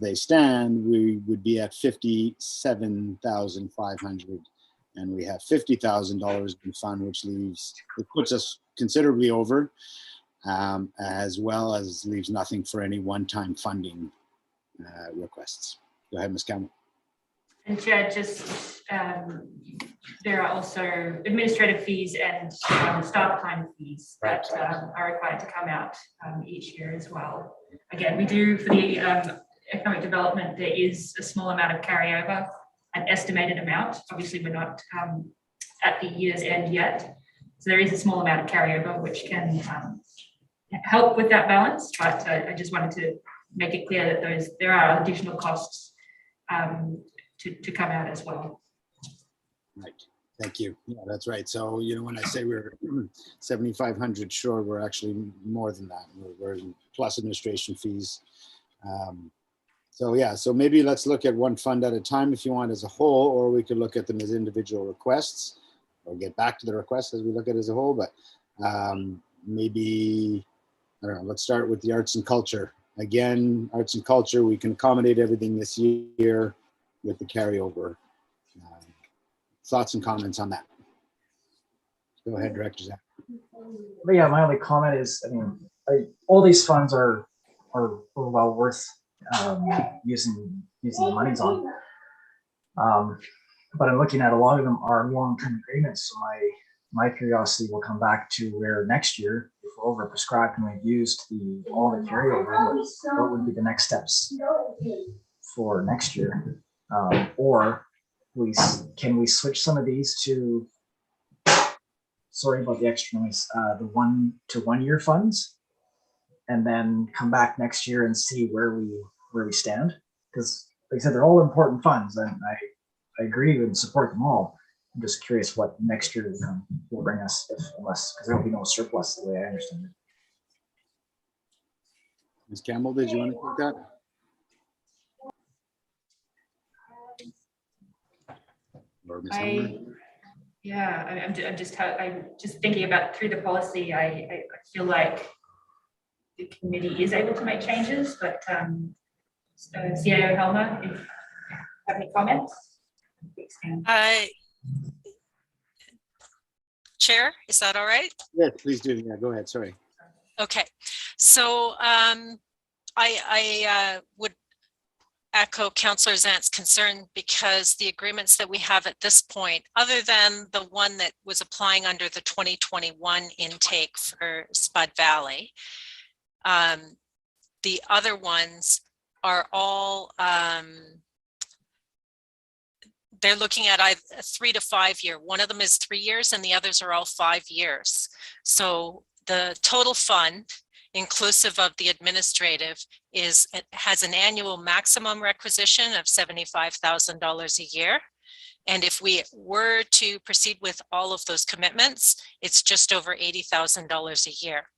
Speaker 3: they stand, we would be at $57,500, and we have $50,000 in fund, which puts us considerably over, as well as leaves nothing for any one-time funding requests. Go ahead, Ms. Campbell.
Speaker 11: And Chair, just there are also administrative fees and staff time fees that are required to come out each year as well. Again, we do for the economic development, there is a small amount of carryover, an estimated amount. Obviously, we're not at the year's end yet. So there is a small amount of carryover, which can help with that balance. But I just wanted to make it clear that there are additional costs to come out as well.
Speaker 3: Right. Thank you. Yeah, that's right. So, when I say we're 7,500 short, we're actually more than that. We're plus administration fees. So maybe let's look at one fund at a time if you want as a whole, or we could look at them as individual requests, or get back to the requests as we look at it as a whole. But maybe, I don't know, let's start with the arts and culture. Again, arts and culture, we can accommodate everything this year with the carryover. Thoughts and comments on that? Go ahead, Director Zach.
Speaker 5: Yeah, my only comment is, all these funds are well worth using the monies on. But I'm looking at a lot of them are long-term agreements. So my curiosity will come back to where next year, if we're overprescribed and we've used all the carryover, what would be the next steps for next year? Or can we switch some of these to, sorry about the extra noise, the 1 to 1 year funds, and then come back next year and see where we stand? Because like I said, they're all important funds, and I agree and support them all. I'm just curious what next year will bring us, because there will be no surplus the way I understand it.
Speaker 3: Ms. Campbell, did you want to take that?
Speaker 11: I'm just thinking about through the policy. I feel like the committee is able to make changes, but CIO Helmer, if you have any comments?
Speaker 2: Chair, is that all right?
Speaker 3: Yes, please do. Yeah, go ahead. Sorry.
Speaker 2: Okay, so I would echo Councillor Zant's concern, because the agreements that we have at this point, other than the one that was applying under the 2021 intake for Spud Valley, the other ones are all, they're looking at a 3 to 5 year. One of them is 3 years and the others are all 5 years. So the total fund, inclusive of the administrative, has an annual maximum requisition of $75,000 a year. And if we were to proceed with all of those commitments, it's just over $80,000 a year.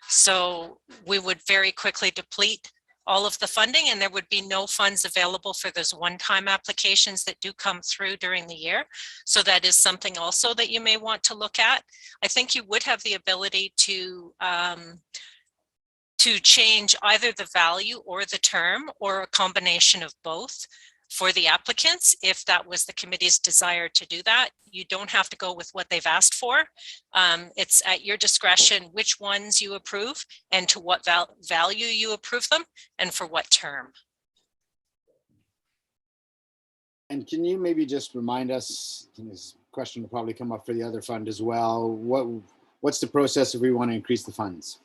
Speaker 2: So we would very quickly deplete all of the funding, and there would be no funds available for those one-time applications that do come through during the year. So that is something also that you may want to look at. I think you would have the ability to change either the value or the term, or a combination of both for the applicants, if that was the committee's desire to do that. You don't have to go with what they've asked for. It's at your discretion which ones you approve and to what value you approve them and for what term.
Speaker 3: And can you maybe just remind us, this question will probably come up for the other fund as well, what's the process if we want to increase the funds?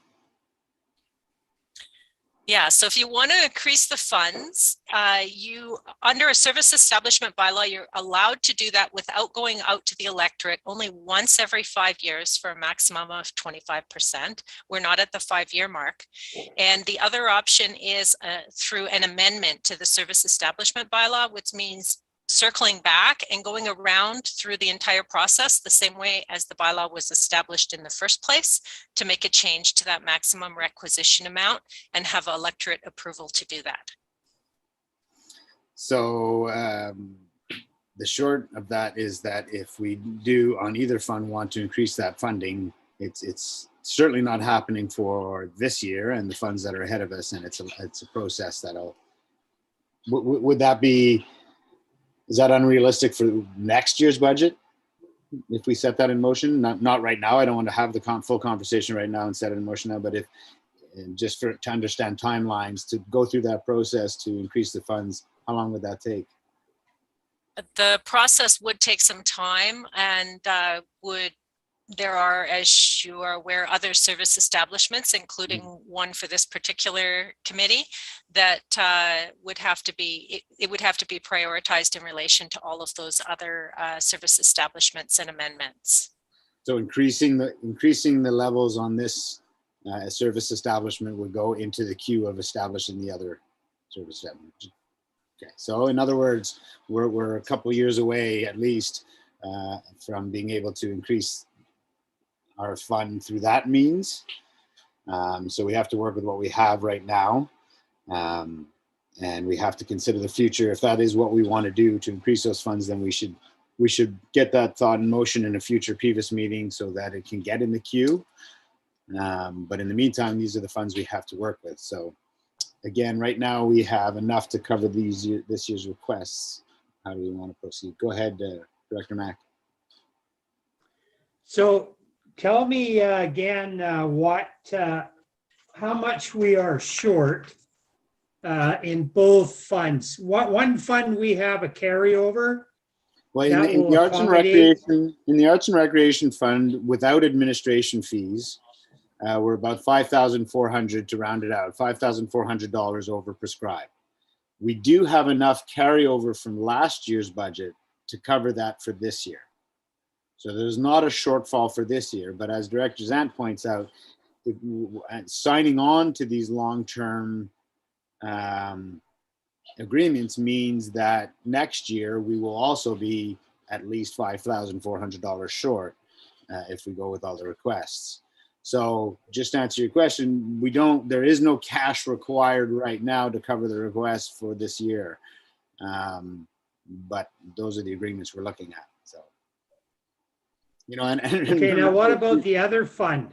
Speaker 2: Yeah, so if you want to increase the funds, you, under a service establishment bylaw, you're allowed to do that without going out to the electorate only once every 5 years for a maximum of 25%. We're not at the 5-year mark. And the other option is through an amendment to the service establishment bylaw, which means circling back and going around through the entire process the same way as the bylaw was established in the first place, to make a change to that maximum requisition amount and have electorate approval to do that.
Speaker 3: So the short of that is that if we do on either fund want to increase that funding, it's certainly not happening for this year and the funds that are ahead of us, and it's a process that'll, would that be, is that unrealistic for next year's budget? If we set that in motion, not right now. I don't want to have the full conversation right now and set it in motion now, but if, and just to understand timelines, to go through that process to increase the funds, how long would that take?
Speaker 2: The process would take some time, and there are, as you are aware, other service establishments, including one for this particular committee, that would have to be, it would have to be prioritized in relation to all of those other service establishments and amendments. So
Speaker 3: increasing the levels on this service establishment would go into the queue of establishing the other service establishment. Okay, so in other words, we're a couple years away at least from being able to increase our fund through that means. So we have to work with what we have right now. And we have to consider the future. If that is what we want to do to increase those funds, then we should get that thought in motion in a future PVUS meeting so that it can get in the queue. But in the meantime, these are the funds we have to work with. So again, right now we have enough to cover this year's requests. How do we want to proceed? Go ahead, Director Mack.
Speaker 6: So tell me again how much we are short in both funds. One fund we have a carryover.
Speaker 3: Well, in the Arts and Recreation Fund, without administration fees, we're about $5,400 to round it out, $5,400 over prescribed. We do have enough carryover from last year's budget to cover that for this year. So there's not a shortfall for this year, but as Director Zant points out, signing on to these long-term agreements means that next year we will also be at least $5,400 short if we go with all the requests. So just to answer your question, there is no cash required right now to cover the request for this year. But those are the agreements we're looking at. So, you know,
Speaker 6: okay, now what about the other fund?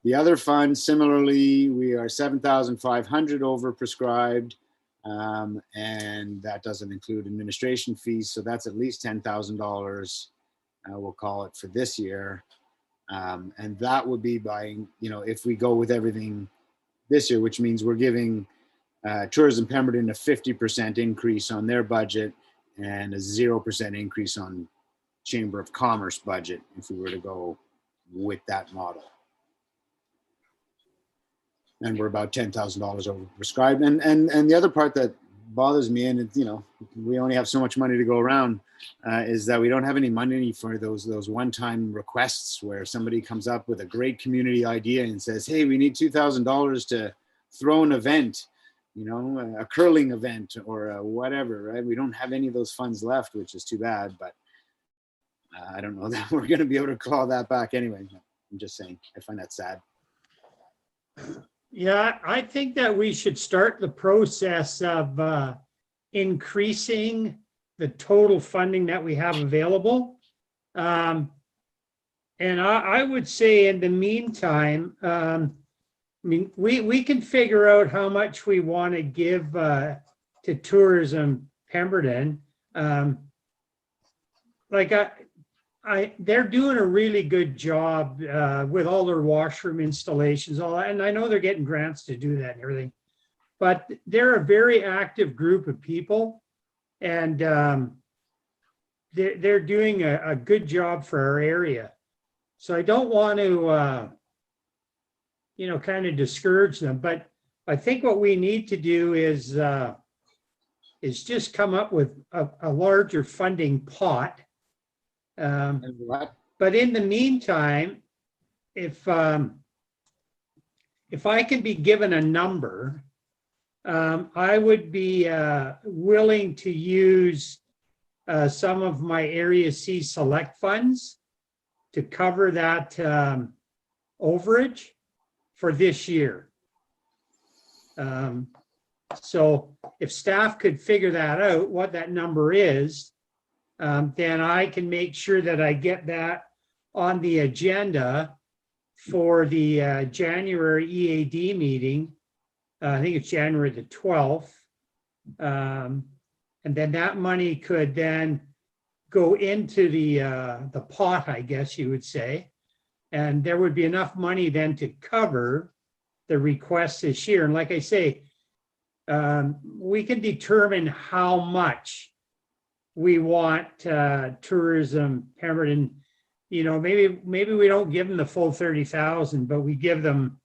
Speaker 3: The other fund, similarly, we are 7,500 over prescribed, and that doesn't include administration fees. So that's at least $10,000, we'll call it, for this year. And that would be buying, you know, if we go with everything this year, which means we're giving Tourism Pemberton a 50% increase on their budget and a 0% increase on Chamber of Commerce budget if we were to go with that model. And we're about $10,000 over prescribed. And the other part that bothers me, and you know, we only have so much money to go around, is that we don't have any money for those one-time requests where somebody comes up with a great community idea and says, hey, we need $2,000 to throw an event, you know, a curling event or whatever, right? We don't have any of those funds left, which is too bad, but I don't know that we're going to be able to call that back anyway. I'm just saying, I find that sad.
Speaker 6: Yeah, I think that we should start the process of increasing the total funding that we have available. And I would say in the meantime, I mean, we can figure out how much we want to give to Tourism Pemberton. They're doing a really good job with all their washroom installations, all that, and I know they're getting grants to do that and everything. But they're a very active group of people, and they're doing a good job for our area. So I don't want to, kind of discourage them. But I think what we need to do is just come up with a larger funding pot. But in the meantime, if I can be given a number, I would be willing to use some of my Area C Select funds to cover that overage for this year. So if staff could figure that out, what that number is, then I can make sure that I get that on the agenda for the January EAD meeting. I think it's January the 12th. And then that money could then go into the pot, I guess you would say. And there would be enough money then to cover the requests this year. And like I say, we can determine how much we want Tourism Pemberton. Maybe we don't give them the full 30,000, but we give them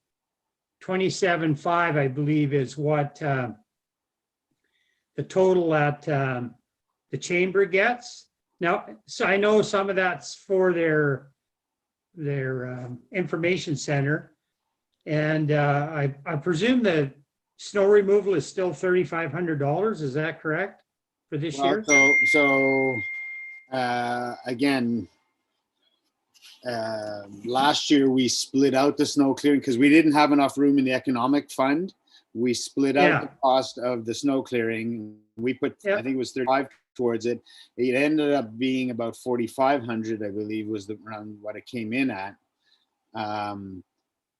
Speaker 6: 27.5, I believe, is what the total that the chamber gets. Now, so I know some of that's for their information center, and I presume the snow removal is still $3,500. Is that correct for this year?
Speaker 3: Again, last year we split out the snow clearing because we didn't have enough room in the economic fund. We split out the cost of the snow clearing. We put, I think it was 35 towards it. It ended up being about 4,500, I believe, was around what it came in at.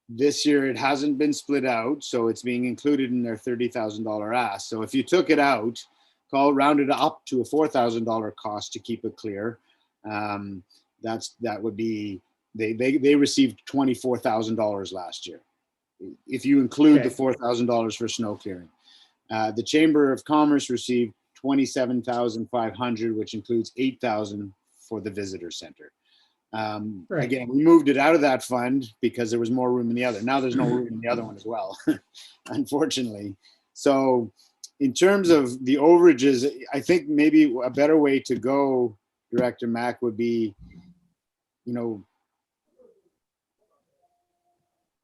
Speaker 3: This year it hasn't been split out, so it's being included in their $30,000 ask. So if you took it out, round it up to a $4,000 cost to keep it clear, that would be, they received $24,000 last year, if you include the $4,000 for snow clearing. The Chamber of Commerce received $27,500, which includes $8,000 for the visitor center. Again, we moved it out of that fund because there was more room in the other. Now there's no room in the other one as well, unfortunately. So in terms of the overages, I think maybe a better way to go, Director Mack, would be,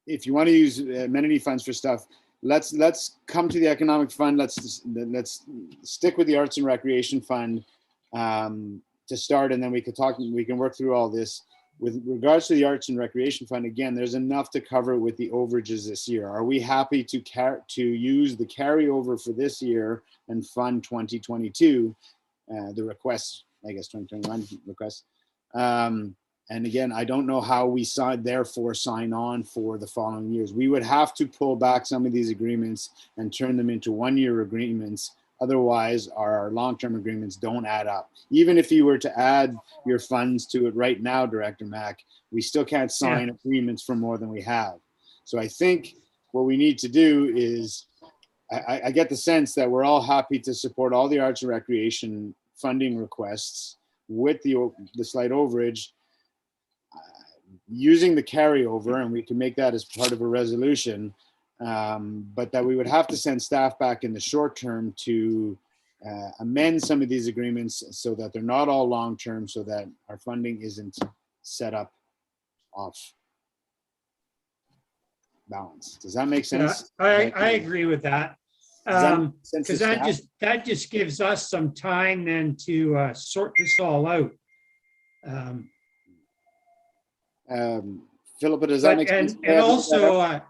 Speaker 3: if you want to use amenity funds for stuff, let's come to the economic fund. Let's stick with the arts and recreation fund to start, and then we can work through all this. With regards to the arts and recreation fund, again, there's enough to cover with the overages this year. Are we happy to use the carryover for this year and fund 2022, the requests, I guess 2021 requests? And again, I don't know how we therefore sign on for the following years. We would have to pull back some of these agreements and turn them into one-year agreements. Otherwise, our long-term agreements don't add up. Even if you were to add your funds to it right now, Director Mack, we still can't sign agreements for more than we have. So I think what we need to do is, I get the sense that we're all happy to support all the arts and recreation funding requests with the slight overage, using the carryover, and we can make that as part of a resolution. But that we would have to send staff back in the short term to amend some of these agreements so that they're not all long-term, so that our funding isn't set up off balance. Does that make sense?
Speaker 6: Yeah, I agree with that. Because that just gives us some time then to sort this all out.
Speaker 3: Philippa, does that make sense?
Speaker 6: And also,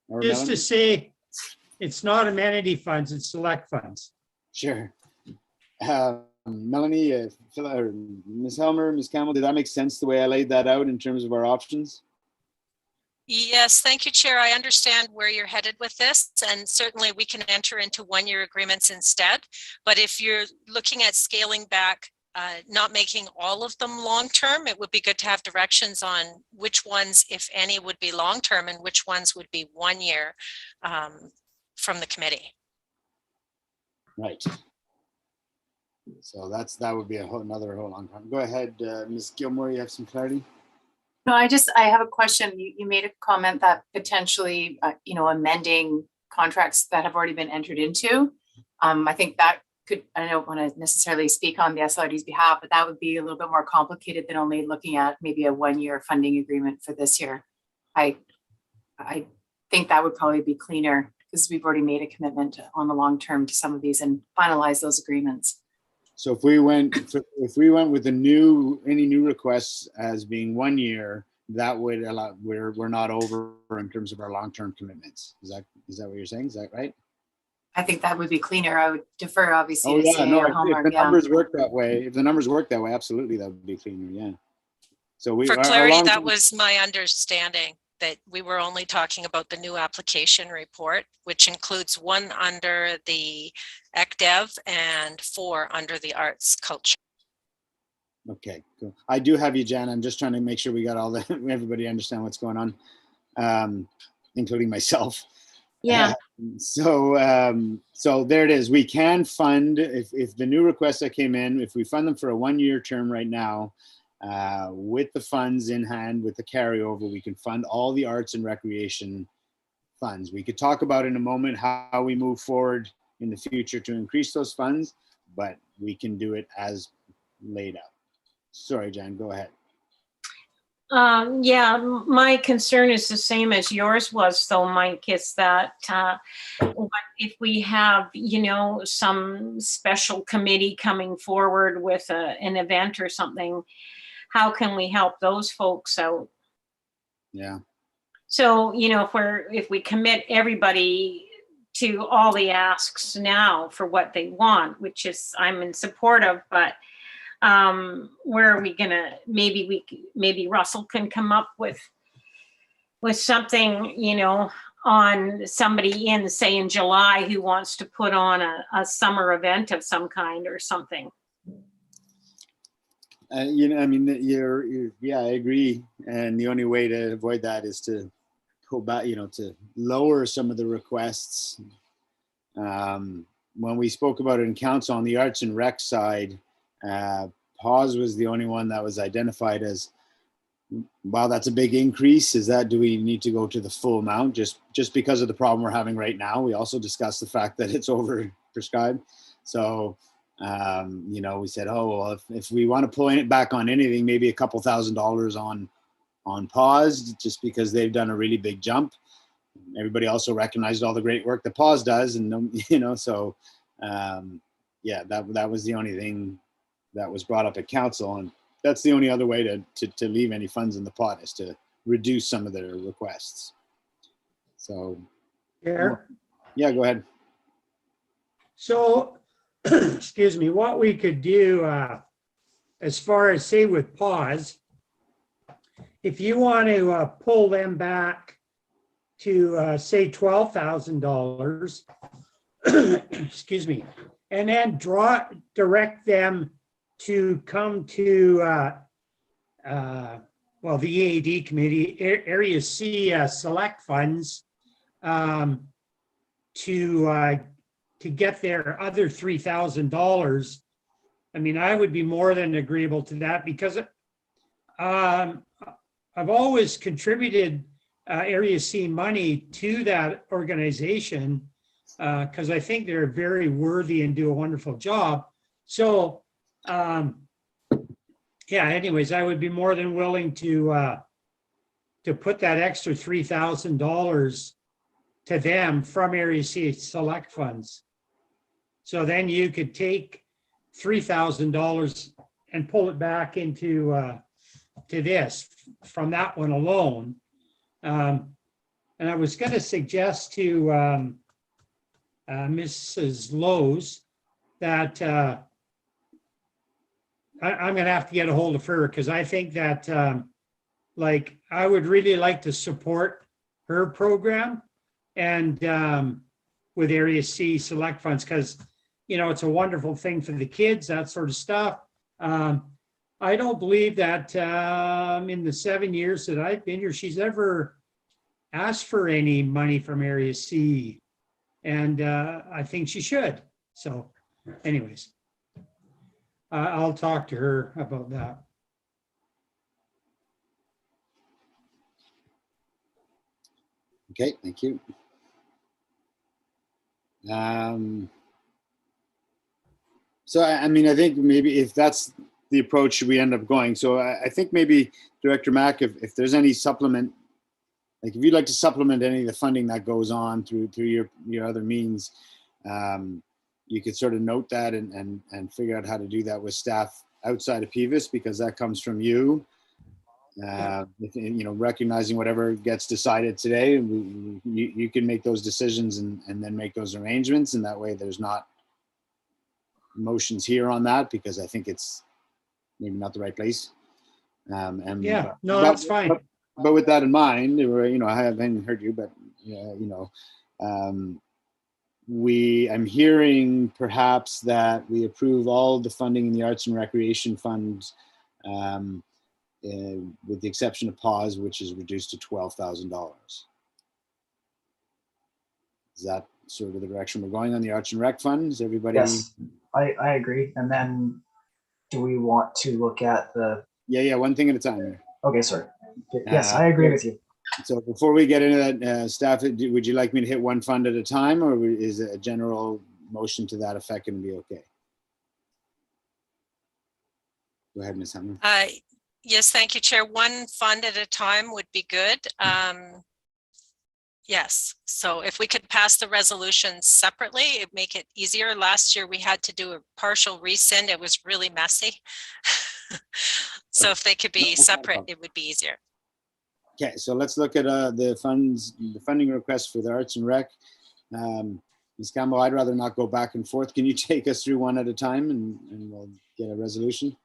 Speaker 3: Or
Speaker 6: just
Speaker 3: Melanie?
Speaker 6: to say, it's not amenity funds, it's select funds.
Speaker 3: Sure. Melanie, or Ms. Helmer, Ms. Campbell, did that make sense the way I laid that out in terms of our options?
Speaker 2: Yes, thank you, Chair. I understand where you're headed with this, and certainly we can enter into one-year agreements instead. But if you're looking at scaling back, not making all of them long-term, it would be good to have directions on which ones, if any, would be long-term and which ones would be 1 year from the committee.
Speaker 3: Right. So that would be another whole long time. Go ahead, Ms. Gilmore, you have some clarity?
Speaker 4: No, I have a question. You made a comment that potentially, amending contracts that have already been entered into. I think that could, I don't want to necessarily speak on the SLRD's behalf, but that would be a little bit more complicated than only looking at maybe a 1-year funding agreement for this year. I think that would probably be cleaner because we've already made a commitment on the long term to some of these and finalize those agreements.
Speaker 3: So if we went with any new requests as being 1 year, that would allow, we're not over in terms of our long-term commitments. Is that what you're saying? Is that right?
Speaker 4: I think that would be cleaner. I would defer obviously
Speaker 3: Oh
Speaker 4: to
Speaker 3: yeah,
Speaker 4: CA
Speaker 3: no,
Speaker 4: or
Speaker 3: if
Speaker 4: Hallmark.
Speaker 3: the numbers work that way, absolutely that would be cleaner, yeah. So
Speaker 2: For clarity, that was my understanding, that we were only talking about the new application report, which includes 1 under the ECDEV and 4 under the arts culture.
Speaker 3: Okay, cool. I do have you, Jan. I'm just trying to make sure we got everybody understand what's going on, including myself.
Speaker 9: Yeah.
Speaker 3: So there it is. We can fund, if the new requests that came in, if we fund them for a 1-year term right now, with the funds in hand, with the carryover, we can fund all the arts and recreation funds. We could talk about in a moment how we move forward in the future to increase those funds, but we can do it as laid out. Sorry, Jan, go ahead.
Speaker 9: Yeah, my concern is the same as yours was, though, Mike, is that what if we have, some special committee coming forward with an event or something, how can we help those folks out?
Speaker 3: Yeah.
Speaker 9: So, if we commit everybody to all the asks now for what they want, which is I'm in support of, but where are we gonna, maybe Russell can come up with something, on somebody say in July who wants to put on a summer event of some kind or something.
Speaker 3: I agree. And the only way to avoid that is to go back, to lower some of the requests. When we spoke about it in council on the arts and rec side, PAWS was the only one that was identified as, wow, that's a big increase. Do we need to go to the full amount just because of the problem we're having right now? We also discussed the fact that it's over prescribed. So, we said, oh, well, if we want to pull it back on anything, maybe a couple $1,000s on PAWS, just because they've done a really big jump. Everybody also recognized all the great work that PAWS does. And, that was the only thing that was brought up at council, and that's the only other way to leave any funds in the pot is to reduce some of their requests. So,
Speaker 6: Yeah,
Speaker 3: go ahead.
Speaker 6: So, excuse me, what we could do as far as say with PAWS, if you want to pull them back to say $12,000, excuse me, and then direct them to come to the EAD committee, Area C select funds to get their other $3,000. I mean, I would be more than agreeable to that because I've always contributed Area C money to that organization because I think they're very worthy and do a wonderful job. So, anyways, I would be more than willing to put that extra $3,000 to them from Area C select funds. So then you could take $3,000 and pull it back into to this from that one alone. And I was going to suggest to Mrs. Lowe's that I'm going to have to get a hold of her, because I think that like I would really like to support her program and with Area C select funds, because it's a wonderful thing for the kids, that sort of stuff. I don't believe that in the 7 years that I've been here, she's ever asked for any money from Area C, and I think she should. So anyways, I'll talk to her about that.
Speaker 3: Okay, thank you. So I mean, I think maybe if that's the approach we end up going, so I think maybe Director Mack, if there's any supplement, like if you'd like to supplement any of the funding that goes on through your other means, you could sort of note that and figure out how to do that with staff outside of PVUS, because that comes from you. Recognizing whatever gets decided today, you can make those decisions and then make those arrangements, and that way there's not motions here on that, because I think it's maybe not the right place.
Speaker 6: Yeah, no, that's fine.
Speaker 3: But with that in mind, I haven't heard you, but I'm hearing perhaps that we approve all the funding in the Arts and Recreation Fund, with the exception of PAWS, which is reduced to $12,000. Is that sort of the direction we're going on the Arts and Rec Fund? Is everybody?
Speaker 5: Yes, I agree. And then do we want to look at the...
Speaker 3: Yeah, one thing at a time here.
Speaker 5: Okay, sorry. Yes, I agree with you.
Speaker 3: So before we get into that, staff, would you like me to hit one fund at a time, or is a general motion to that effect going to be okay? Go ahead, Ms. Hammer.
Speaker 2: Yes, thank you, Chair. One fund at a time would be good. Yes, so if we could pass the resolutions separately, it'd make it easier. Last year we had to do a partial rescind. It was really messy. So if they could be separate, it would be easier.
Speaker 3: Okay, so let's look at the funding request for the Arts and Rec. Ms. Campbell, I'd rather not go back and forth. Can you take us through one at a time and we'll get a resolution?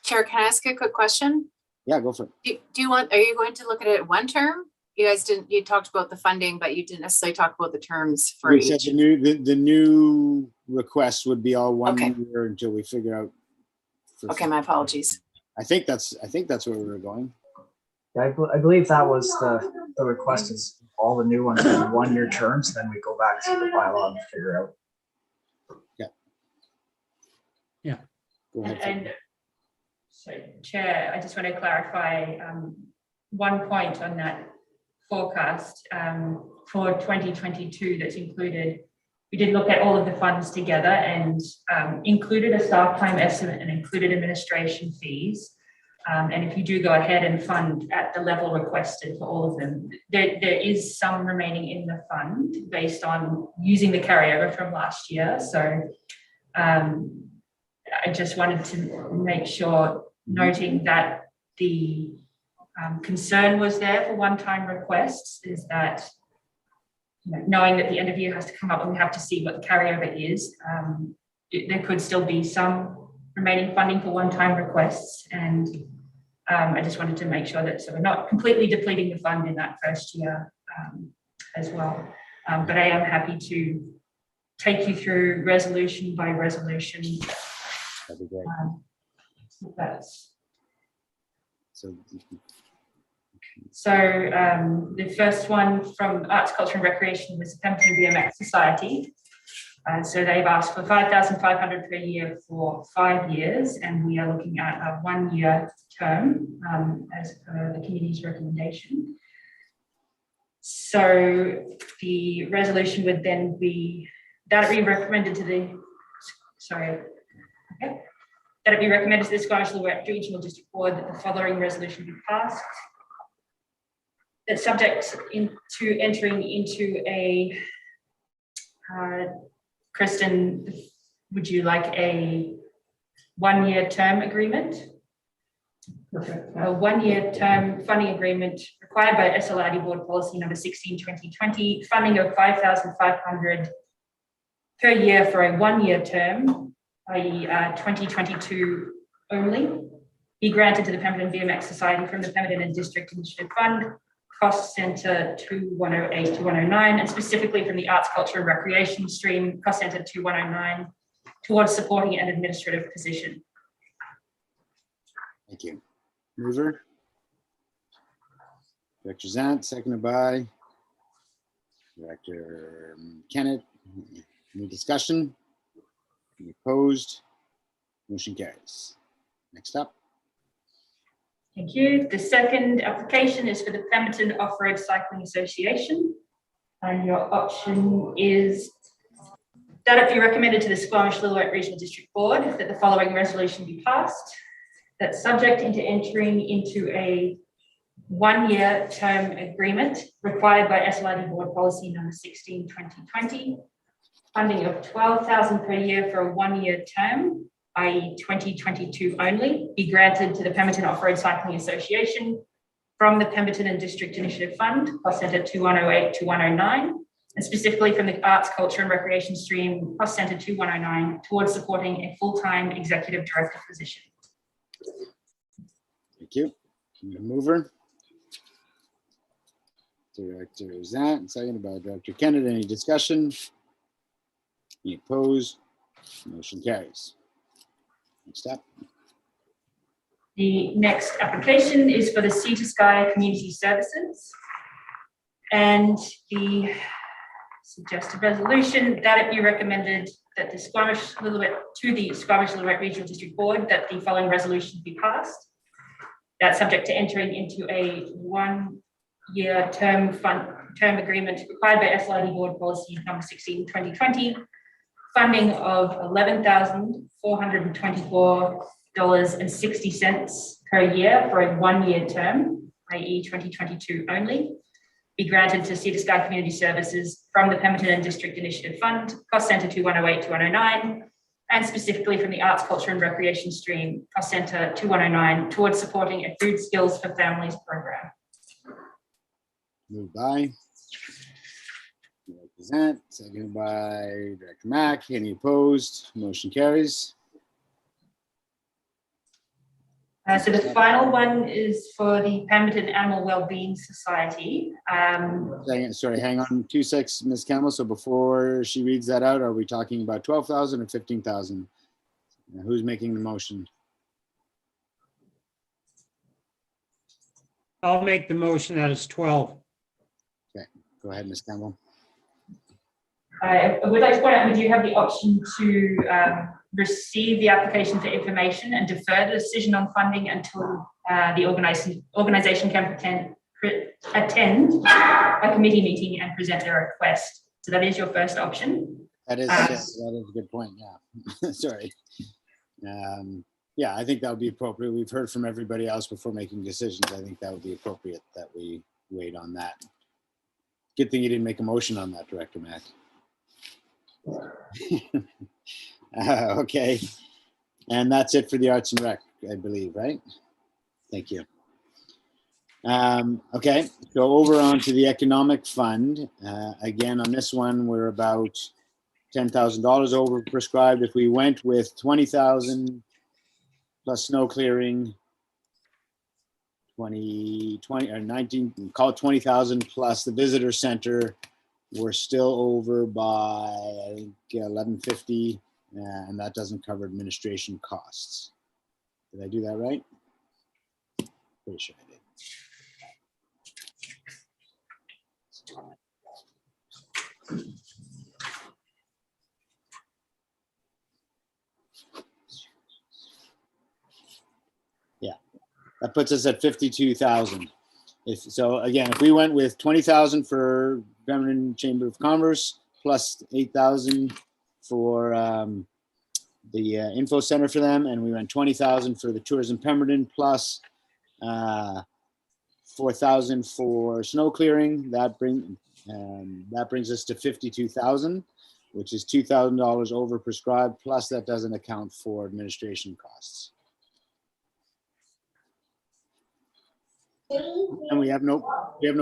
Speaker 4: Chair, can I ask a quick question?
Speaker 3: Yeah, go for it.
Speaker 4: Are you going to look at it one term? You guys you talked about the funding, but you didn't necessarily talk about the terms for
Speaker 3: We
Speaker 4: each.
Speaker 3: said the new request would be all 1 year until we figure out.
Speaker 4: Okay, my apologies.
Speaker 3: I think that's where we were going.
Speaker 5: Yeah, I believe that was the request, is all the new ones in 1 year terms, then we go back to the bylaw and figure out.
Speaker 6: Yeah.
Speaker 3: Go ahead.
Speaker 11: And so, Chair, I just want to clarify one point on that forecast for 2022 that's included. We did look at all of the funds together and included a staff time estimate and included administration fees. And if you do go ahead and fund at the level requested for all of them, there is some remaining in the fund based on using the carryover from last year. So I just wanted to make sure, noting that the concern was there for one-time requests, is that knowing that the end of year has to come up and we have to see what the carryover is, there could still be some remaining funding for one-time requests, and I just wanted to make sure that so we're not completely depleting the fund in that first year as well. But I am happy to take you through resolution by resolution.
Speaker 3: That'd be great.
Speaker 11: So the first one from Arts, Culture and Recreation was the Pemdan BMX Society. So they've asked for $5,500 per year for 5 years, and we are looking at a 1 year term as per the committee's recommendation. So the resolution would then be that it be recommended to the, that it be recommended to the Squamish-Lillooet Regional District Board that the following resolution be passed. That subject to entering into a Kristen, would you like a one-year term agreement. A one-year term funding agreement required by SLRD Board Policy number 16/2020, funding of $5,500 per year for a one-year term, i.e. 2022 only, be granted to the Pemdan BMX Society from the Pemdan and District Initiative Fund, cost center 2108 to 109, and specifically from the Arts, Culture and Recreation stream, cost center 2109, towards supporting an administrative position.
Speaker 3: Thank you. Mover. Director Zant, seconded by Director Kennett. Any discussion? Any opposed? Motion carries. Next up.
Speaker 11: Thank you. The second application is for the Pemberton Off-Road Cycling Association. And your option is that it be recommended to the Squamish-Lillooet Regional District Board that the following resolution be passed. That subject into entering into a one-year term agreement required by SLRD Board Policy number 16/2020, funding of $12,000 per year for a one-year term, i.e. 2022 only, be granted to the Pemberton Off-Road Cycling Association from the Pemberton and District Initiative Fund, cost center 2108 to 109, and specifically from the Arts, Culture and Recreation stream, cost center 2109, towards supporting a full-time executive director position.
Speaker 3: Thank you. Mover. Director Zant, seconded by Director Kennedy. Any discussion? Any opposed? Motion carries. Next up.
Speaker 11: The next application is for the Sea to Sky Community Services. And the suggested resolution that it be recommended that the Squamish-Lillooet to the Squamish-Lillooet Regional District Board that the following resolution be passed. That's subject to entering into a one-year term agreement required by SLRD Board Policy number 16/2020, funding of $11,424.60 per year for a one-year term, i.e. 2022 only, be granted to Cedar Sky Community Services from the Pemberton and District Initiative Fund, cost center 2108 to 109, and specifically from the Arts, Culture and Recreation stream, cost center 2109, towards supporting a Food Skills for Families program.
Speaker 3: Moved by Director Zant, seconded by Director Mack. Any opposed? Motion carries.
Speaker 11: So the final one is for the Pemberton Animal Wellbeing Society.
Speaker 3: Sorry, hang on 2 seconds, Ms. Campbell. So before she reads that out, are we talking about 12,000 or 15,000? Who's making the motion?
Speaker 6: I'll make the motion that is 12.
Speaker 3: Okay, go ahead, Ms. Campbell.
Speaker 11: I would like to point out we do have the option to receive the application for information and defer the decision on funding until the organization can attend a committee meeting and present their request. So that is your first option.
Speaker 3: That is a good point. Yeah, sorry. Yeah, I think that would be appropriate. We've heard from everybody else before making decisions. I think that would be appropriate that we wait on that. Good thing you didn't make a motion on that, Director Mack. Okay, and that's it for the Arts and Rec, I believe, right? Thank you. Okay, so over on to the Economic Fund. Again, on this one, we're about $10,000 over prescribed. If we went with 20,000 plus snow clearing, 20 or 19, call it 20,000 plus the visitor center, we're still over by, I think, 1150, and that doesn't cover administration costs. Did I do that right? Pretty sure I did. Yeah, that puts us at 52,000. So again, if we went with 20,000 for Pemberton Chamber of Commerce plus 8,000 for the info center for them, and we went 20,000 for the Tourism Pemberton plus 4,000 for snow clearing, that brings us to 52,000. which is $2,000 over prescribed, plus that doesn't account for administration costs. And we have no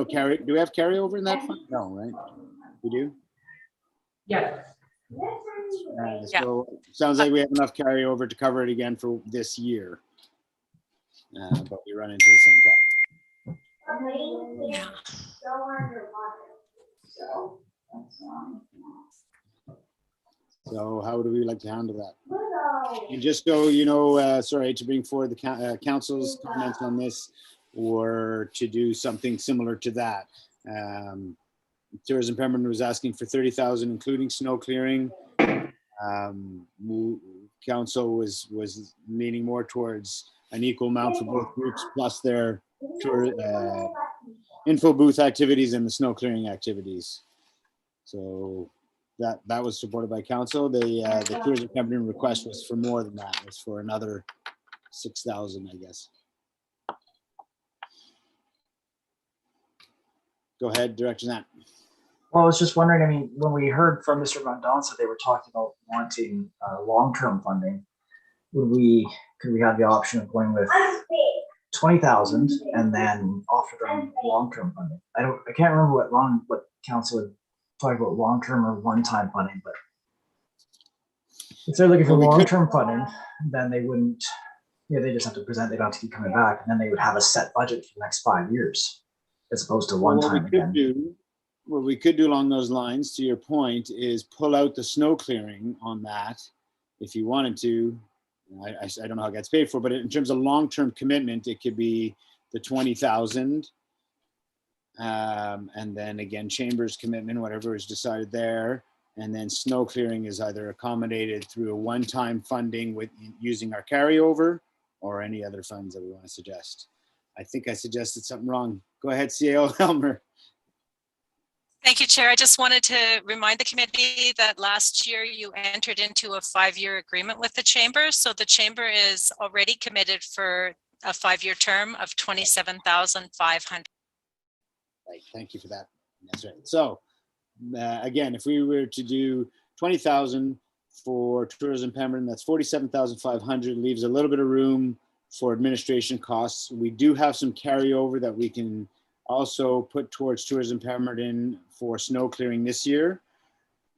Speaker 3: carry. Do we have carryover in that fund? No, right? We do?
Speaker 11: Yeah.
Speaker 3: So sounds like we have enough carryover to cover it again for this year. But we run into the same problem.
Speaker 2: Yeah.
Speaker 3: So how do we like to handle that? And just go, sorry, to bring forward the council's comments on this, or to do something similar to that. Tourism Pemberton was asking for 30,000, including snow clearing. Council was leaning more towards an equal amount for both groups, plus their info booth activities and the snow clearing activities. So that was supported by council. The Tourism Pemberton request was for more than that. It was for another 6,000, I guess. Go ahead, Director Zant.
Speaker 5: Well, I was just wondering, I mean, when we heard from Mr. Mendonça, they were talking about wanting long-term funding. Could we have the option of going with 20,000 and then offer them long-term funding? I can't remember what council would talk about long-term or one-time funding, but if they're looking for long-term funding, then they wouldn't, they just have to present, they don't have to keep coming back, and then they would have a set budget for the next 5 years, as opposed to one time again.
Speaker 3: What we could do along those lines, to your point, is pull out the snow clearing on that if you wanted to. I don't know how it gets paid for, but in terms of long-term commitment, it could be the 20,000. And then again, Chamber's commitment, whatever is decided there. And then snow clearing is either accommodated through a one-time funding with using our carryover or any other funds that we want to suggest. I think I suggested something wrong. Go ahead, CAO Helmer.
Speaker 2: Thank you, Chair. I just wanted to remind the committee that last year you entered into a 5-year agreement with the Chamber. So the Chamber is already committed for a 5-year term of $27,500.
Speaker 3: Right, thank you for that. That's right. So again, if we were to do 20,000 for Tourism Pemberton, that's 47,500, leaves a little bit of room for administration costs. We do have some carryover that we can also put towards Tourism Pemberton for snow clearing this year.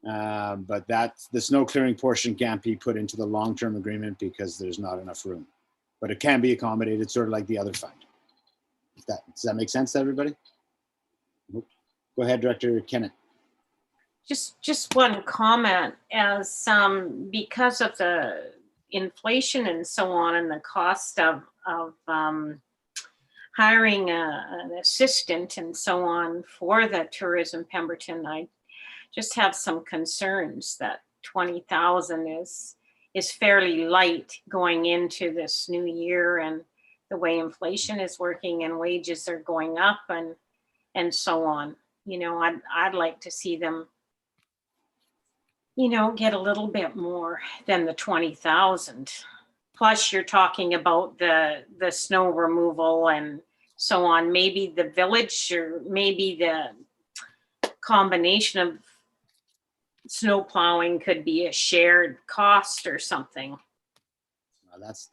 Speaker 3: But the snow clearing portion can't be put into the long-term agreement because there's not enough room. But it can be accommodated, sort of like the other fund. Does that make sense to everybody? Go ahead, Director Kennett.
Speaker 9: Just one comment, as because of the inflation and so on, and the cost of hiring an assistant and so on for the Tourism Pemberton, I just have some concerns that 20,000 is fairly light going into this new year, and the way inflation is working and wages are going up and so on. I'd like to see them, get a little bit more than the 20,000. Plus, you're talking about the snow removal and so on. Maybe the village, or maybe the combination of snow plowing could be a shared cost or something.
Speaker 3: That's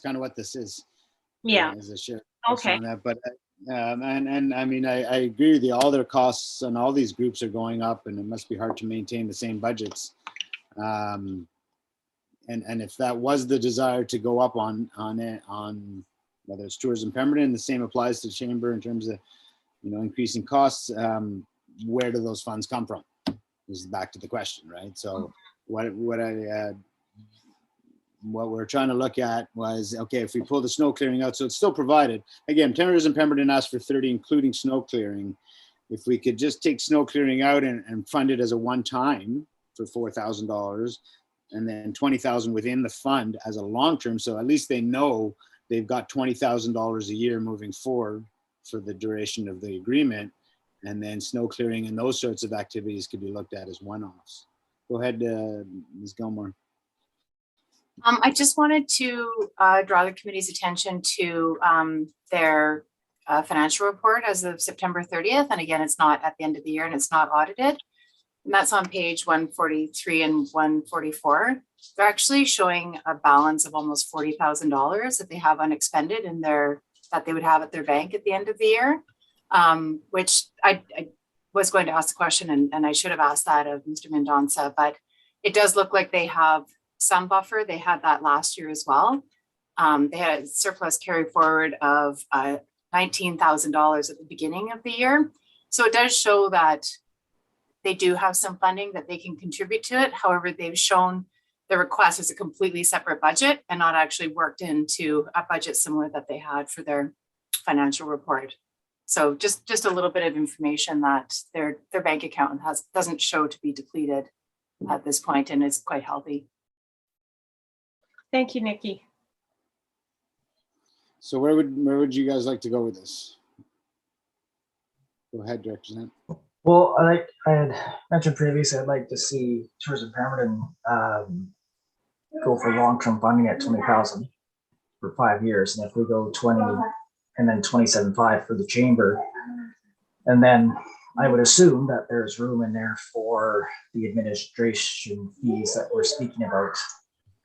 Speaker 3: kind of what this is.
Speaker 9: Yeah.
Speaker 3: Is a shared
Speaker 9: Okay.
Speaker 3: on that. But and I mean, I agree with you. All their costs and all these groups are going up, and it must be hard to maintain the same budgets. And if that was the desire to go up on whether it's Tourism Pemberton, the same applies to Chamber in terms of increasing costs. Where do those funds come from? This is back to the question, right? So what we're trying to look at was, okay, if we pull the snow clearing out, so it's still provided. Again, Tourism Pemberton asked for 30, including snow clearing. If we could just take snow clearing out and fund it as a one-time for $4,000, and then 20,000 within the fund as a long-term, so at least they know they've got $20,000 a year moving forward for the duration of the agreement, and then snow clearing and those sorts of activities could be looked at as one-offs. Go ahead, Ms. Gilmore.
Speaker 4: I just wanted to draw the committee's attention to their financial report as of September 30th. And again, it's not at the end of the year and it's not audited. and that's on page 143 and 144. They're actually showing a balance of almost $40,000 that they have unexpended in their, that they would have at their bank at the end of the year, which I was going to ask the question, and I should have asked that of Mr. Mendonça, but it does look like they have some buffer. They had that last year as well. They had a surplus carry forward of $19,000 at the beginning of the year. So it does show that they do have some funding that they can contribute to it. However, they've shown the request as a completely separate budget and not actually worked into a budget similar that they had for their financial report. So just a little bit of information that their bank account doesn't show to be depleted at this point and is quite healthy.
Speaker 9: Thank you, Nikki.
Speaker 3: So where would you guys like to go with this? Go ahead, Director Zant.
Speaker 5: Well, I had mentioned previously, I'd like to see Tourism Pemberton go for long-term funding at 20,000 for 5 years. And if we go 20 and then 27.5 for the chamber, and then I would assume that there's room in there for the administration fees that we're speaking about.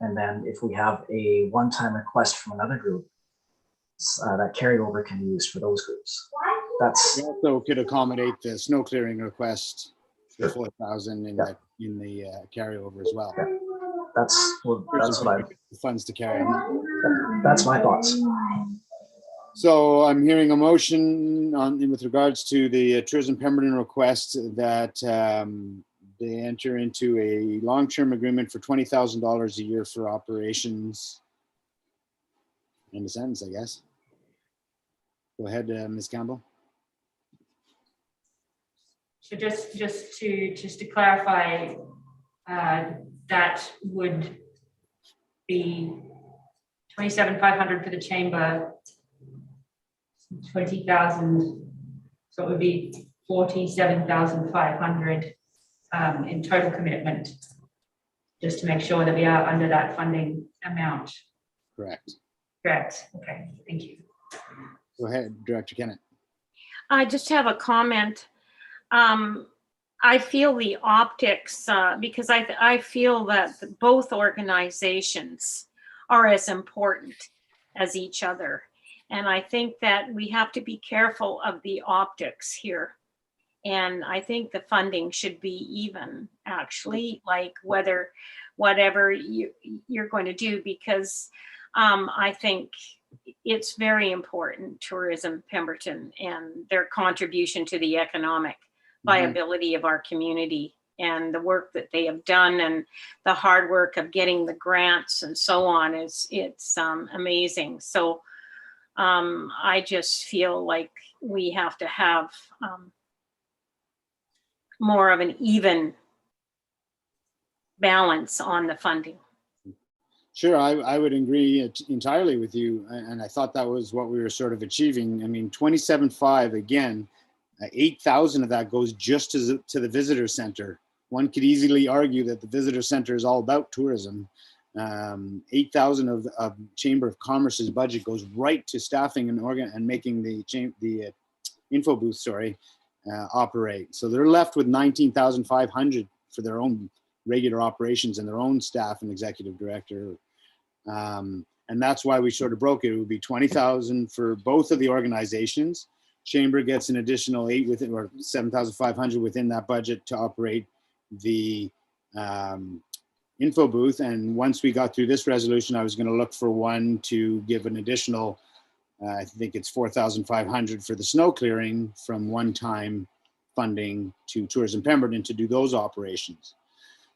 Speaker 5: And then if we have a one-time request from another group, that carryover can be used for those groups. That's
Speaker 3: we also could accommodate the snow clearing request for 4,000 in the carryover as well.
Speaker 5: Yeah. That's what
Speaker 3: the funds to carry on.
Speaker 5: That's my thoughts.
Speaker 3: So I'm hearing a motion with regards to the Tourism Pemberton request that they enter into a long-term agreement for $20,000 a year for operations. In a sentence, I guess. Go ahead, Ms. Campbell.
Speaker 11: So just to clarify, that would be 27,500 for the chamber, 20,000, so it would be 47,500 in total commitment, just to make sure that we are under that funding amount.
Speaker 3: Correct.
Speaker 11: Correct. Okay, thank you.
Speaker 3: Go ahead, Director Kennett.
Speaker 9: I just have a comment. I feel the optics, because I feel that both organizations are as important as each other. And I think that we have to be careful of the optics here. And I think the funding should be even, actually, like whatever you're going to do, because I think it's very important, Tourism Pemberton and their contribution to the economic viability of our community, and the work that they have done and the hard work of getting the grants and so on it's amazing. So I just feel like we have to have more of an even balance on the funding.
Speaker 3: Sure, I would agree entirely with you, and I thought that was what we were sort of achieving. I mean, 27.5 again, 8,000 of that goes just to the visitor center. One could easily argue that the visitor center is all about tourism. 8,000 of Chamber of Commerce's budget goes right to staffing and making the info booth, operate. So they're left with 19,500 for their own regular operations and their own staff and executive director. And that's why we sort of broke it. It would be 20,000 for both of the organizations. Chamber gets an additional 7,500 within that budget to operate the info booth. And once we got through this resolution, I was going to look for one to give an additional, I think it's 4,500 for the snow clearing from one-time funding to Tourism Pemberton to do those operations.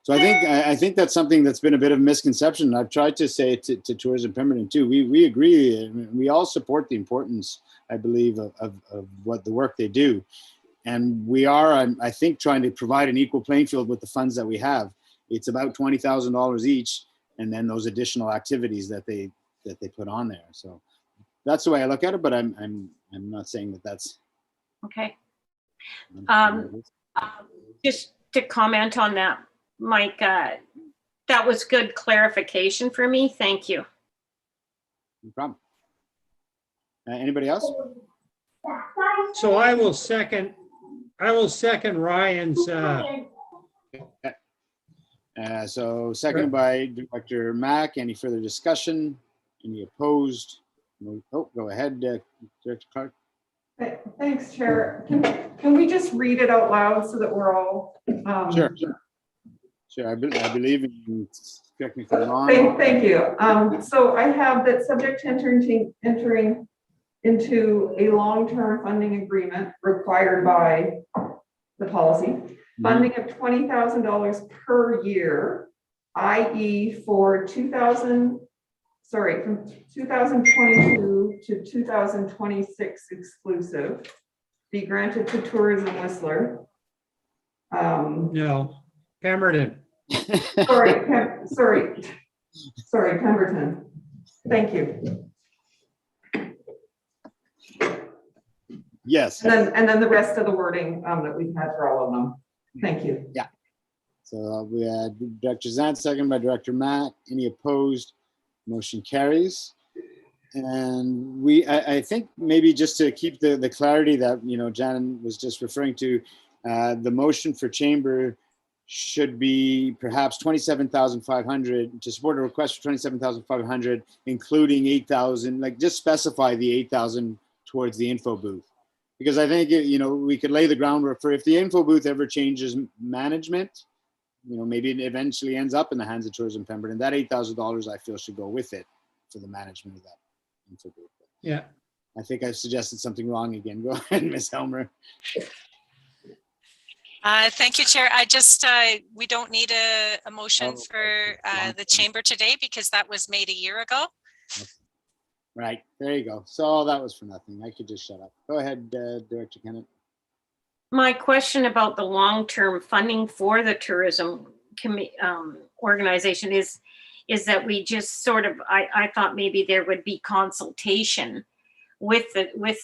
Speaker 3: So I think that's something that's been a bit of a misconception. I've tried to say to Tourism Pemberton too. We agree. We all support the importance, I believe, of what the work they do, and we are, I think, trying to provide an equal playing field with the funds that we have. It's about $20,000 each, and then those additional activities that they put on there. So that's the way I look at it. But I'm not saying that that's
Speaker 9: okay. Just to comment on that, Mike, that was good clarification for me. Thank you.
Speaker 3: No problem. Anybody else?
Speaker 6: So I will second Ryan's
Speaker 3: So seconded by Director Mack. Any further discussion? Any opposed? No. Oh, go ahead, Director Clark.
Speaker 1: Thanks, Chair. Can we just read it out loud so that we're all?
Speaker 3: Sure. I believe in, correct me if I'm wrong.
Speaker 1: Thank you. So I have that subject to entering into a long-term funding agreement required by the policy, funding of $20,000 per year, i.e. for from 2022 to 2026 exclusive, be granted to Tourism Whistler.
Speaker 6: No, Pemberton.
Speaker 1: Sorry, Pemberton. Thank you.
Speaker 3: Yes.
Speaker 1: And then the rest of the wording that we've had for all of them. Thank you.
Speaker 3: Yeah. So we had Director Zant, second by Director Matt. Any opposed? Motion carries. And I think maybe just to keep the clarity that, Jan was just referring to, the motion for chamber should be perhaps 27,500 to support a request for 27,500, including 8,000, like just specify the 8,000 towards the info booth. Because I think, we could lay the groundwork for if the info booth ever changes management, maybe it eventually ends up in the hands of Tourism Pemberton. That $8,000 I feel should go with it for the management of that info booth.
Speaker 6: Yeah.
Speaker 3: I think I've suggested something wrong again. Go ahead, Ms. Helmer.
Speaker 2: Thank you, Chair. We don't need a motion for the chamber today because that was made a year ago.
Speaker 3: Right, there you go. So that was for nothing. I could just shut up. Go ahead, Director Kennett.
Speaker 9: My question about the long-term funding for the tourism organization is that we just sort of, I thought maybe there would be consultation with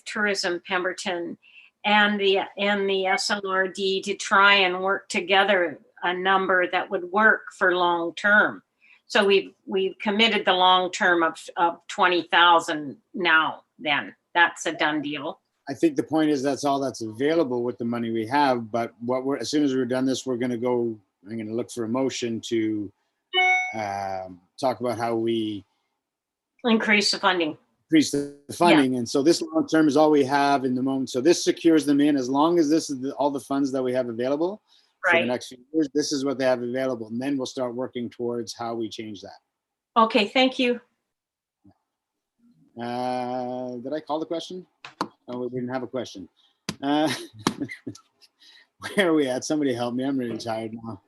Speaker 9: Tourism Pemberton and the SLRD to try and work together a number that would work for long-term. So we've committed the long-term of 20,000 now. Then that's a done deal.
Speaker 3: I think the point is that's all that's available with the money we have. But as soon as we're done this, I'm going to look for a motion to talk about how we
Speaker 9: increase the funding.
Speaker 3: Yeah. And so this long term is all we have in the moment. So this secures them in as long as this is all the funds that we have available for the next few years. This is what they have available. And then we'll start working towards how we change that.
Speaker 9: Okay, thank you.
Speaker 3: Did I call the question? Oh, we didn't have a question. Where are we at? Somebody help me. I'm really tired now.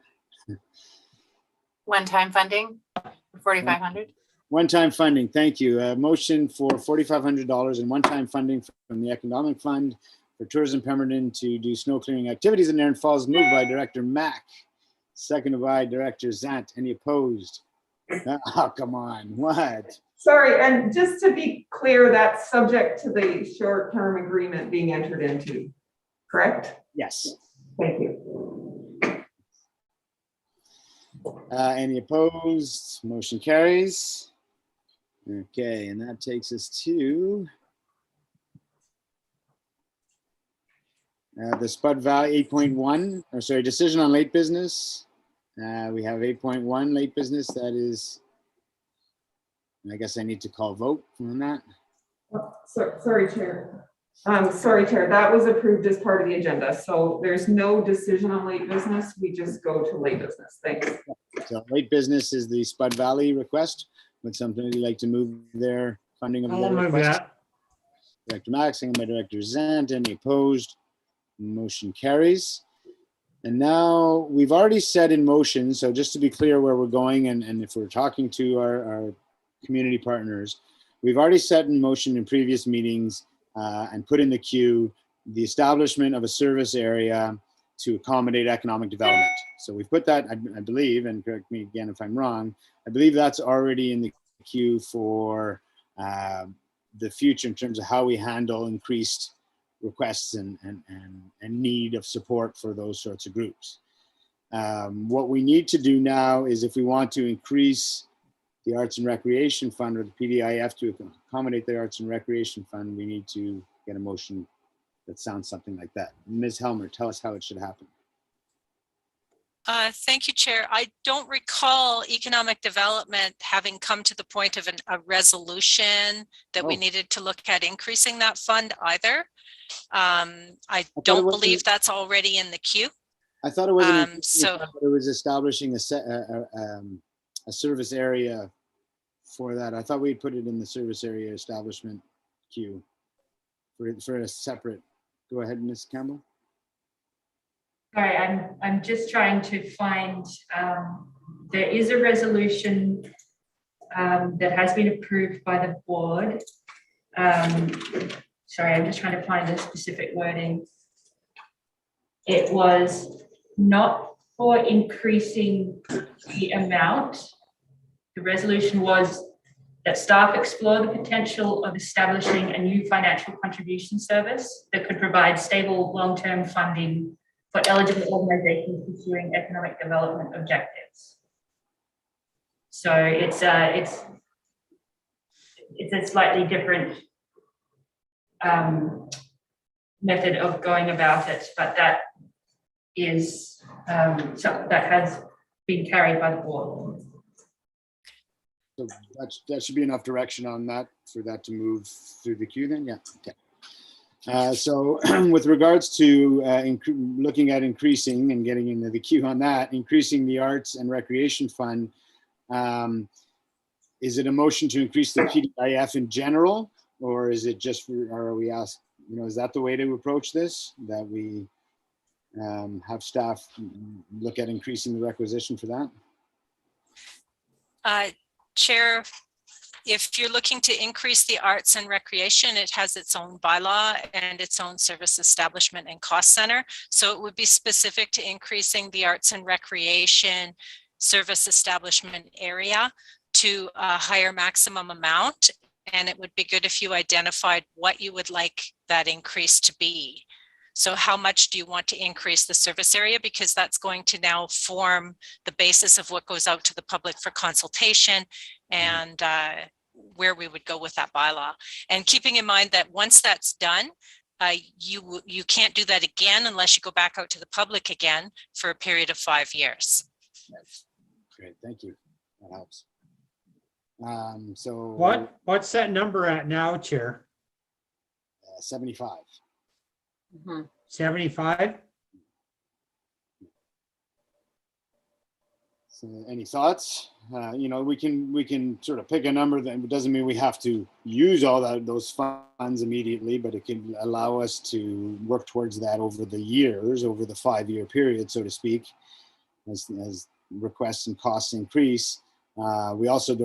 Speaker 4: One-time funding, 4,500.
Speaker 3: One-time funding, thank you. Motion for $4,500 in one-time funding from the Economic Fund for Tourism Pemberton to do snow clearing activities in Erin Falls, moved by Director Mack, seconded by Director Zant. Any opposed? Oh, come on, what?
Speaker 1: Sorry, and just to be clear, that's subject to the short-term agreement being entered into, correct?
Speaker 3: Yes.
Speaker 1: Thank you.
Speaker 3: Any opposed? Motion carries. Okay, and that takes us to the Spud Valley 8.1, or sorry, decision on late business. We have 8.1 late business. That is, I guess I need to call vote on that.
Speaker 1: Sorry, Chair. Sorry, Chair. That was approved as part of the agenda. So there's no decision on late business. We just go to late business. Thanks.
Speaker 3: So late business is the Spud Valley request. Would somebody like to move their funding of their request?
Speaker 6: That.
Speaker 3: Director Mack, second by Director Zant. Any opposed? Motion carries. And now we've already set in motion. So just to be clear where we're going, and if we're talking to our community partners, we've already set in motion in previous meetings and put in the queue the establishment of a service area to accommodate economic development. So we've put that, I believe, and correct me again if I'm wrong, I believe that's already in the queue for the future in terms of how we handle increased requests and need of support for those sorts of groups. What we need to do now is if we want to increase the Arts and Recreation Fund or the PDIF to accommodate the Arts and Recreation Fund, we need to get a motion that sounds something like that. Ms. Helmer, tell us how it should happen.
Speaker 2: Thank you, Chair. I don't recall economic development having come to the point of a resolution that we needed to look at increasing that fund either. I don't believe that's already in the queue.
Speaker 3: I thought it wasn't,
Speaker 2: so
Speaker 3: it was establishing a service area for that. I thought we'd put it in the service area establishment queue for a separate. Go ahead, Ms. Campbell.
Speaker 11: Sorry, I'm just trying to find, there is a resolution that has been approved by the board. Sorry, I'm just trying to find the specific wording. It was not for increasing the amount. The resolution was that staff explore the potential of establishing a new financial contribution service that could provide stable long-term funding for eligible organizations pursuing economic development objectives. So it's a slightly different method of going about it, but that is something that has been carried by the board.
Speaker 3: So that should be enough direction on that for that to move through the queue then, yeah. Okay. So with regards to looking at increasing and getting into the queue on that, increasing the arts and recreation fund, is it a motion to increase the PDIF in general, or is it just, or are we asked, you know, is that the way to approach this? That we have staff look at increasing the requisition for that?
Speaker 2: Chair, if you're looking to increase the arts and recreation, it has its own bylaw and its own service establishment and cost center. So it would be specific to increasing the arts and recreation service establishment area to a higher maximum amount. And it would be good if you identified what you would like that increase to be. So how much do you want to increase the service area? Because that's going to now form the basis of what goes out to the public for consultation and where we would go with that bylaw. And keeping in mind that once that's done, you can't do that again unless you go back out to the public again for a period of 5 years.
Speaker 3: Great, thank you. That helps. So
Speaker 6: what's that number at now, Chair?
Speaker 3: 75.
Speaker 6: 75?
Speaker 3: So any thoughts? You know, we can sort of pick a number that doesn't mean we have to use all those funds immediately, but it can allow us to work towards that over the years, over the 5-year period, so to speak, as requests and costs increase. We also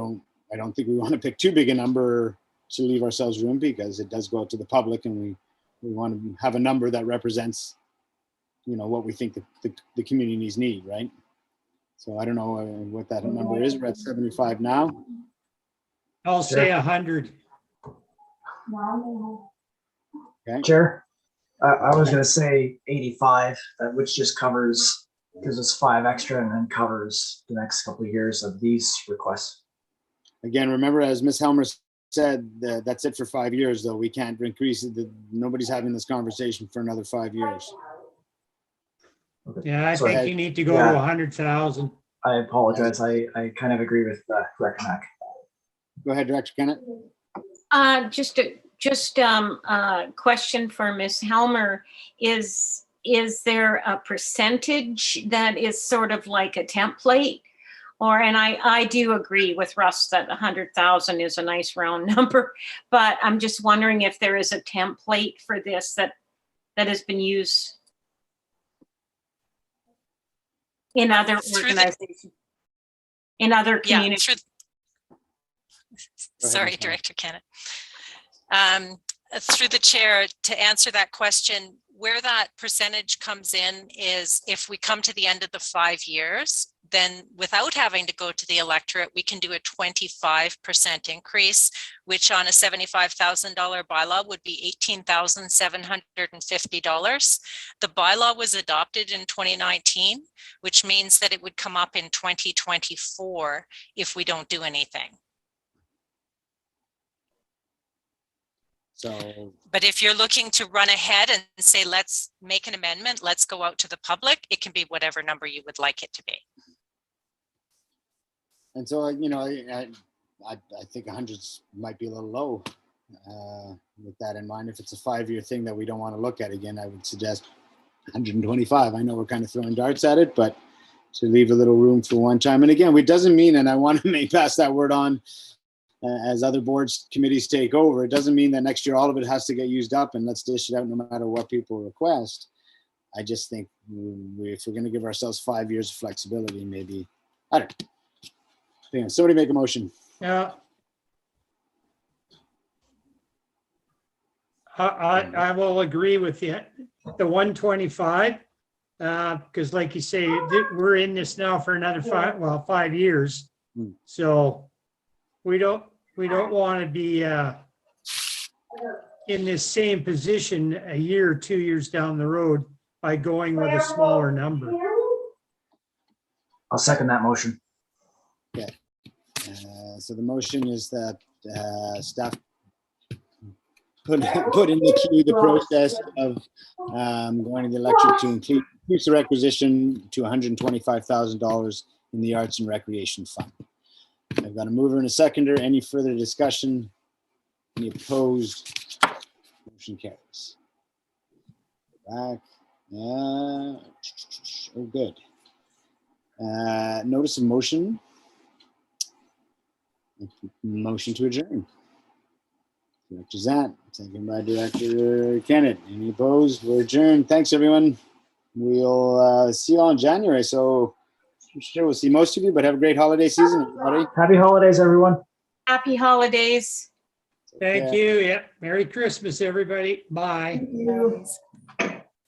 Speaker 3: I don't think we want to pick too big a number to leave ourselves room, because it does go out to the public, and we want to have a number that represents, you know, what we think the communities need, right? So I don't know what that number is. We're at 75 now.
Speaker 6: I'll say 100.
Speaker 3: Okay.
Speaker 5: Chair, I was going to say 85, which just covers, gives us 5 extra and then covers the next couple of years of these requests.
Speaker 3: Again, remember, as Ms. Helmer said, that's it for 5 years, though. We can't increase it. Nobody's having this conversation for another 5 years.
Speaker 6: Yeah, I
Speaker 5: So
Speaker 6: think you need to go to 100,000.
Speaker 5: I apologize. I kind of agree with Director Mack.
Speaker 3: Go ahead, Director Kennett.
Speaker 9: Just a question for Ms. Helmer. Is there a percentage that is sort of like a template? And I do agree with Russ that 100,000 is a nice round number, but I'm just wondering if there is a template for this that has been used in other organizations, in other communities.
Speaker 2: Sorry, Director Kennett. Through the chair, to answer that question, where that percentage comes in is if we come to the end of the 5 years, then without having to go to the electorate, we can do a 25% increase, which on a $75,000 bylaw would be $18,750. The bylaw was adopted in 2019, which means that it would come up in 2024 if we don't do anything.
Speaker 3: So,
Speaker 2: But if you're looking to run ahead and say, let's make an amendment, let's go out to the public, it can be whatever number you would like it to be.
Speaker 3: and so, you know, I think 100 might be a little low with that in mind. If it's a 5-year thing that we don't want to look at again, I would suggest 125. I know we're kind of throwing darts at it, but to leave a little room for one time. And again, it doesn't mean, and I want to pass that word on as other boards, committees take over, it doesn't mean that next year all of it has to get used up and let's dish it out no matter what people request. I just think if we're going to give ourselves 5 years of flexibility, maybe, I don't know. Hang on, somebody make a motion.
Speaker 6: Yeah. I will agree with you. The 125, because like you say, we're in this now for another 5 years. So we don't want to be in this same position a year or 2 years down the road by going with a smaller number.
Speaker 5: I'll second that motion.
Speaker 3: Okay. So the motion is that staff put in the queue the process of going to the electric to increase the requisition to $125,000 in the Arts and Recreation Fund. I've got a mover and a seconder. Any further discussion? Any opposed? Motion carries. Back. Oh, good. Notice of motion. Motion to adjourn. Director Zant, second by Director Kennett. Any opposed? We're adjourned. Thanks, everyone. We'll see you all in January. So I'm sure we'll see most of you, but have a great holiday season, everybody.
Speaker 5: Happy holidays, everyone.
Speaker 9: Happy holidays.
Speaker 6: Thank you. Yeah. Merry Christmas, everybody. Bye.
Speaker 9: Thank you.